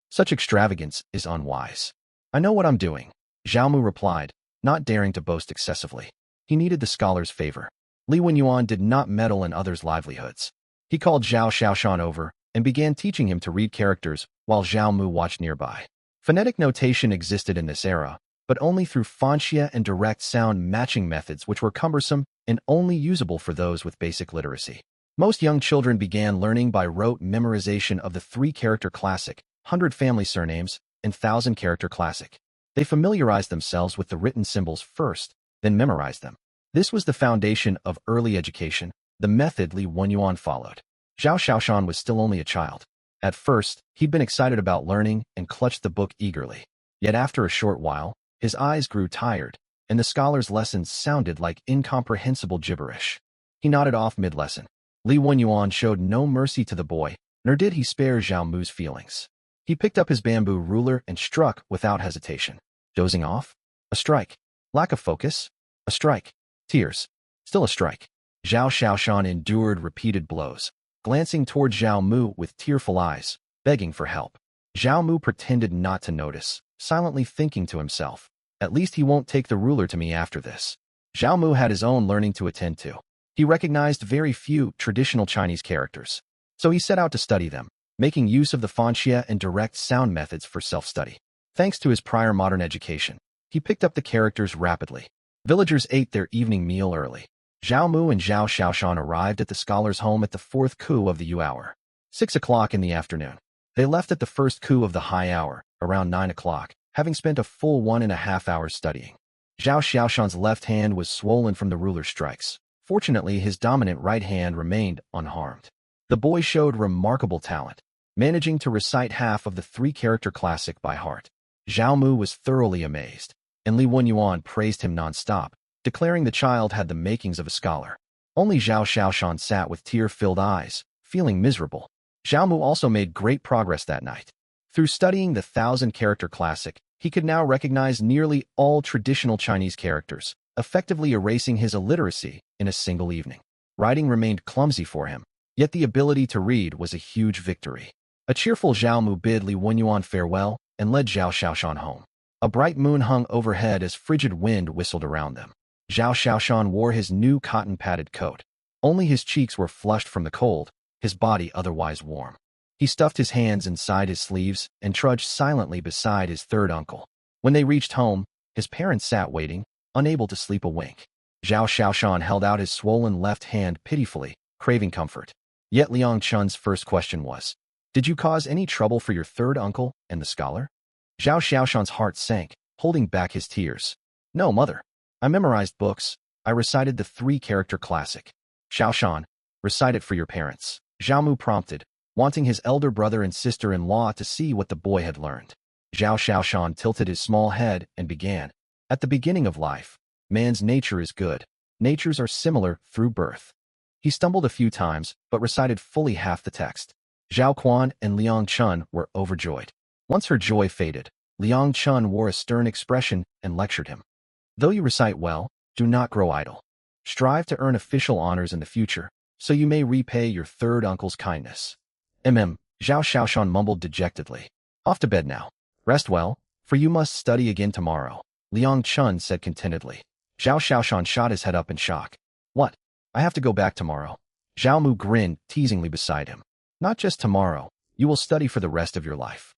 Such extravagance is unwise." "I know what I'm doing," Zhao Mu replied, not daring to boast excessively. He needed the scholar's favor. Li Wenyuan did not meddle in others' livelihoods. He called Zhao Xiaoshan over and began teaching him to read characters while Zhao Mu watched nearby. Phonetic notation existed in this era, but only through Fanxia and direct sound matching methods which were cumbersome and only usable for those with basic literacy. Most young children began learning by rote memorization of the 3-character classic, 100 family surnames, and 1,000-character classic. They familiarized themselves with the written symbols first, then memorized them. This was the foundation of early education, the method Li Wenyuan followed. Zhao Xiaoshan was still only a child. At first, he'd been excited about learning and clutched the book eagerly. Yet after a short while, his eyes grew tired, and the scholar's lessons sounded like incomprehensible gibberish. He nodded off mid-lesson. Li Wenyuan showed no mercy to the boy, nor did he spare Zhao Mu's feelings. He picked up his bamboo ruler and struck without hesitation. Dozing off? A strike. Lack of focus? A strike. Tears. Still a strike. Zhao Xiaoshan endured repeated blows, glancing toward Zhao Mu with tearful eyes, begging for help. Zhao Mu pretended not to notice, silently thinking to himself, "At least he won't take the ruler to me after this." Zhao Mu had his own learning to attend to. He recognized very few traditional Chinese characters, so he set out to study them, making use of the Fanxia and direct sound methods for self-study. Thanks to his prior modern education, he picked up the characters rapidly. Villagers ate their evening meal early. Zhao Mu and Zhao Xiaoshan arrived at the scholar's home at the 4th coup of the Yu hour, 6 o'clock in the afternoon. They left at the first coup of the high hour, around 9 o'clock, having spent a full 1.5 hours studying. Zhao Xiaoshan's left hand was swollen from the ruler strikes. Fortunately, his dominant right hand remained unharmed. The boy showed remarkable talent, managing to recite half of the three-character classic by heart. Zhao Mu was thoroughly amazed, and Li Wenyuan praised him non-stop, declaring the child had the makings of a scholar. Only Zhao Xiaoshan sat with tear-filled eyes, feeling miserable. Zhao Mu also made great progress that night. Through studying the 1,000-character classic, he could now recognize nearly all traditional Chinese characters, effectively erasing his illiteracy in a single evening. Writing remained clumsy for him, yet the ability to read was a huge victory. A cheerful Zhao Mu bid Li Wenyuan farewell and led Zhao Xiaoshan home. A bright moon hung overhead as frigid wind whistled around them. Zhao Xiaoshan wore his new cotton-padded coat. Only his cheeks were flushed from the cold, his body otherwise warm. He stuffed his hands inside his sleeves and trudged silently beside his third uncle. When they reached home, his parents sat waiting, unable to sleep a wink. Zhao Xiaoshan held out his swollen left hand pitifully, craving comfort. Yet Liang Chun's first question was, "Did you cause any trouble for your third uncle and the scholar?" Zhao Xiaoshan's heart sank, holding back his tears. "No, mother. I memorized books. I recited the three-character classic." "Xiaoshan, recite it for your parents," Zhao Mu prompted, wanting his elder brother and sister-in-law to see what the boy had learned. Zhao Xiaoshan tilted his small head and began. "At the beginning of life, man's nature is good. Natures are similar through birth." He stumbled a few times, but recited fully half the text. Zhao Quan and Liang Chun were overjoyed. Once her joy faded, Liang Chun wore a stern expression and lectured him. "Though you recite well, do not grow idle. Strive to earn official honors in the future, so you may repay your third uncle's kindness." Zhao Xiaoshan mumbled dejectedly. "Off to bed now. Rest well, for you must study again tomorrow," Liang Chun said contentedly. Zhao Xiaoshan shot his head up in shock. "What? I have to go back tomorrow?" Zhao Mu grinned teasingly beside him. "Not just tomorrow. You will study for the rest of your life."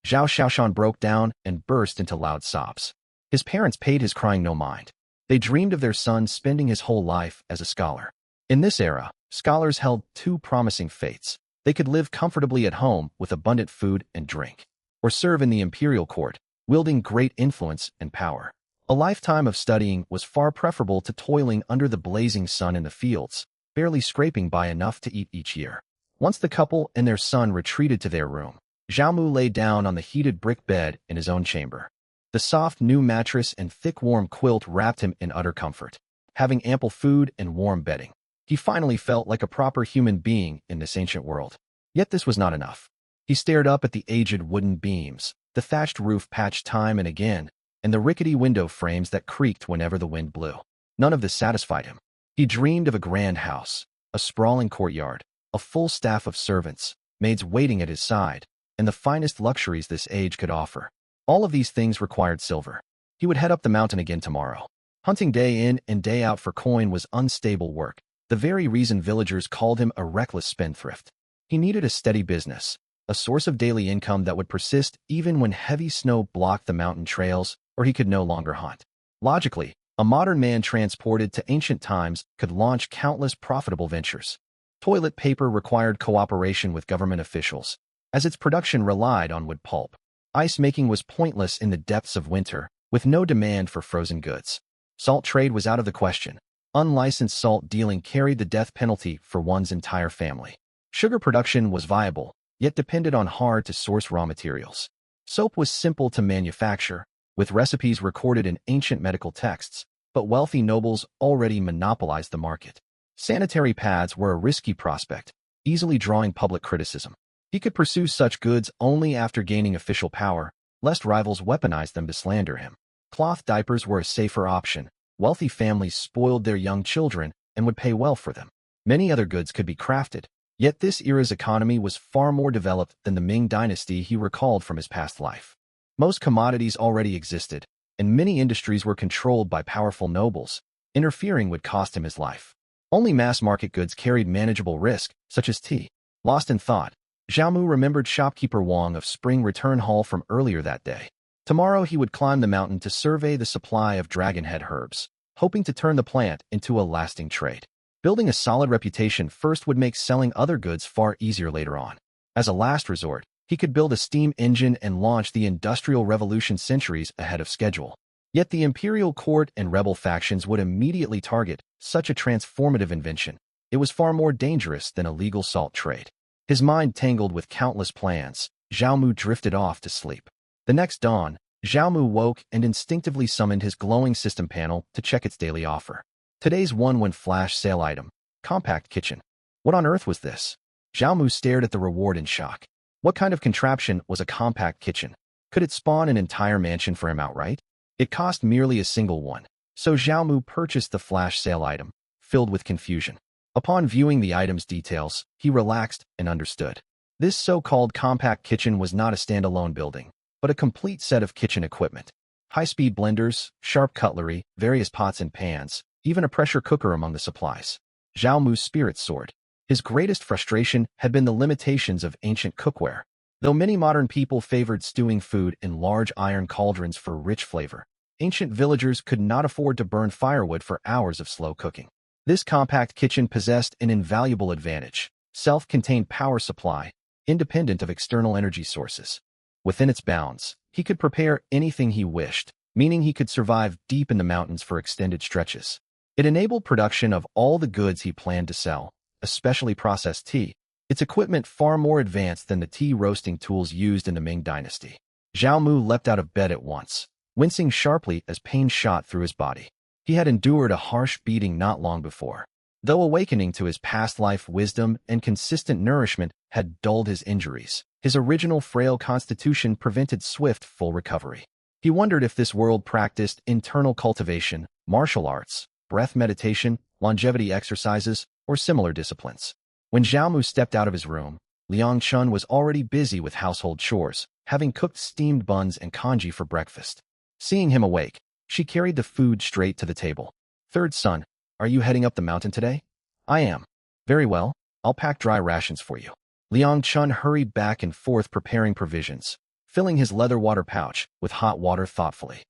Zhao Xiaoshan broke down and burst into loud sobs. His parents paid his crying no mind. They dreamed of their son spending his whole life as a scholar. In this era, scholars held two promising fates. They could live comfortably at home with abundant food and drink, or serve in the imperial court, wielding great influence and power. A lifetime of studying was far preferable to toiling under the blazing sun in the fields, barely scraping by enough to eat each year. Once the couple and their son retreated to their room, Zhao Mu lay down on the heated brick bed in his own chamber. The soft new mattress and thick warm quilt wrapped him in utter comfort. Having ample food and warm bedding, he finally felt like a proper human being in this ancient world. Yet this was not enough. He stared up at the aged wooden beams, the thatched roof patched time and again, and the rickety window frames that creaked whenever the wind blew. None of this satisfied him. He dreamed of a grand house, a sprawling courtyard, a full staff of servants, maids waiting at his side, and the finest luxuries this age could offer. All of these things required silver. He would head up the mountain again tomorrow. Hunting day in and day out for coin was unstable work, the very reason villagers called him a reckless spendthrift. He needed a steady business, a source of daily income that would persist even when heavy snow blocked the mountain trails or he could no longer hunt. Logically, a modern man transported to ancient times could launch countless profitable ventures. Toilet paper required cooperation with government officials, as its production relied on wood pulp. Ice making was pointless in the depths of winter, with no demand for frozen goods. Salt trade was out of the question. Unlicensed salt dealing carried the death penalty for one's entire family. Sugar production was viable, yet depended on hard-to-source raw materials. Soap was simple to manufacture, with recipes recorded in ancient medical texts, but wealthy nobles already monopolized the market. Sanitary pads were a risky prospect, easily drawing public criticism. He could pursue such goods only after gaining official power, lest rivals weaponize them to slander him. Cloth diapers were a safer option. Wealthy families spoiled their young children and would pay well for them. Many other goods could be crafted, yet this era's economy was far more developed than the Ming dynasty he recalled from his past life. Most commodities already existed, and many industries were controlled by powerful nobles. Interfering would cost him his life. Only mass-market goods carried manageable risk, such as tea. Lost in thought, Zhao Mu remembered shopkeeper Wang of Spring Return Hall from earlier that day. Tomorrow he would climb the mountain to survey the supply of dragonhead herbs, hoping to turn the plant into a lasting trade. Building a solid reputation first would make selling other goods far easier later on. As a last resort, he could build a steam engine and launch the Industrial Revolution centuries ahead of schedule. Yet the imperial court and rebel factions would immediately target such a transformative invention. It was far more dangerous than a legal salt trade. His mind tangled with countless plans. Zhao Mu drifted off to sleep. The next dawn, Zhao Mu woke and instinctively summoned his glowing system panel to check its daily offer. Today's 1-1 flash sale item, compact kitchen. What on earth was this? Zhao Mu stared at the reward in shock. What kind of contraption was a compact kitchen? Could it spawn an entire mansion for him outright? It cost merely a single one, so Zhao Mu purchased the flash sale item, filled with confusion. Upon viewing the item's details, he relaxed and understood. This so-called compact kitchen was not a standalone building, but a complete set of kitchen equipment. High-speed blenders, sharp cutlery, various pots and pans, even a pressure cooker among the supplies. Zhao Mu's spirits soared. His greatest frustration had been the limitations of ancient cookware. Though many modern people favored stewing food in large iron cauldrons for rich flavor, ancient villagers could not afford to burn firewood for hours of slow cooking. This compact kitchen possessed an invaluable advantage: self-contained power supply, independent of external energy sources. Within its bounds, he could prepare anything he wished, meaning he could survive deep in the mountains for extended stretches. It enabled production of all the goods he planned to sell, especially processed tea, its equipment far more advanced than the tea roasting tools used in the Ming Dynasty. Zhao Mu leapt out of bed at once, wincing sharply as pain shot through his body. He had endured a harsh beating not long before. Though awakening to his past life wisdom and consistent nourishment had dulled his injuries, his original frail constitution prevented swift, full recovery. He wondered if this world practiced internal cultivation, martial arts, breath meditation, longevity exercises, or similar disciplines. When Zhao Mu stepped out of his room, Liang Chun was already busy with household chores, having cooked steamed buns and congee for breakfast. Seeing him awake, she carried the food straight to the table. "Third son, are you heading up the mountain today?" "I am." "Very well, I'll pack dry rations for you." Liang Chun hurried back and forth preparing provisions, filling his leather water pouch with hot water thoughtfully.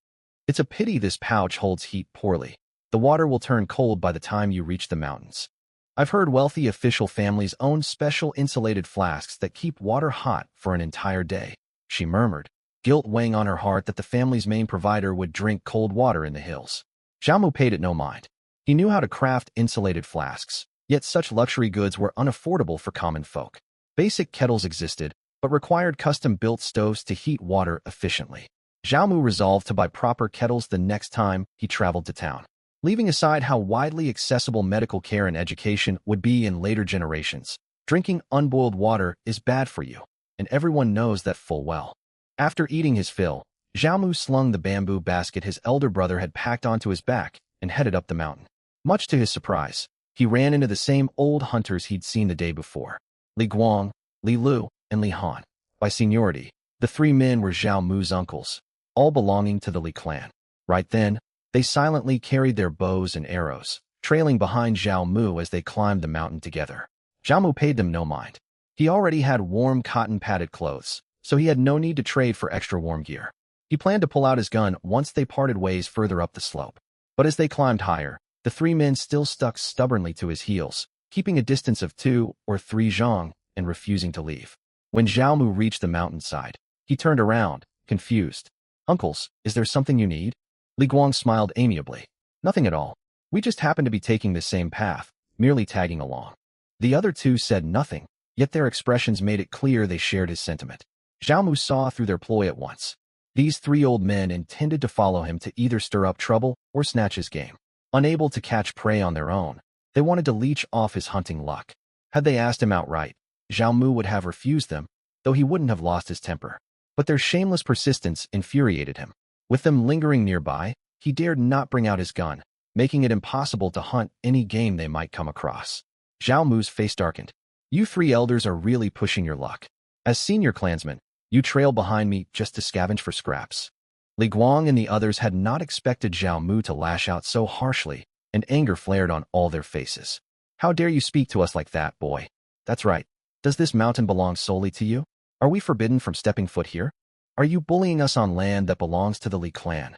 "It's a pity this pouch holds heat poorly. The water will turn cold by the time you reach the mountains. I've heard wealthy official families own special insulated flasks that keep water hot for an entire day," she murmured, guilt weighing on her heart that the family's main provider would drink cold water in the hills. Zhao Mu paid it no mind. He knew how to craft insulated flasks, yet such luxury goods were unaffordable for common folk. Basic kettles existed, but required custom-built stoves to heat water efficiently. Zhao Mu resolved to buy proper kettles the next time he traveled to town. Leaving aside how widely accessible medical care and education would be in later generations, drinking unboiled water is bad for you, and everyone knows that full well. After eating his fill, Zhao Mu slung the bamboo basket his elder brother had packed onto his back and headed up the mountain. Much to his surprise, he ran into the same old hunters he'd seen the day before: Li Guang, Li Lu, and Li Han. By seniority, the three men were Zhao Mu's uncles, all belonging to the Li clan. Right then, they silently carried their bows and arrows, trailing behind Zhao Mu as they climbed the mountain together. Zhao Mu paid them no mind. He already had warm cotton-padded clothes, so he had no need to trade for extra warm gear. He planned to pull out his gun once they parted ways further up the slope. But as they climbed higher, the three men still stuck stubbornly to his heels, keeping a distance of 2 or 3 zhang and refusing to leave. When Zhao Mu reached the mountainside, he turned around, confused. "Uncles, is there something you need?" Li Guang smiled amiably. "Nothing at all. We just happen to be taking the same path, merely tagging along." The other two said nothing, yet their expressions made it clear they shared his sentiment. Zhao Mu saw through their ploy at once. These 3 old men intended to follow him to either stir up trouble or snatch his game. Unable to catch prey on their own, they wanted to leech off his hunting luck. Had they asked him outright, Zhao Mu would have refused them, though he wouldn't have lost his temper. But their shameless persistence infuriated him. With them lingering nearby, he dared not bring out his gun, making it impossible to hunt any game they might come across. Zhao Mu's face darkened. "You 3 elders are really pushing your luck. As senior clansmen, you trail behind me just to scavenge for scraps." Li Guang and the others had not expected Zhao Mu to lash out so harshly, and anger flared on all their faces. "How dare you speak to us like that, boy? That's right. Does this mountain belong solely to you? Are we forbidden from stepping foot here? Are you bullying us on land that belongs to the Li clan?"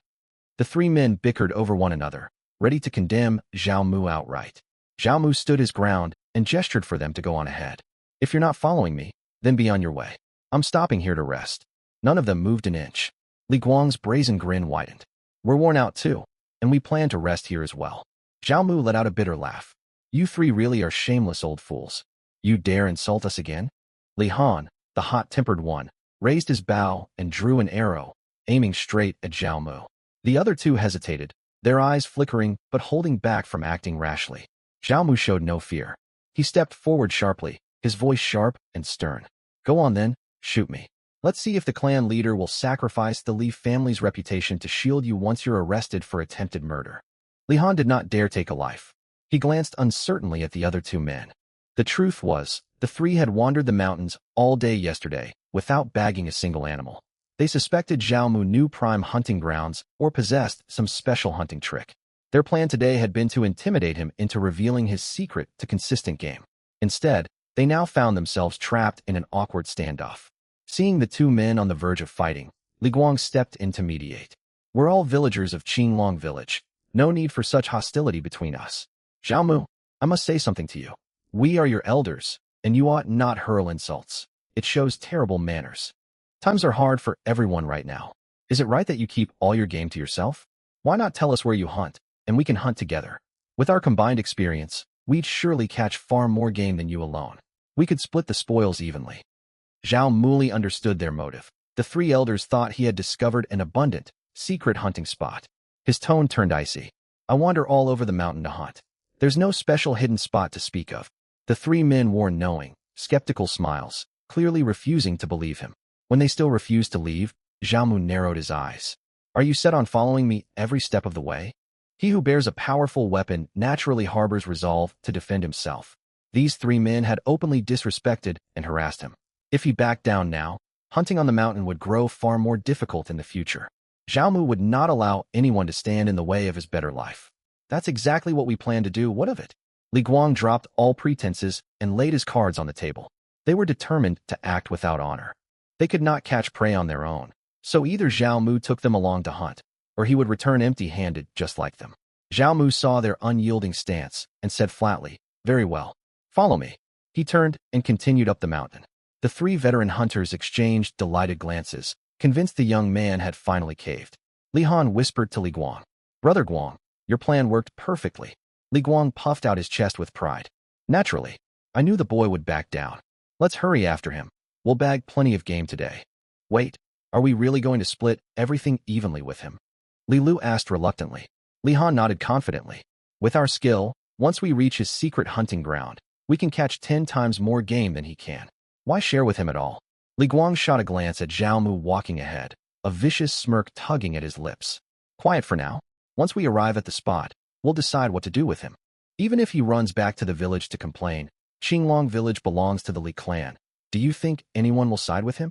The 3 men bickered over one another, ready to condemn Zhao Mu outright. Zhao Mu stood his ground and gestured for them to go on ahead. "If you're not following me, then be on your way. I'm stopping here to rest." None of them moved an inch. Li Guang's brazen grin widened. We're worn out too, and we plan to rest here as well. Zhao Mu let out a bitter laugh. You three really are shameless old fools. You dare insult us again? Li Han, the hot-tempered one, raised his bow and drew an arrow, aiming straight at Zhao Mu. The other two hesitated, their eyes flickering but holding back from acting rashly. Zhao Mu showed no fear. He stepped forward sharply, his voice sharp and stern. Go on then, shoot me. Let's see if the clan leader will sacrifice the Li family's reputation to shield you once you're arrested for attempted murder. Li Han did not dare take a life. He glanced uncertainly at the other two men. The truth was, the three had wandered the mountains all day yesterday, without bagging a single animal. They suspected Zhao Mu knew prime hunting grounds or possessed some special hunting trick. Their plan today had been to intimidate him into revealing his secret to consistent game. Instead, they now found themselves trapped in an awkward standoff. Seeing the two men on the verge of fighting, Li Guang stepped in to mediate. We're all villagers of Qinglong village. No need for such hostility between us. Zhao Mu, I must say something to you. We are your elders, and you ought not hurl insults. It shows terrible manners. Times are hard for everyone right now. Is it right that you keep all your game to yourself? Why not tell us where you hunt, and we can hunt together? With our combined experience, we'd surely catch far more game than you alone. We could split the spoils evenly. Zhao Mu understood their motive. The three elders thought he had discovered an abundant, secret hunting spot. His tone turned icy. I wander all over the mountain to hunt. There's no special hidden spot to speak of. The three men wore knowing, skeptical smiles, clearly refusing to believe him. When they still refused to leave, Zhao Mu narrowed his eyes. Are you set on following me every step of the way? He who bears a powerful weapon naturally harbors resolve to defend himself. These three men had openly disrespected and harassed him. If he backed down now, hunting on the mountain would grow far more difficult in the future. Zhao Mu would not allow anyone to stand in the way of his better life. That's exactly what we plan to do. What of it? Li Guang dropped all pretenses and laid his cards on the table. They were determined to act without honor. They could not catch prey on their own, so either Zhao Mu took them along to hunt, or he would return empty-handed just like them. Zhao Mu saw their unyielding stance and said flatly, very well. Follow me. He turned and continued up the mountain. The three veteran hunters exchanged delighted glances, convinced the young man had finally caved. Li Han whispered to Li Guang, Brother Guang, your plan worked perfectly. Li Guang puffed out his chest with pride. Naturally, I knew the boy would back down. Let's hurry after him. We'll bag plenty of game today. Wait, are we really going to split everything evenly with him? Li Lu asked reluctantly. Li Han nodded confidently. With our skill, once we reach his secret hunting ground, we can catch 10 times more game than he can. Why share with him at all? Li Guang shot a glance at Zhao Mu walking ahead, a vicious smirk tugging at his lips. Quiet for now. Once we arrive at the spot, we'll decide what to do with him. Even if he runs back to the village to complain, Qinglong village belongs to the Li clan. Do you think anyone will side with him?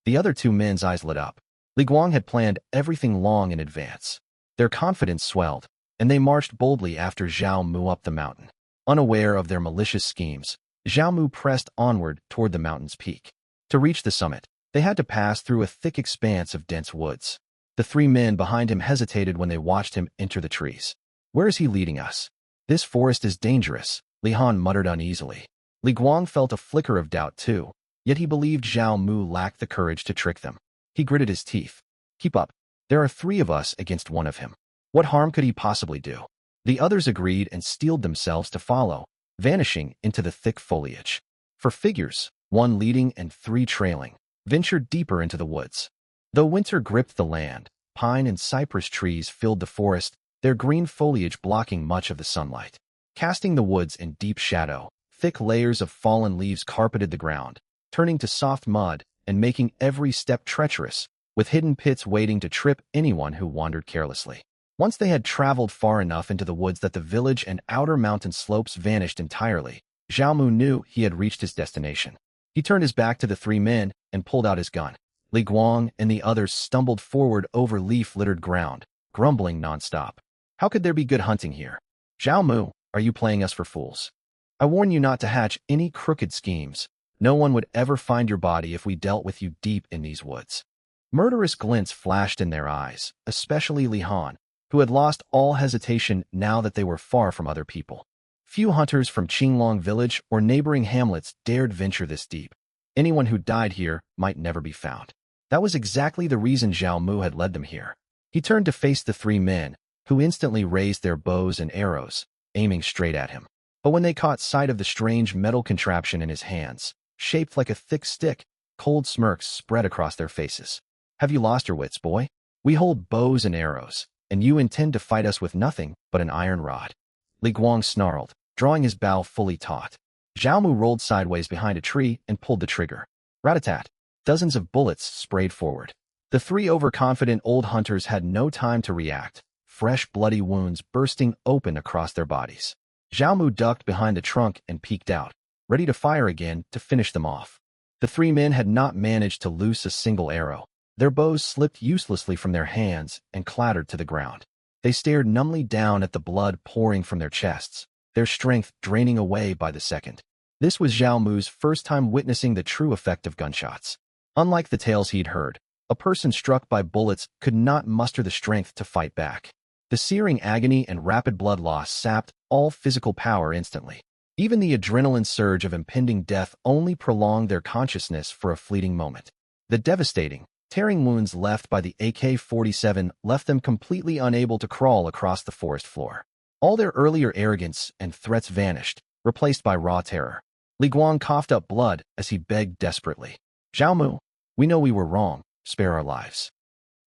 The other two men's eyes lit up. Li Guang had planned everything long in advance. Their confidence swelled, and they marched boldly after Zhao Mu up the mountain. Unaware of their malicious schemes, Zhao Mu pressed onward toward the mountain's peak. To reach the summit, they had to pass through a thick expanse of dense woods. The three men behind him hesitated when they watched him enter the trees. Where is he leading us? This forest is dangerous, Li Han muttered uneasily. Li Guang felt a flicker of doubt too, yet he believed Zhao Mu lacked the courage to trick them. He gritted his teeth. Keep up. There are 3 of us against 1 of him. What harm could he possibly do? The others agreed and steeled themselves to follow, vanishing into the thick foliage. For figures, 1 leading and 3 trailing, ventured deeper into the woods. Though winter gripped the land, pine and cypress trees filled the forest, their green foliage blocking much of the sunlight. Casting the woods in deep shadow, thick layers of fallen leaves carpeted the ground, turning to soft mud and making every step treacherous, with hidden pits waiting to trip anyone who wandered carelessly. Once they had traveled far enough into the woods that the village and outer mountain slopes vanished entirely, Zhao Mu knew he had reached his destination. He turned his back to the 3 men and pulled out his gun. Li Guang and the others stumbled forward over leaf-littered ground, grumbling nonstop. How could there be good hunting here? Zhao Mu, are you playing us for fools? I warn you not to hatch any crooked schemes. No one would ever find your body if we dealt with you deep in these woods. Murderous glints flashed in their eyes, especially Li Han, who had lost all hesitation now that they were far from other people. Few hunters from Qinglong village or neighboring hamlets dared venture this deep. Anyone who died here might never be found. That was exactly the reason Zhao Mu had led them here. He He turned to face the three men, who instantly raised their bows and arrows, aiming straight at him. But when they caught sight of the strange metal contraption in his hands, shaped like a thick stick, cold smirks spread across their faces. "Have you lost your wits, boy? We hold bows and arrows, and you intend to fight us with nothing but an iron rod." Li Guang snarled, drawing his bow fully taut. Zhao Mu rolled sideways behind a tree and pulled the trigger. Rat-a-tat! Dozens of bullets sprayed forward. The three overconfident old hunters had no time to react, fresh bloody wounds bursting open across their bodies. Zhao Mu ducked behind the trunk and peeked out, ready to fire again to finish them off. The three men had not managed to loose a single arrow. Their bows slipped uselessly from their hands and clattered to the ground. They stared numbly down at the blood pouring from their chests, their strength draining away by the second. This was Zhao Mu's first time witnessing the true effect of gunshots. Unlike the tales he'd heard, a person struck by bullets could not muster the strength to fight back. The searing agony and rapid blood loss sapped all physical power instantly. Even the adrenaline surge of impending death only prolonged their consciousness for a fleeting moment. The devastating, tearing wounds left by the AK-47 left them completely unable to crawl across the forest floor. All their earlier arrogance and threats vanished, replaced by raw terror. Li Guang coughed up blood as he begged desperately. "Zhao Mu, we know we were wrong. Spare our lives."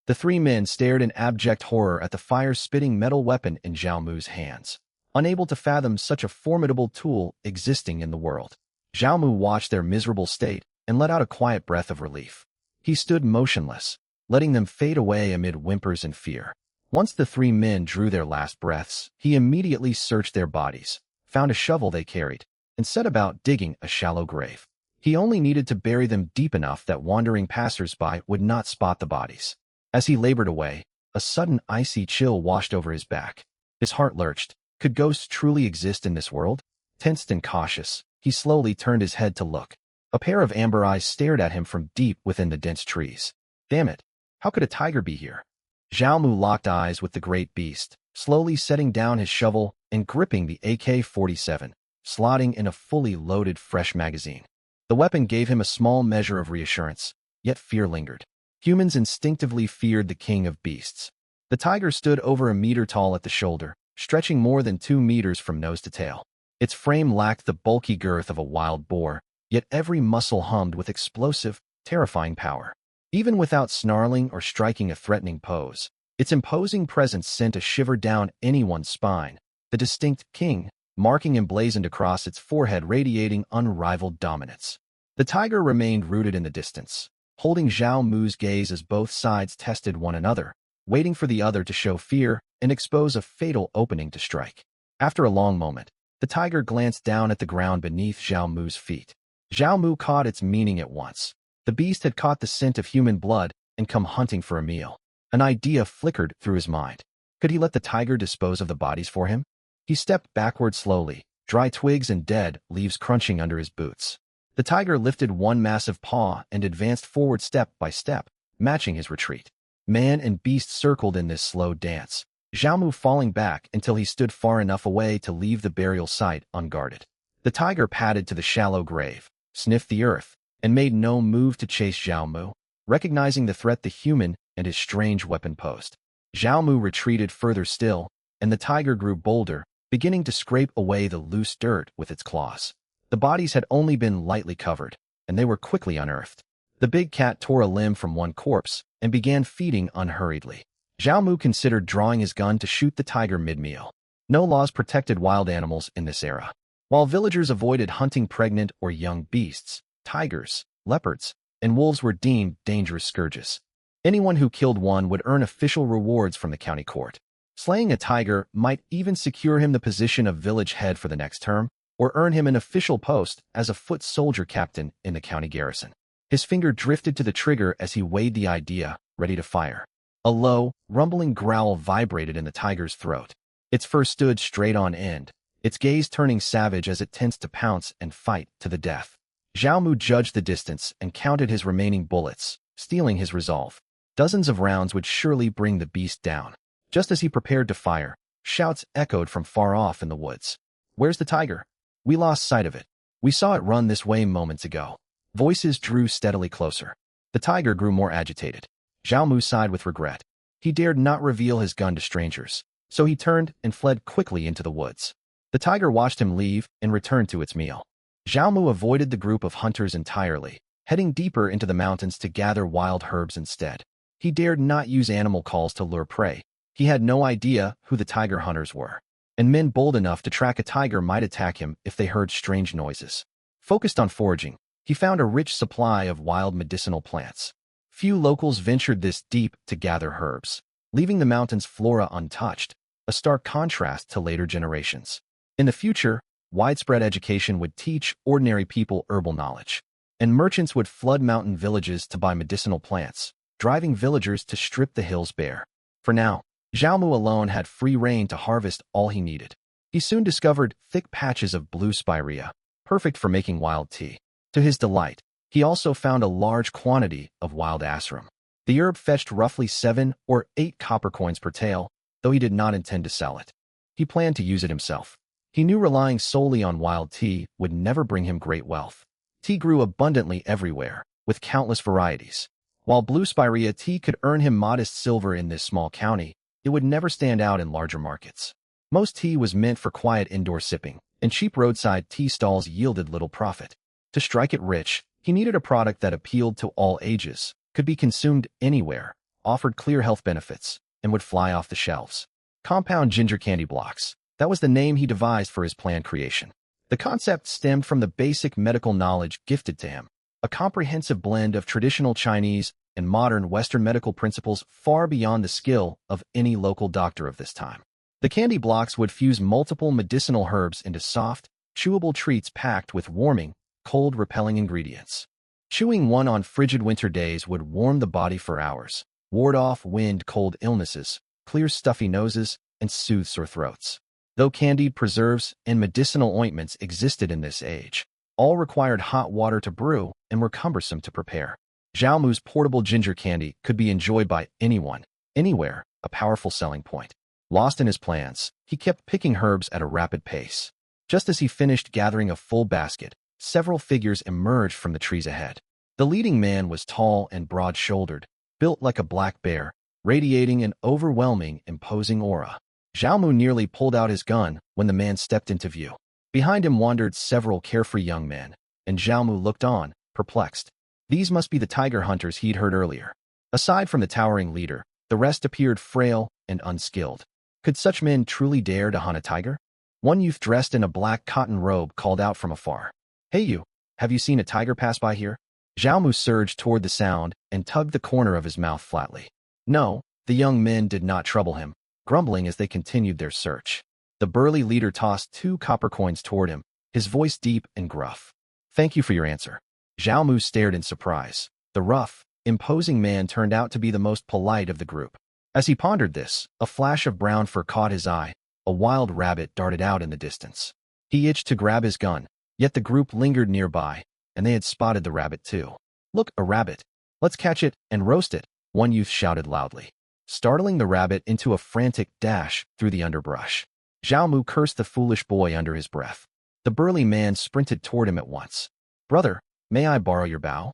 The three men stared in abject horror at the fire-spitting metal weapon in Zhao Mu's hands, unable to fathom such a formidable tool existing in the world. Zhao Mu watched their miserable state and let out a quiet breath of relief. He stood motionless, letting them fade away amid whimpers and fear. Once the three men drew their last breaths, he immediately searched their bodies, found a shovel they carried, and set about digging a shallow grave. He only needed to bury them deep enough that wandering passers-by would not spot the bodies. As he labored away, a sudden icy chill washed over his back. His heart lurched. Could ghosts truly exist in this world? Tensed and cautious, he slowly turned his head to look. A pair of amber eyes stared at him from deep within the dense trees. Damn it! How could a tiger be here? Zhao Mu locked eyes with the great beast, slowly setting down his shovel and gripping the AK-47, slotting in a fully loaded fresh magazine. The weapon gave him a small measure of reassurance, yet fear lingered. Humans instinctively feared the king of beasts. The tiger stood over a meter tall at the shoulder, stretching more than 2 meters from nose to tail. Its frame lacked the bulky girth of a wild boar, yet every muscle hummed with explosive, terrifying power. Even without snarling or striking a threatening pose, its imposing presence sent a shiver down anyone's spine, the distinct king marking emblazoned across its forehead radiating unrivaled dominance. The tiger remained rooted in the distance, holding Zhao Mu's gaze as both sides tested one another, waiting for the other to show fear and expose a fatal opening to strike. After a long moment, the tiger glanced down at the ground beneath Zhao Mu's feet. Zhao Mu caught its meaning at once. The beast had caught the scent of human blood and come hunting for a meal. An idea flickered through his mind. Could he let the tiger dispose of the bodies for him? He stepped backward slowly, dry twigs and dead leaves crunching under his boots. The tiger lifted one massive paw and advanced forward step by step, matching his retreat. Man and beast circled in this slow dance, Zhao Mu falling back until he stood far enough away to leave the burial site unguarded. The tiger padded to the shallow grave, sniffed the earth, and made no move to chase Zhao Mu, recognizing the threat the human and his strange weapon posed. Zhao Mu retreated further still, and the tiger grew bolder, beginning to scrape away the loose dirt with its claws. The bodies had only been lightly covered, and they were quickly unearthed. The big cat tore a limb from one corpse and began feeding unhurriedly. Zhao Mu considered drawing his gun to shoot the tiger mid-meal. No laws protected wild animals in this era. While villagers avoided hunting pregnant or young beasts, tigers, leopards, and wolves were deemed dangerous scourges. Anyone who killed one would earn official rewards from the county court. Slaying a tiger might even secure him the position of village head for the next term, or earn him an official post as a foot soldier captain in the county garrison. His finger drifted to the trigger as he weighed the idea, ready to fire. A low, rumbling growl vibrated in the tiger's throat. Its fur stood straight on end, its gaze turning savage as it tensed to pounce and fight to the death. Zhao Mu judged the distance and counted his remaining bullets, steeling his resolve. Dozens of rounds would surely bring the beast down. Just as he prepared to fire, shouts echoed from far off in the woods. "Where's the tiger? We lost sight of it. We saw it run this way moments ago." Voices drew steadily closer. The tiger grew more agitated. Zhao Mu sighed with regret. He dared not reveal his gun to strangers, so he turned and fled quickly into the woods. The tiger watched him leave and returned to its meal. Zhao Mu avoided the group of hunters entirely, heading deeper into the mountains to gather wild herbs instead. He dared not use animal calls to lure prey. He had no idea who the tiger hunters were, and men bold enough to track a tiger might attack him if they heard strange noises. Focused on foraging, he found a rich supply of wild medicinal plants. Few locals ventured this deep to gather herbs, leaving the mountain's flora untouched, a stark contrast to later generations. In the future, widespread education would teach ordinary people herbal knowledge, and merchants would flood mountain villages to buy medicinal plants, driving villagers to strip the hills bare. For now, Zhao Mu alone had free rein to harvest all he needed. He soon discovered thick patches of blue spirea, perfect for making wild tea. To his delight, he also found a large quantity of wild asarum. The herb fetched roughly 7 or 8 copper coins per tael, though he did not intend to sell it. He planned to use it himself. He knew relying solely on wild tea would never bring him great wealth. Tea grew abundantly everywhere, with countless varieties. While blue spirea tea could earn him modest silver in this small county, it would never stand out in larger markets. Most tea was meant for quiet indoor sipping, and cheap roadside tea stalls yielded little profit. To strike it rich, he needed a product that appealed to all ages, could be consumed anywhere, offered clear health benefits, and would fly off the shelves. Compound ginger candy blocks. That was the name he devised for his planned creation. The concept stemmed from the basic medical knowledge gifted to him, a comprehensive blend of traditional Chinese and modern Western medical principles far beyond the skill of any local doctor of this time. The candy blocks would fuse multiple medicinal herbs into soft, chewable treats packed with warming, cold-repelling ingredients. Chewing one on frigid winter days would warm the body for hours, ward off wind-cold illnesses, clear stuffy noses, and soothe sore throats. Though candied preserves and medicinal ointments existed in this age, all required hot water to brew and were cumbersome to prepare. Zhao Mu's portable ginger candy could be enjoyed by anyone, anywhere, a powerful selling point. Lost in his plans, he kept picking herbs at a rapid pace. Just as he finished gathering a full basket, several figures emerged from the trees ahead. The leading man was tall and broad-shouldered, built like a black bear, radiating an overwhelming, imposing aura. Zhao Mu nearly pulled out his gun when the man stepped into view. Behind him wandered several carefree young men, and Zhao Mu looked on, perplexed. These must be the tiger hunters he'd heard earlier. Aside from the towering leader, the rest appeared frail and unskilled. Could such men truly dare to hunt a tiger? One youth dressed in a black cotton robe called out from afar. "Hey you, have you seen a tiger pass by here?" Zhao Mu surged toward the sound and tugged the corner of his mouth flatly. No, the young men did not trouble him, grumbling as they continued their search. The burly leader tossed 2 copper coins toward him, his voice deep and gruff. "Thank you for your answer." Zhao Mu stared in surprise. The rough, imposing man turned out to be the most polite of the group. As he pondered this, a flash of brown fur caught his eye. A wild rabbit darted out in the distance. He itched to grab his gun, yet the group lingered nearby, and they had spotted the rabbit too. "Look, a rabbit. Let's catch it and roast it," one youth shouted loudly, startling the rabbit into a frantic dash through the underbrush. Zhao Mu cursed the foolish boy under his breath. The burly man sprinted toward him at once. "Brother, may I borrow your bow?"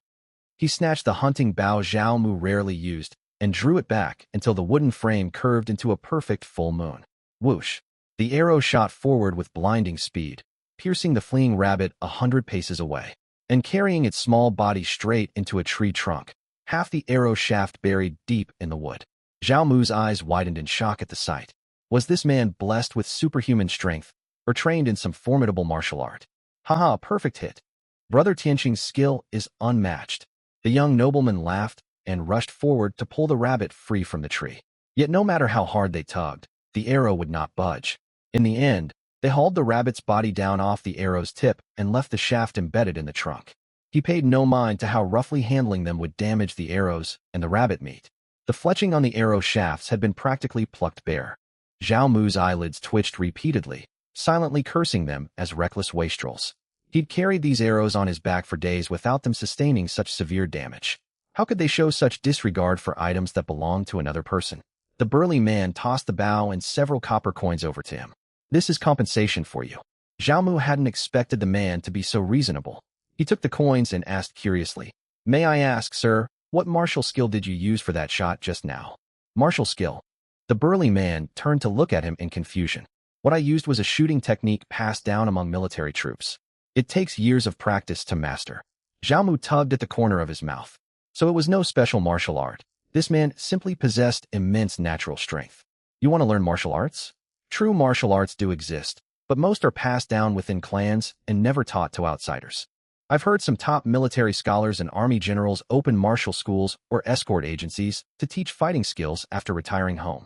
He snatched the hunting bow Zhao Mu rarely used and drew it back until the wooden frame curved into a perfect full moon. Whoosh! The arrow shot forward with blinding speed, piercing the fleeing rabbit 100 paces away, and carrying its small body straight into a tree trunk, half the arrow shaft buried deep in the wood. Zhao Mu's eyes widened in shock at the sight. Was this man blessed with superhuman strength, or trained in some formidable martial art? Haha, a perfect hit. Brother Tianqing's skill is unmatched. The young nobleman laughed and rushed forward to pull the rabbit free from the tree. Yet no matter how hard they tugged, the arrow would not budge. In the end, they hauled the rabbit's body down off the arrow's tip and left the shaft embedded in the trunk. He paid no mind to how roughly handling them would damage the arrows and the rabbit meat. The fletching on the arrow shafts had been practically plucked bare. Zhao Mu's eyelids twitched repeatedly, silently cursing them as reckless wastrels. He'd carried these arrows on his back for days without them sustaining such severe damage. How could they show such disregard for items that belonged to another person? The burly man tossed the bow and several copper coins over to him. "This is compensation for you." Zhao Mu hadn't expected the man to be so reasonable. He took the coins and asked curiously, "May I ask, sir, what martial skill did you use for that shot just now?" Martial skill. The burly man turned to look at him in confusion. What I used was a shooting technique passed down among military troops. It takes years of practice to master. Zhao Mu tugged at the corner of his mouth. So it was no special martial art. This man simply possessed immense natural strength. You want to learn martial arts? True martial arts do exist, but most are passed down within clans and never taught to outsiders. I've heard some top military scholars and army generals open martial schools or escort agencies to teach fighting skills after retiring home.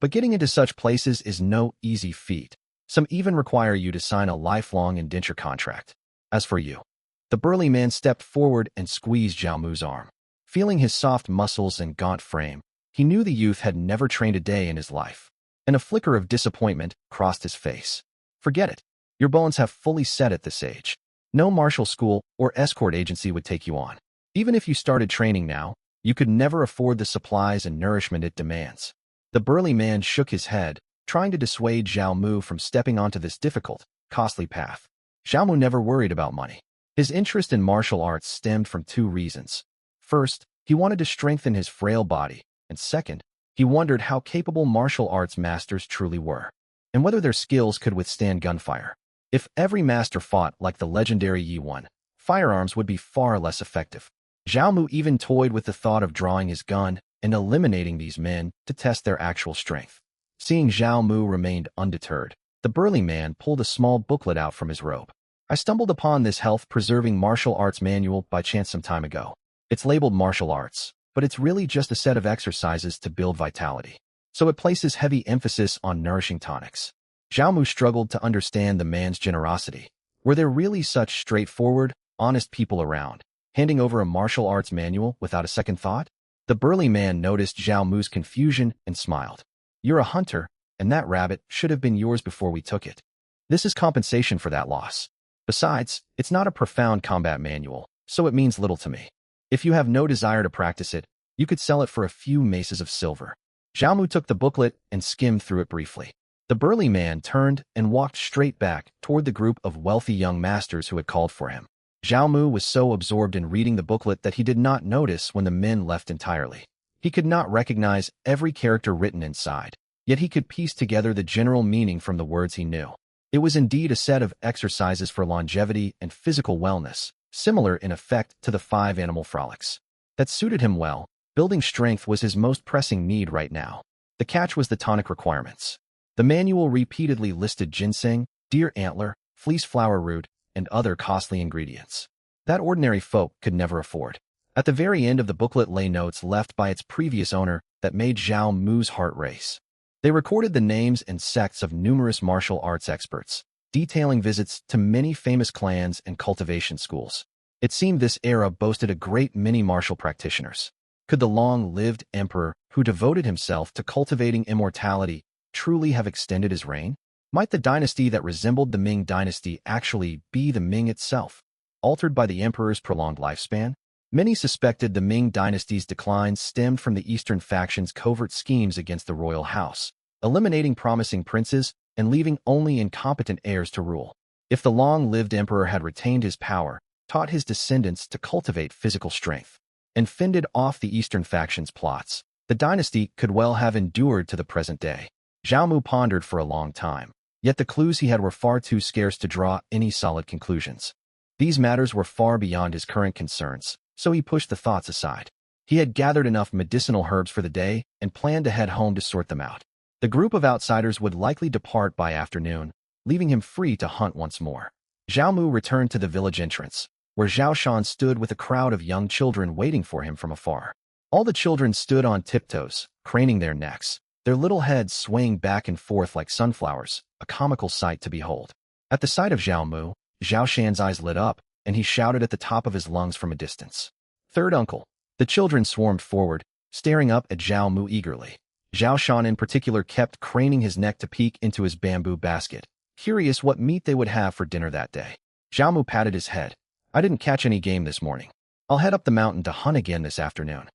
But getting into such places is no easy feat. Some even require you to sign a lifelong indenture contract. As for you, the burly man stepped forward and squeezed Zhao Mu's arm. Feeling his soft muscles and gaunt frame, he knew the youth had never trained a day in his life, and a flicker of disappointment crossed his face. Forget it. Your bones have fully set at this age. No martial school or escort agency would take you on. Even if you started training now, you could never afford the supplies and nourishment it demands. The burly man shook his head, trying to dissuade Zhao Mu from stepping onto this difficult, costly path. Zhao Mu never worried about money. His interest in martial arts stemmed from two reasons. First, he wanted to strengthen his frail body, and second, he wondered how capable martial arts masters truly were, and whether their skills could withstand gunfire. If every master fought like the legendary Yi Wen, firearms would be far less effective. Zhao Mu even toyed with the thought of drawing his gun and eliminating these men to test their actual strength. Seeing Zhao Mu remained undeterred, the burly man pulled a small booklet out from his robe. I stumbled upon this health-preserving martial arts manual by chance some time ago. It's labeled martial arts, but it's really just a set of exercises to build vitality. So it places heavy emphasis on nourishing tonics. Zhao Mu struggled to understand the man's generosity. Were there really such straightforward, honest people around, handing over a martial arts manual without a second thought? The burly man noticed Zhao Mu's confusion and smiled. You're a hunter, and that rabbit should have been yours before we took it. This is compensation for that loss. Besides, it's not a profound combat manual, so it means little to me. If you have no desire to practice it, you could sell it for a few maces of silver. Zhao Mu took the booklet and skimmed through it briefly. The burly man turned and walked straight back toward the group of wealthy young masters who had called for him. Zhao Mu was so absorbed in reading the booklet that he did not notice when the men left entirely. He could not recognize every character written inside, yet he could piece together the general meaning from the words he knew. It was indeed a set of exercises for longevity and physical wellness, similar in effect to the 5 animal frolics. That suited him well. Building strength was his most pressing need right now. The catch was the tonic requirements. The manual repeatedly listed ginseng, deer antler, fleece flower root, and other costly ingredients that ordinary folk could never afford. At the very end of the booklet lay notes left by its previous owner that made Zhao Mu's heart race. They recorded the names and sects of numerous martial arts experts, detailing visits to many famous clans and cultivation schools. It seemed this era boasted a great many martial practitioners. Could the long-lived emperor, who devoted himself to cultivating immortality, truly have extended his reign? Might the dynasty that resembled the Ming dynasty actually be the Ming itself, altered by the emperor's prolonged lifespan? Many suspected the Ming dynasty's decline stemmed from the eastern faction's covert schemes against the royal house, eliminating promising princes and leaving only incompetent heirs to rule. If the long-lived emperor had retained his power, taught his descendants to cultivate physical strength, and fended off the eastern faction's plots, the dynasty could well have endured to the present day. Zhao Mu pondered for a long time, yet the clues he had were far too scarce to draw any solid conclusions. These matters were far beyond his current concerns, so he pushed the thoughts aside. He had gathered enough medicinal herbs for the day and planned to head home to sort them out. The group of outsiders would likely depart by afternoon, leaving him free to hunt once more. Zhao Mu returned to the village entrance, where Zhao Shan stood with a crowd of young children waiting for him from afar. All the children stood on tiptoes, craning their necks, their little heads swaying back and forth like sunflowers, a comical sight to behold. At the sight of Zhao Mu, Zhao Shan's eyes lit up, and he shouted at the top of his lungs from a distance. "Third uncle!" The children swarmed forward, staring up at Zhao Mu eagerly. Zhao Shan in particular kept craning his neck to peek into his bamboo basket, curious what meat they would have for dinner that day. Zhao Mu patted his head. "I didn't catch any game this morning. I'll head up the mountain to hunt again this afternoon."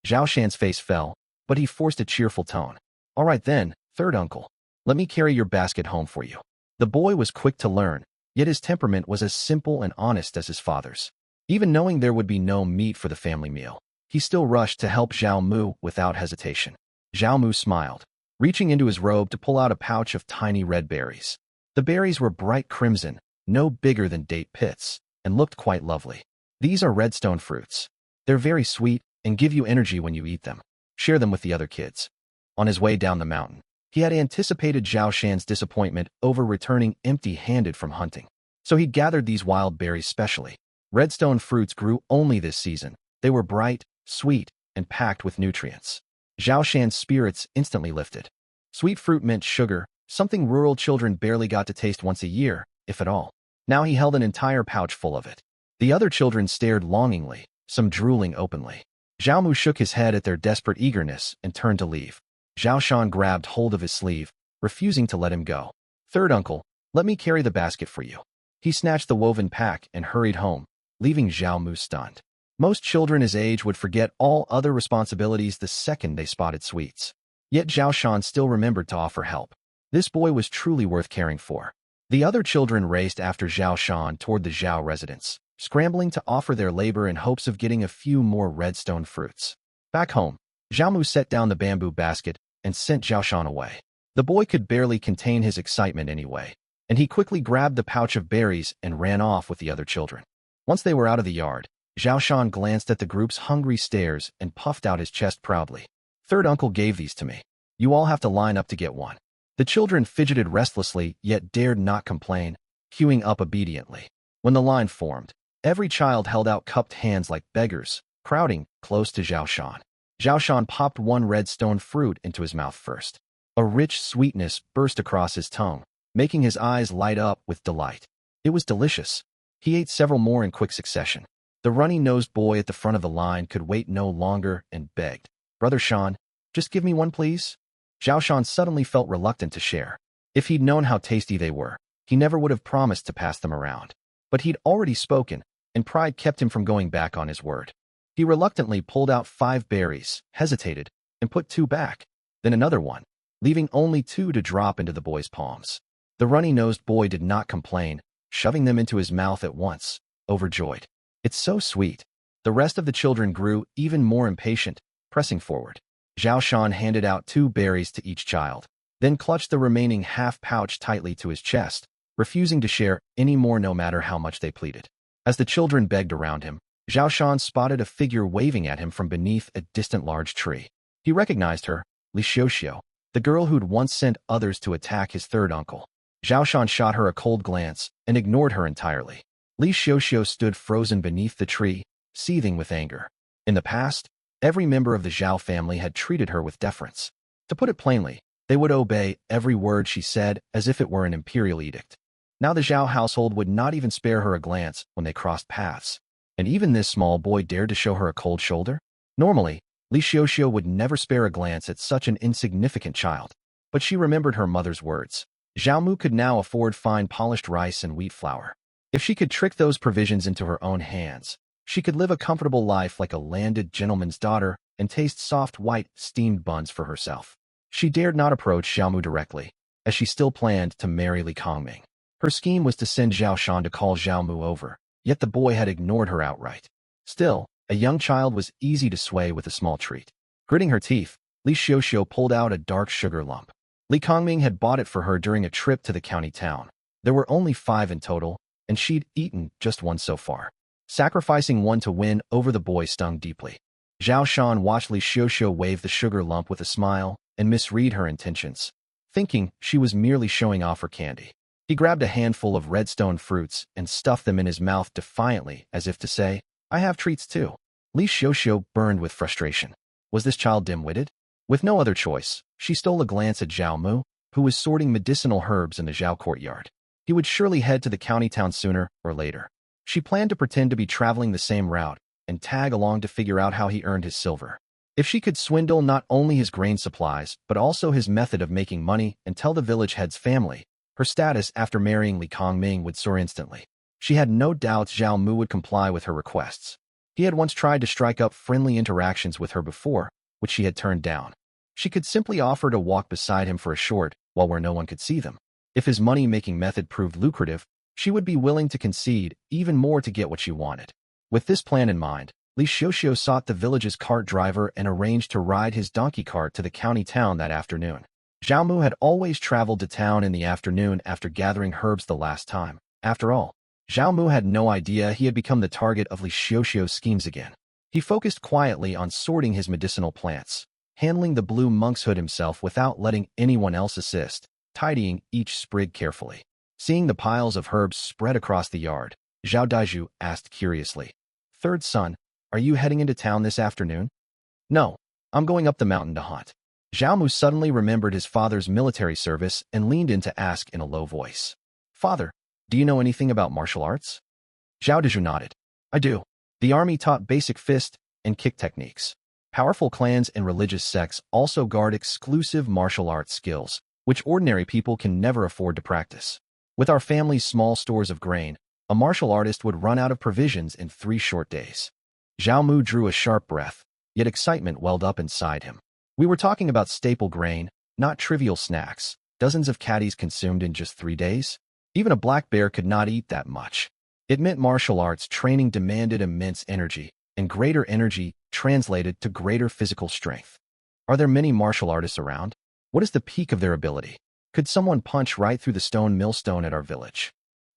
Zhao Shan's face fell, but he forced a cheerful tone. "All right then, third uncle. Let me carry your basket home for you." The boy was quick to learn, yet his temperament was as simple and honest as his father's. Even knowing there would be no meat for the family meal, he still rushed to help Zhao Mu without hesitation. Zhao Mu smiled, reaching into his robe to pull out a pouch of tiny red berries. The berries were bright crimson, no bigger than date pits, and looked quite lovely. These are redstone fruits. They're very sweet and give you energy when you eat them. Share them with the other kids. On his way down the mountain, he had anticipated Zhao Shan's disappointment over returning empty-handed from hunting. So he gathered these wild berries specially. Redstone fruits grew only this season. They were bright, sweet, and packed with nutrients. Zhao Shan's spirits instantly lifted. Sweet fruit meant sugar, something rural children barely got to taste once a year, if at all. Now he held an entire pouch full of it. The other children stared longingly, some drooling openly. Zhao Mu shook his head at their desperate eagerness and turned to leave. Zhao Shan grabbed hold of his sleeve, refusing to let him go. "Third uncle, let me carry the basket for you." He snatched the woven pack and hurried home, leaving Zhao Mu stunned. Most children his age would forget all other responsibilities the second they spotted sweets. Yet Zhao Shan still remembered to offer help. This boy was truly worth caring for. The other children raced after Zhao Shan toward the Zhao residence, scrambling to offer their labor in hopes of getting a few more redstone fruits. Back home, Zhao Mu set down the bamboo basket and sent Zhao Shan away. The boy could barely contain his excitement anyway, and he quickly grabbed the pouch of berries and ran off with the other children. Once they were out of the yard, Zhao Shan glanced at the group's hungry stares and puffed out his chest proudly. "Third uncle gave these to me. You all have to line up to get one." The children fidgeted restlessly, yet dared not complain, queuing up obediently. When the line formed, every child held out cupped hands like beggars, crowding close to Zhao Shan. Zhao Shan popped one redstone fruit into his mouth first. A rich sweetness burst across his tongue, making his eyes light up with delight. It was delicious. He ate several more in quick succession. The runny-nosed boy at the front of the line could wait no longer and begged, "Brother Shan, just give me one, please." Zhao Shan suddenly felt reluctant to share. If he'd known how tasty they were, he never would have promised to pass them around. But he'd already spoken, and pride kept him from going back on his word. He reluctantly pulled out 5 berries, hesitated, and put 2 back, then another one, leaving only 2 to drop into the boy's palms. The runny-nosed boy did not complain, shoving them into his mouth at once, overjoyed. "It's so sweet." The rest of the children grew even more impatient, pressing forward. Zhao Shan handed out 2 berries to each child, then clutched the remaining half-pouch tightly to his chest, refusing to share any more no matter how much they pleaded. As the children begged around him, Zhao Shan spotted a figure waving at him from beneath a distant large tree. He recognized her, Li Xiuxiu, the girl who'd once sent others to attack his third uncle. Zhao Shan shot her a cold glance and ignored her entirely. Li Xiuxiu stood frozen beneath the tree, seething with anger. In the past, every member of the Zhao family had treated her with deference. To put it plainly, they would obey every word she said as if it were an imperial edict. Now the Zhao household would not even spare her a glance when they crossed paths. And even this small boy dared to show her a cold shoulder? Normally, Li Xiuxiu would never spare a glance at such an insignificant child. But she remembered her mother's words. Zhao Mu could now afford fine polished rice and wheat flour. If she could trick those provisions into her own hands, she could live a comfortable life like a landed gentleman's daughter and taste soft white steamed buns for herself. She dared not approach Zhao Mu directly, as she still planned to marry Li Kongming. Her scheme was to send Zhao Shan to call Zhao Mu over, yet the boy had ignored her outright. Still, a young child was easy to sway with a small treat. Gritting her teeth, Li Xiuxiu pulled out a dark sugar lump. Li Kongming had bought it for her during a trip to the county town. There were only 5 in total, and she'd eaten just one so far. Sacrificing one to win over the boy stung deeply. Zhao Shan watched Li Xiuxiu wave the sugar lump with a smile and misread her intentions, thinking she was merely showing off her candy. He grabbed a handful of redstone fruits and stuffed them in his mouth defiantly, as if to say, "I have treats too." Li Xiuxiu burned with frustration. Was this child dim-witted? With no other choice, she stole a glance at Zhao Mu, who was sorting medicinal herbs in the Zhao courtyard. He would surely head to the county town sooner or later. She planned to pretend to be traveling the same route and tag along to figure out how he earned his silver. If she could swindle not only his grain supplies, but also his method of making money and tell the village head's family, her status after marrying Li Kongming would soar instantly. She had no doubts Zhao Mu would comply with her requests. He had once tried to strike up friendly interactions with her before, which she had turned down. She could simply offer to walk beside him for a short while where no one could see them. If his money-making method proved lucrative, she would be willing to concede even more to get what she wanted. With this plan in mind, Li Xiuxiu sought the village's cart driver and arranged to ride his donkey cart to the county town that afternoon. Zhao Mu had always traveled to town in the afternoon after gathering herbs the last time. After all, Zhao Mu had no idea he had become the target of Li Xiuxiu's schemes again. He focused quietly on sorting his medicinal plants, handling the blue monk's hood himself without letting anyone else assist, tidying each sprig carefully. Seeing the piles of herbs spread across the yard, Zhao Daiju asked curiously, "Third son, are you heading into town this afternoon?" "No, I'm going up the mountain to hunt." Zhao Mu suddenly remembered his father's military service and leaned in to ask in a low voice, "Father, do you know anything about martial arts?" Zhao Daiju nodded. "I do. The army taught basic fist and kick techniques. Powerful clans and religious sects also guard exclusive martial arts skills, which ordinary people can never afford to practice. With our family's small stores of grain, a martial artist would run out of provisions in 3 short days." Zhao Mu drew a sharp breath, yet excitement welled up inside him. We were talking about staple grain, not trivial snacks, dozens of caddies consumed in just 3 days. Even a black bear could not eat that much. It meant martial arts training demanded immense energy, and greater energy translated to greater physical strength. Are there many martial artists around? What is the peak of their ability? Could someone punch right through the stone millstone at our village?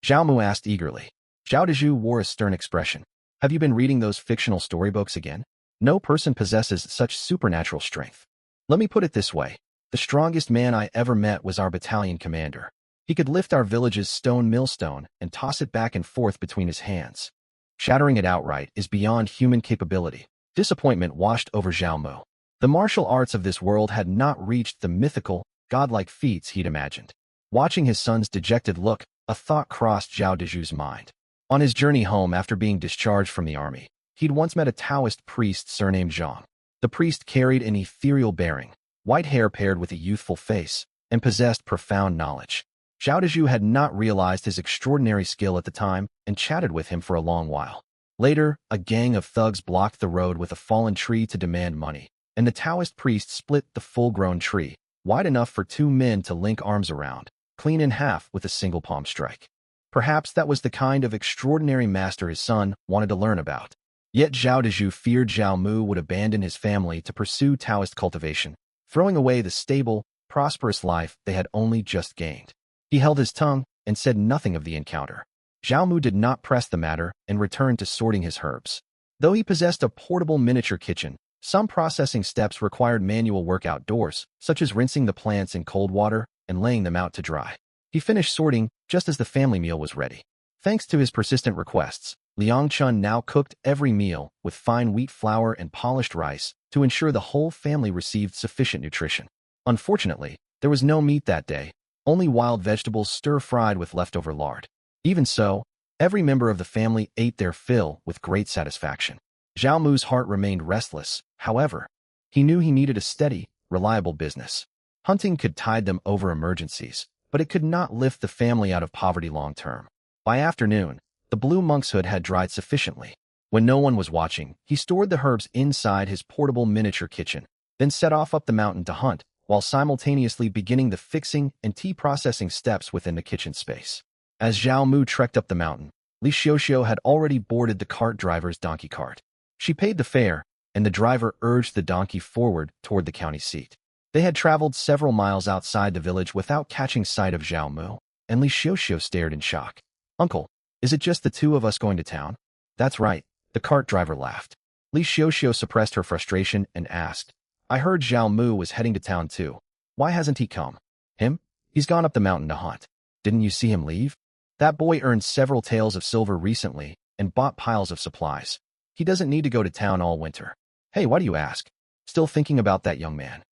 Zhao Mu asked eagerly. Zhao Daiju wore a stern expression. Have you been reading those fictional storybooks again? No person possesses such supernatural strength. Let me put it this way. The strongest man I ever met was our battalion commander. He could lift our village's stone millstone and toss it back and forth between his hands. Shattering it outright is beyond human capability. Disappointment washed over Zhao Mu. The martial arts of this world had not reached the mythical, godlike feats he'd imagined. Watching his son's dejected look, a thought crossed Zhao Daju's mind. On his journey home after being discharged from the army, he'd once met a Taoist priest surnamed Zhang. The priest carried an ethereal bearing, white hair paired with a youthful face, and possessed profound knowledge. Zhao Daju had not realized his extraordinary skill at the time and chatted with him for a long while. Later, a gang of thugs blocked the road with a fallen tree to demand money, and the Taoist priest split the full-grown tree, wide enough for 2 men to link arms around, clean in half with a single palm strike. Perhaps that was the kind of extraordinary master his son wanted to learn about. Yet Zhao Daju feared Zhao Mu would abandon his family to pursue Taoist cultivation, throwing away the stable, prosperous life they had only just gained. He held his tongue and said nothing of the encounter. Zhao Mu did not press the matter and returned to sorting his herbs. Though he possessed a portable miniature kitchen, some processing steps required manual work outdoors, such as rinsing the plants in cold water and laying them out to dry. He finished sorting just as the family meal was ready. Thanks to his persistent requests, Liang Chun now cooked every meal with fine wheat flour and polished rice to ensure the whole family received sufficient nutrition. Unfortunately, there was no meat that day, only wild vegetables stir-fried with leftover lard. Even so, every member of the family ate their fill with great satisfaction. Zhao Mu's heart remained restless, however. He knew he needed a steady, reliable business. Hunting could tide them over emergencies, but it could not lift the family out of poverty long-term. By afternoon, the blue monk's hood had dried sufficiently. When no one was watching, he stored the herbs inside his portable miniature kitchen, then set off up the mountain to hunt, while simultaneously beginning the fixing and tea processing steps within the kitchen space. As Zhao Mu trekked up the mountain, Li Xiuxiu had already boarded the cart driver's donkey cart. She paid the fare, and the driver urged the donkey forward toward the county seat. They had traveled several miles outside the village without catching sight of Zhao Mu, and Li Xiuxiu stared in shock. "Uncle, is it just the 2 of us going to town?" "That's right," the cart driver laughed. Li Xiuxiu suppressed her frustration and asked, "I heard Zhao Mu was heading to town too. Why hasn't he come?" "Him? He's gone up the mountain to hunt. Didn't you see him leave? That boy earned several taels of silver recently and bought piles of supplies. He doesn't need to go to town all winter." "Hey, why do you ask? Still thinking about that young man?"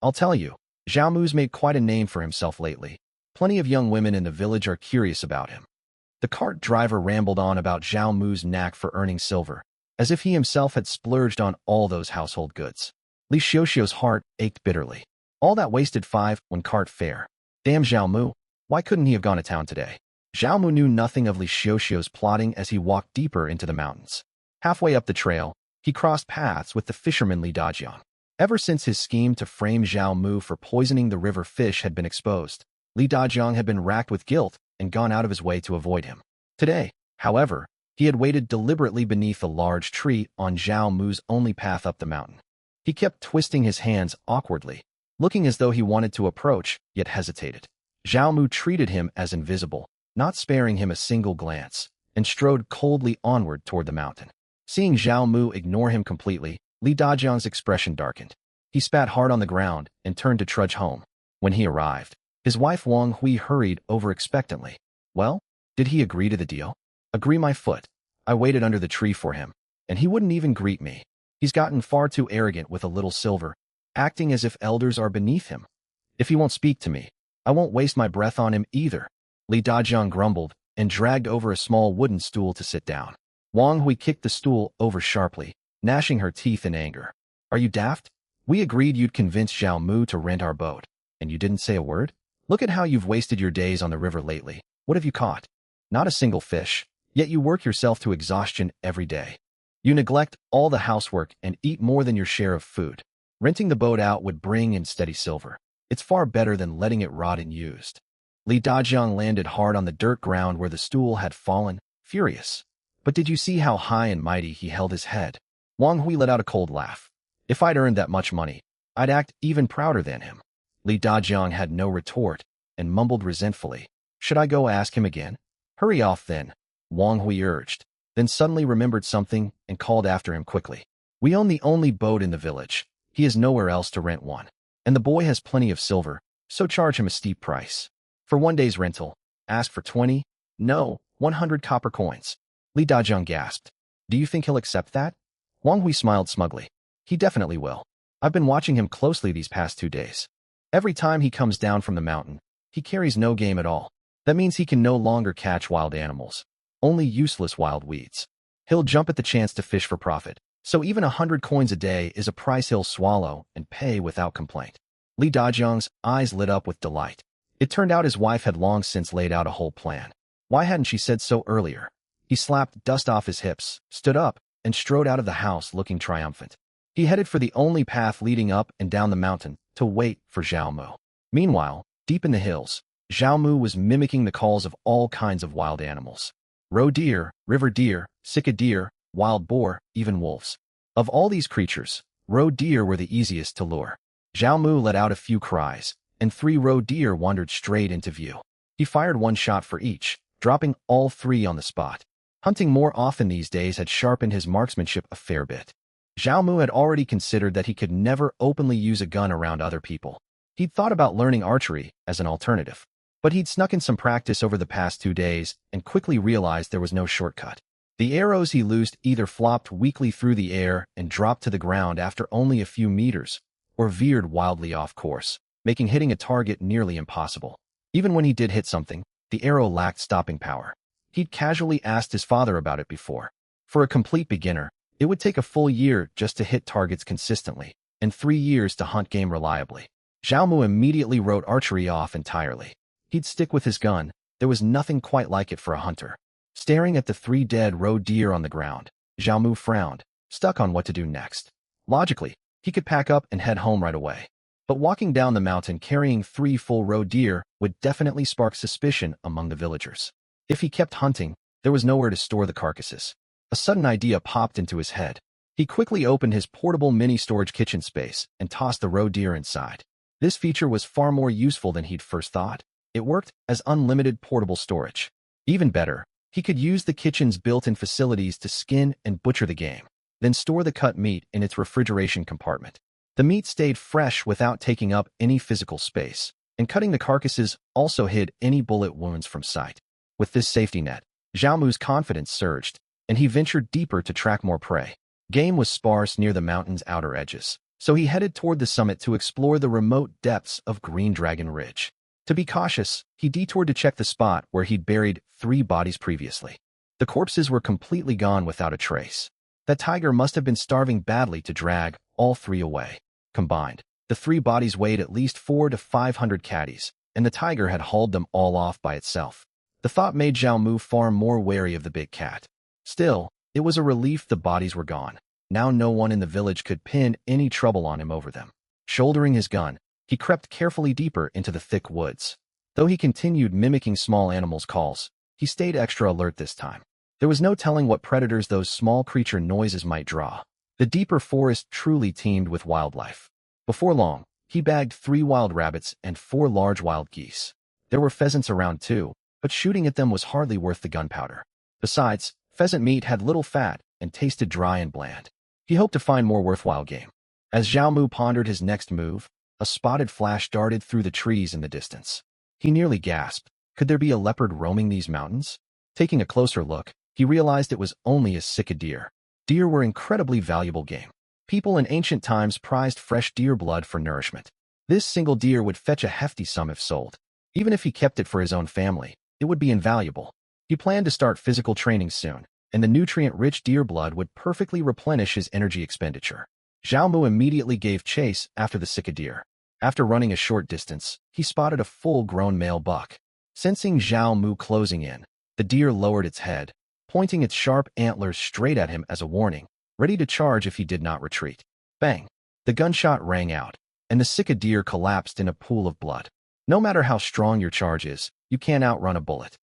"I'll tell you, Zhao Mu's made quite a name for himself lately. Plenty of young women in the village are curious about him." The cart driver rambled on about Zhao Mu's knack for earning silver, as if he himself had splurged on all those household goods. Li Xiuxiu's heart ached bitterly. All that wasted 5 when cart fare. Damn Zhao Mu, why couldn't he have gone to town today? Zhao Mu knew nothing of Li Xiuxiu's plotting as he walked deeper into the mountains. Halfway up the trail, he crossed paths with the fisherman Li Dajiang. Ever since his scheme to frame Zhao Mu for poisoning the river fish had been exposed, Li Dajiang had been racked with guilt and gone out of his way to avoid him. Today, however, He had waited deliberately beneath a large tree on Zhao Mu's only path up the mountain. He kept twisting his hands awkwardly, looking as though he wanted to approach, yet hesitated. Zhao Mu treated him as invisible, not sparing him a single glance, and strode coldly onward toward the mountain. Seeing Zhao Mu ignore him completely, Li Dajiang's expression darkened. He spat hard on the ground and turned to trudge home. When he arrived, his wife Wang Hui hurried over expectantly. Well, did he agree to the deal? Agree my foot. I waited under the tree for him, and he wouldn't even greet me. He's gotten far too arrogant with a little silver, acting as if elders are beneath him. If he won't speak to me, I won't waste my breath on him either. Li Dajiang grumbled and dragged over a small wooden stool to sit down. Wang Hui kicked the stool over sharply, gnashing her teeth in anger. Are you daft? We agreed you'd convince Zhao Mu to rent our boat, and you didn't say a word? Look at how you've wasted your days on the river lately. What have you caught? Not a single fish, yet you work yourself to exhaustion every day. You neglect all the housework and eat more than your share of food. Renting the boat out would bring in steady silver. It's far better than letting it rot unused. Li Dajiang landed hard on the dirt ground where the stool had fallen, furious. But did you see how high and mighty he held his head? Wang Hui let out a cold laugh. If I'd earned that much money, I'd act even prouder than him. Li Dajiang had no retort and mumbled resentfully. Should I go ask him again? Hurry off then, Wang Hui urged, then suddenly remembered something and called after him quickly. We own the only boat in the village. He has nowhere else to rent one. And the boy has plenty of silver, so charge him a steep price. For 1 day's rental, ask for 20, no, 100 copper coins. Li Dajiang gasped. Do you think he'll accept that? Wang Hui smiled smugly. He definitely will. I've been watching him closely these past 2 days. Every time he comes down from the mountain, he carries no game at all. That means he can no longer catch wild animals, only useless wild weeds. He'll jump at the chance to fish for profit, so even 100 coins a day is a price he'll swallow and pay without complaint. Li Dajiang's eyes lit up with delight. It turned out his wife had long since laid out a whole plan. Why hadn't she said so earlier? He slapped dust off his hips, stood up, and strode out of the house looking triumphant. He headed for the only path leading up and down the mountain to wait for Zhao Mu. Meanwhile, deep in the hills, Zhao Mu was mimicking the calls of all kinds of wild animals. Roe deer, river deer, sika deer, wild boar, even wolves. Of all these creatures, roe deer were the easiest to lure. Zhao Mu let out a few cries, and 3 roe deer wandered straight into view. He fired 1 shot for each, dropping all 3 on the spot. Hunting more often these days had sharpened his marksmanship a fair bit. Zhao Mu had already considered that he could never openly use a gun around other people. He'd thought about learning archery as an alternative, but he'd snuck in some practice over the past 2 days and quickly realized there was no shortcut. The arrows he loosed either flopped weakly through the air and dropped to the ground after only a few meters, or veered wildly off course, making hitting a target nearly impossible. Even when he did hit something, the arrow lacked stopping power. He'd casually asked his father about it before. For a complete beginner, it would take a full year just to hit targets consistently, and 3 years to hunt game reliably. Zhao Mu immediately wrote archery off entirely. He'd stick with his gun. There was nothing quite like it for a hunter. Staring at the 3 dead roe deer on the ground, Zhao Mu frowned, stuck on what to do next. Logically, he could pack up and head home right away. But walking down the mountain carrying 3 full roe deer would definitely spark suspicion among the villagers. If he kept hunting, there was nowhere to store the carcasses. A sudden idea popped into his head. He quickly opened his portable mini-storage kitchen space and tossed the roe deer inside. This feature was far more useful than he'd first thought. It worked as unlimited portable storage. Even better, he could use the kitchen's built-in facilities to skin and butcher the game, then store the cut meat in its refrigeration compartment. The meat stayed fresh without taking up any physical space, and cutting the carcasses also hid any bullet wounds from sight. With this safety net, Zhao Mu's confidence surged, and he ventured deeper to track more prey. Game was sparse near the mountain's outer edges, so he headed toward the summit to explore the remote depths of Green Dragon Ridge. To be cautious, he detoured to check the spot where he'd buried 3 bodies previously. The corpses were completely gone without a trace. That tiger must have been starving badly to drag all 3 away. Combined, the 3 bodies weighed at least 400 to 500 caddies, and the tiger had hauled them all off by itself. The thought made Zhao Mu far more wary of the big cat. Still, it was a relief the bodies were gone. Now no one in the village could pin any trouble on him over them. Shouldering his gun, he crept carefully deeper into the thick woods. Though he continued mimicking small animals' calls, he stayed extra alert this time. There was no telling what predators those small creature noises might draw. The deeper forest truly teemed with wildlife. Before long, he bagged 3 wild rabbits and 4 large wild geese. There were pheasants around too, but shooting at them was hardly worth the gunpowder. Besides, pheasant meat had little fat and tasted dry and bland. He hoped to find more worthwhile game. As Zhao Mu pondered his next move, a spotted flash darted through the trees in the distance. He nearly gasped. Could there be a leopard roaming these mountains? Taking a closer look, he realized it was only a sika deer. Deer were incredibly valuable game. People in ancient times prized fresh deer blood for nourishment. This single deer would fetch a hefty sum if sold. Even if he kept it for his own family, it would be invaluable. He planned to start physical training soon, and the nutrient-rich deer blood would perfectly replenish his energy expenditure. Zhao Mu immediately gave chase after the sika deer. After running a short distance, he spotted a full-grown male buck. Sensing Zhao Mu closing in, the deer lowered its head, pointing its sharp antlers straight at him as a warning, ready to charge if he did not retreat. Bang! The gunshot rang out, and the sika deer collapsed in a pool of blood. No matter how strong your charge is, you can't outrun a bullet.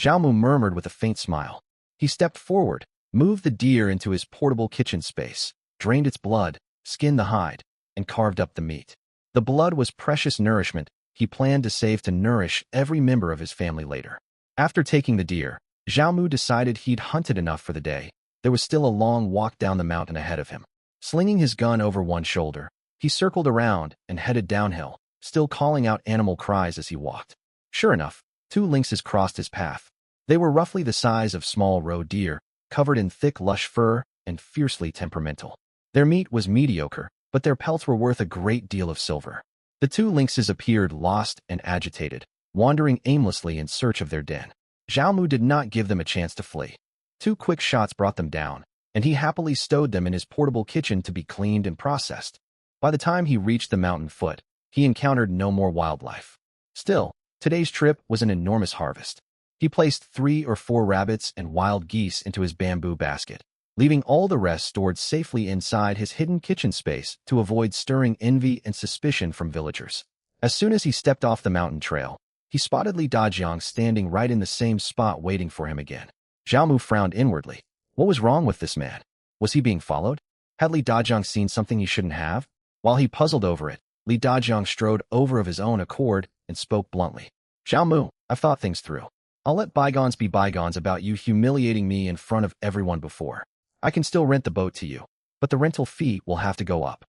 Zhao Mu murmured with a faint smile. He stepped forward, moved the deer into his portable kitchen space, drained its blood, skinned the hide, and carved up the meat. The blood was precious nourishment he planned to save to nourish every member of his family later. After taking the deer, Zhao Mu decided he'd hunted enough for the day. There was still a long walk down the mountain ahead of him. Slinging his gun over one shoulder, he circled around and headed downhill, still calling out animal cries as he walked. Sure enough, 2 lynxes crossed his path. They were roughly the size of small roe deer, covered in thick lush fur and fiercely temperamental. Their meat was mediocre, but their pelts were worth a great deal of silver. The 2 lynxes appeared lost and agitated, wandering aimlessly in search of their den. Zhao Mu did not give them a chance to flee. 2 quick shots brought them down, and he happily stowed them in his portable kitchen to be cleaned and processed. By the time he reached the mountain foot, he encountered no more wildlife. Still, today's trip was an enormous harvest. He placed 3 or 4 rabbits and wild geese into his bamboo basket, leaving all the rest stored safely inside his hidden kitchen space to avoid stirring envy and suspicion from villagers. As soon as he stepped off the mountain trail, he spotted Li Dajiang standing right in the same spot waiting for him again. Zhao Mu frowned inwardly. What was wrong with this man? Was he being followed? Had Li Dajiang seen something he shouldn't have? While he puzzled over it, Li Dajiang strode over of his own accord and spoke bluntly. Zhao Mu, I've thought things through. I'll let bygones be bygones about you humiliating me in front of everyone before. I can still rent the boat to you, but the rental fee will have to go up.